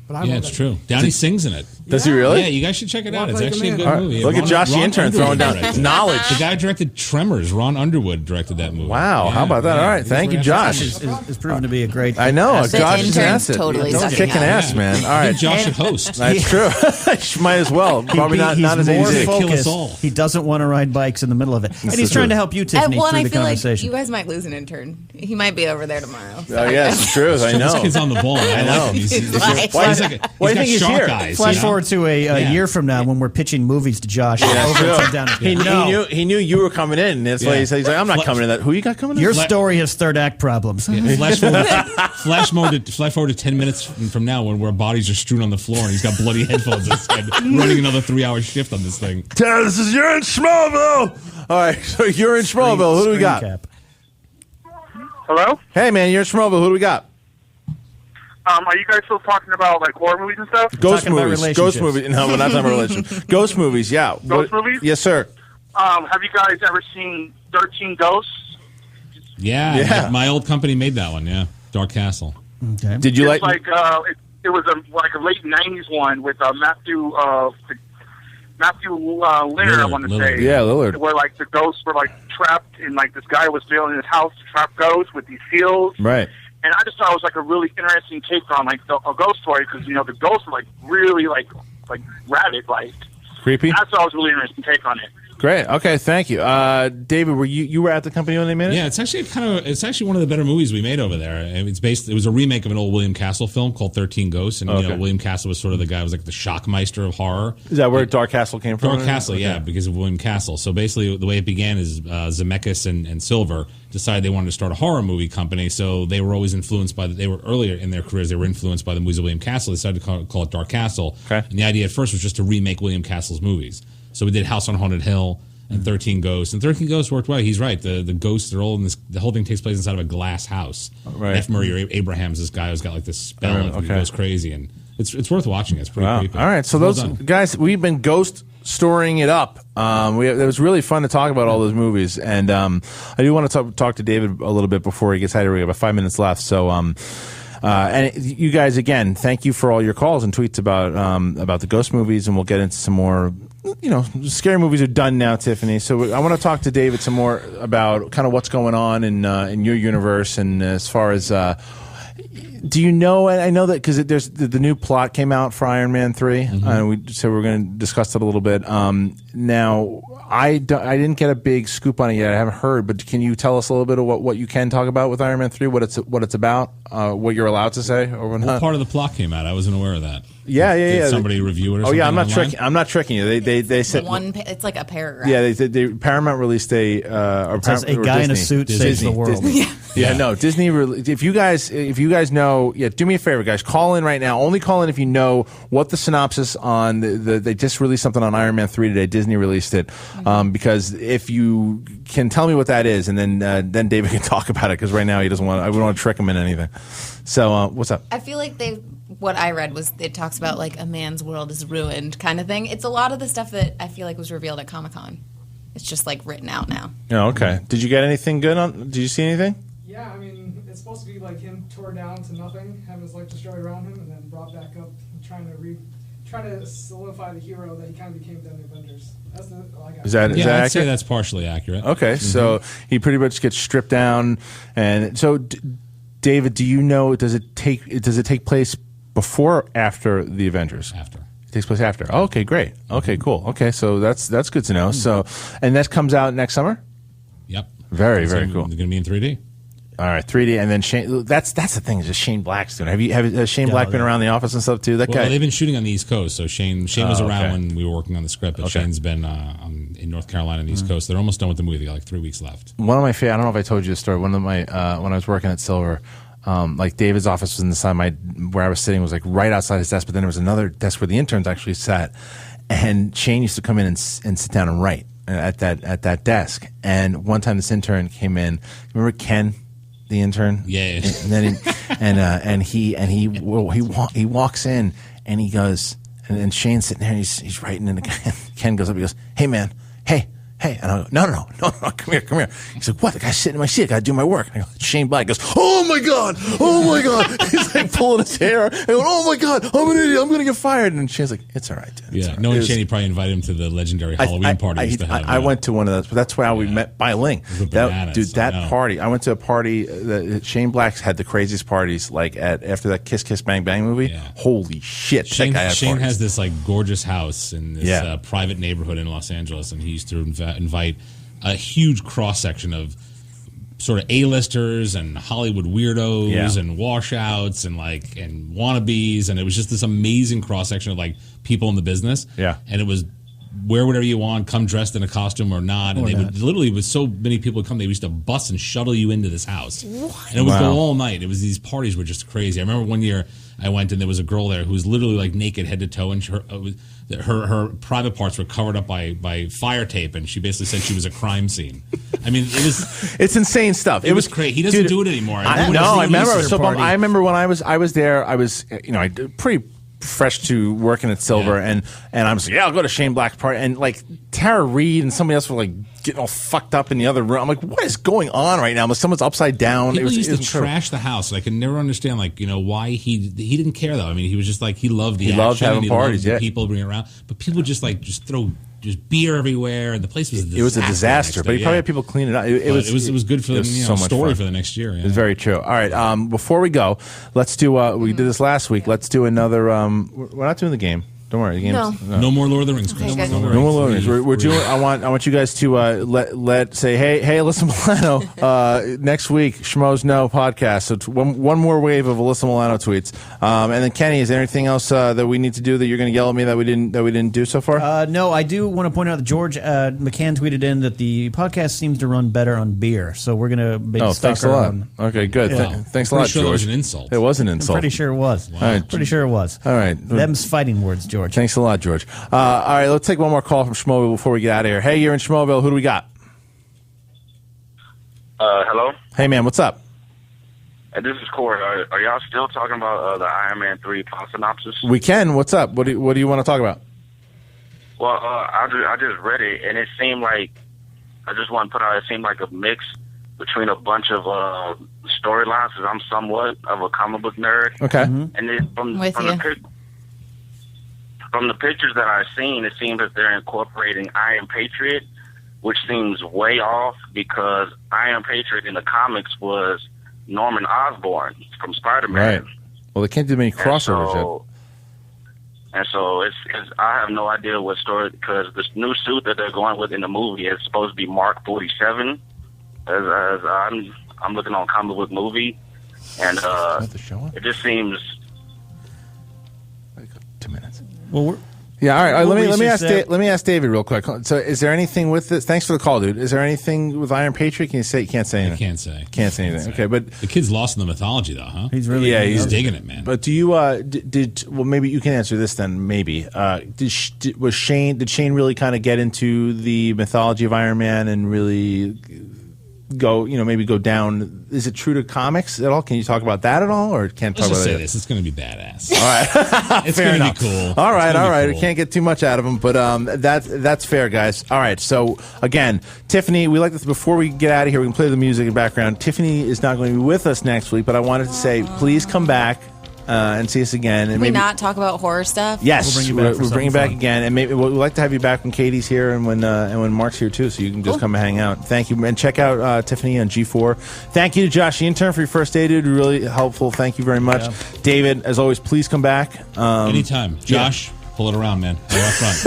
But Yeah, it's true. Downey sings in it. Does he really? Yeah, you guys should check it out. It's like actually a a good man. movie. Look at Josh the intern throwing down knowledge. The guy directed Tremors. Ron Underwood directed that movie. Wow, how about that? All right, thank you, Josh. Is proven to be a great. I know. The Josh is an intern's asset. totally He's sucking kicking up. ass, man. All right, Josh should host. That's true. Might as well. Probably not as more easy. Kill us focused. all. He doesn't want to ride bikes in the middle of it, and he's the trying truth. to help you, Tiffany, Well, and through I the feel like conversation. you guys might lose an intern. He might be over there tomorrow. Oh yeah, it's true. I This know. kid's on the ball. I know. like him. He's Why? Why he's do like you he's got think he's shark here? eyes. Flash you know? forward to a year from now when we're pitching movies to Josh. Down. He knew you were coming in. That's why he's like, I'm not coming in that. Who you got coming in? Your story has third act problems. Yeah, flash forward to 10 minutes from now when where bodies are strewn on the floor and he's got bloody headphones on his head, running another 3-hour shift on this thing. This is You're in Schmoeville. All right, so You're in Schmoeville. Who do we got? Hello? Hey, man, You're in Schmoeville. Who do we got? Are you guys still talking about like horror movies and stuff? Ghost movies. Ghost movies. No, we're not talking about relationships. Ghost movies, yeah. Ghost movies? Yes, sir. Have you guys ever seen 13 Ghosts? Yeah. My old company made that one, yeah. Dark Castle. Okay. Did you It was a late 90s one with Matthew Lillard, I want to say. Yeah, Lillard. Where like the ghosts were like trapped and like this guy was building his house to trap ghosts with these seals. Right. And I just thought it was like a really interesting take on like a ghost story because the ghosts were like really like rabid, like Creepy. I thought it was a really interesting take on it. Great. Okay, thank you. David, were you were at the company when they made it? Yeah, it's actually one of the better movies we made over there. It was a remake of an old William Castle film called 13 Ghosts, and William Castle was sort of the guy who was like the shockmeister of horror. Is that where Dark Castle came from? Dark Castle, yeah, because of William Castle. So basically, the way it began is Zemeckis and Silver decided they wanted to start a horror movie company. So they were always influenced by they were earlier in their careers. They were influenced by the movies of William Castle. They decided to call it Dark Castle. Okay. And the idea at first was just to remake William Castle's movies. So we did House on Haunted Hill and 13 Ghosts. And 13 Ghosts worked well. He's right. The ghosts are all in this. The whole thing takes place inside of a glass house. Right. F. Murray Abraham's this guy who's got like this spell and he goes crazy. And it's worth watching. It's pretty creepy. All right. So Well those done. guys, we've been ghost storing it up. It was really fun to talk about all those movies. And I do want to talk to David a little bit before he gets out of here. We have about 5 minutes left. So and you guys, again, thank you for all your calls and tweets about the ghost movies, and we'll get into some more. Scary movies are done now, Tiffany. So I want to talk to David some more about kind of what's going on in your universe, and as far as do you know? I know that because there's the new plot came out for Iron Man 3, and we said we were going to discuss it a little bit. Now I didn't get a big scoop on it yet. I haven't heard, but can you tell us a little bit of what you can talk about with Iron Man 3? What it's about? What you're allowed to say or not? What part of the plot came out? I wasn't aware of that. Yeah. Did somebody review it or something? Oh yeah, online? I'm not tricking you. They said It's like a paragraph. Yeah, they Paramount released a guy in a suit saves the world. Disney. No, Disney. If you guys know, do me a favor, guys. Call in right now. Only call in if you know what the synopsis on they just released something on Iron Man 3 today. Disney released it because if you can tell me what that is, and then David can talk about it because right now he doesn't want. I wouldn't want to trick him in anything. So what's up? I feel like what I read was it talks about like a man's world is ruined kind of thing. It's a lot of the stuff that I feel like was revealed at Comic-Con. It's just like written out now. Oh, okay. Did you get anything good on? Did you see anything? Yeah, I mean, it's supposed to be like him tore down to nothing, having his life destroyed around him, and then brought back up, trying to solidify the hero that he kind of became in the Avengers. That's all I got. Is that I'd accurate? say that's partially accurate. Okay, so he pretty much gets stripped down, and so David, do you know? Does it take place before or after the Avengers? After. It takes place after. Oh, okay, great. Okay, cool. Okay, so that's good to know. So, and that comes out next summer. Yep. Very cool. It's going to be in 3D. All right, 3D, and then Shane. That's the thing. Is just Shane Black's doing. Has Shane Black been around the office and stuff too? That guy. They've been shooting on the East Coast, so Shane was around when we were working on the script. But Shane's been in North Carolina and the East Coast. They're almost done with the movie. They got like 3 weeks left. One of my favorite. I don't know if I told you the story. One of my when I was working at Silver. Like David's office was in the side. Where I was sitting was like right outside his desk, but then there was another desk where the interns actually sat. And Shane used to come in and sit down and write at that desk. And one time this intern came in. Remember Ken, the intern? Yeah. And then he walks in and he goes and Shane's sitting there and he's writing and Ken goes up. He goes, "Hey man, hey, hey, and I go, no, come here. He's like, what? The guy's sitting in my seat. I got to do my work. And I go, Shane Black goes, oh my God. He's like pulling his hair. And going, oh my God, I'm an idiot. I'm going to get fired. And Shane's like, it's all right, dude. Yeah, right. knowing Shane, he probably invited him to the legendary Halloween party. I went to one of those, but that's why we met by link. That party. I went to a party. Shane Black's had the craziest parties, like after that Kiss Kiss Bang Bang movie. Yeah. Holy shit! Shane has this like gorgeous house in this private neighborhood in Los Angeles, and he used to invite a huge cross section of sort of A-listers and Hollywood weirdos and washouts and wannabes, and it was just this amazing cross section of like people in the business. Yeah, and it was wear whatever you want, come dressed in a costume or not, and they would literally, with so many people would come, they used to bus and shuttle you into this house. What? And it would go all night. It was these parties were just crazy. I remember one year I went and there was a girl there who was literally like naked head to toe, and her private parts were covered up by fire tape, and she basically said she was a crime scene. I mean, it's insane stuff. It was crazy. He doesn't do it anymore. I remember when I was there. I was pretty fresh to working at Silver, and I was like, I'll go to Shane Black's party, and like Tara Reid and somebody else were like getting all fucked up in the other room. I'm like, what is going on right now? Someone's upside down. People used to trash the house. I could never understand, why he didn't care though. I mean, he was just like he loved the action, loved having parties, loved the people bringing around, but people just throw beer everywhere, and the place was a disaster. It was a disaster, but he probably had people clean it up. It was good for the story fun. For the next year. Yeah. It was very true. All right, before we go, let's do. We did this last week. Let's do another. We're not doing the game. Don't worry. The game's, no more Lord of the Rings. No more Lord of the Rings. We're doing. I want you guys to say hey Alyssa Milano next week Schmoes Know podcast. So one more wave of Alyssa Milano tweets. And then Kenny, is there anything else that we need to do that you're going to yell at me that we didn't do so far? No, I do want to point out that George McCann tweeted in that the podcast seems to run better on beer. So we're going to make thanks a lot. Okay, good. Yeah. Thanks a lot, sure George. It was an insult. It was an insult. I'm pretty sure it was. Wow. All right. Pretty sure it was. All right. Them's fighting words, George. Thanks a lot, George. All right, let's take one more call from Schmoville before we get out of here. Hey, you're in Schmoville. Who do we got? Hello? Hey, man, what's up? This is Corey. Are y'all still talking about the Iron Man 3 plot synopsis? We can. What's up? What do you want to talk about? Well, I just read it, and it seemed like, I just want to put out, it seemed like a mix between a bunch of storylines, because I'm somewhat of a comic book nerd. Okay. And then from the pictures that I've seen, it seems that they're incorporating Iron Patriot, which seems way off because Iron Patriot in the comics was Norman Osborn from Spider-Man. Right. Well, they can't do many crossovers yet. And so it's I have no idea what story, because this new suit that they're going with in the movie is supposed to be Mark 47. As I'm looking on Comic Book Movie, and it just seems. 2 minutes. Well, yeah. All right. Let me ask David real quick. So, is there anything with this? Thanks for the call, dude. Is there anything with Iron Patriot? Can you say? You can't say anything. Can't say anything. Okay, but the kid's lost in the mythology, though, huh? He's really he's digging it, man. But do you well, maybe you can answer this then. Maybe did Shane really kind of get into the mythology of Iron Man and really go down? Is it true to comics at all? Can you talk about that at all, or can't talk about say it? this? It's going to be badass. All right, it's going to be cool. All right. We can't get too much out of them, but that's fair, guys. All right. So again, Tiffany, we like this. Before we get out of here, we can play the music in the background. Tiffany is not going to be with us next week, but I wanted to say, please come back and see us again. And Can we not talk about horror stuff? Yes, we'll bring you back again, and maybe we'd like to have you back when Katie's here and when Mark's here too, so you can just come and hang out. Thank you, and check out Tiffany on G4. Thank you to Josh, the intern, for your first day, dude. Really helpful. Thank you very much, David. As always, please come back anytime. Josh. Pull it around, man. Go up front.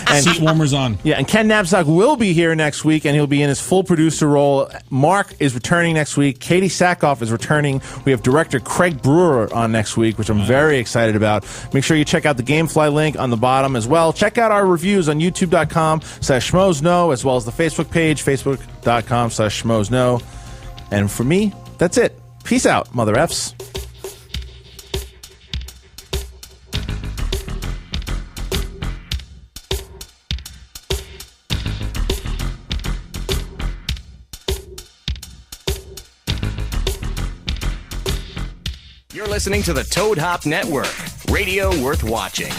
And seat warmers on. Yeah, and Ken Knapsack will be here next week, and he'll be in his full producer role. Mark is returning next week. Katie Sackhoff is returning. We have director Craig Brewer on next week, which I'm very excited about. Make sure you check out the Gamefly link on the bottom as well. Check out our reviews on youtube.com/schmoesknow, as well as the Facebook page, facebook.com/schmoesknow. And for me, that's it. Peace out, Mother Fs. You're listening to the Toad Hop Network, radio worth watching.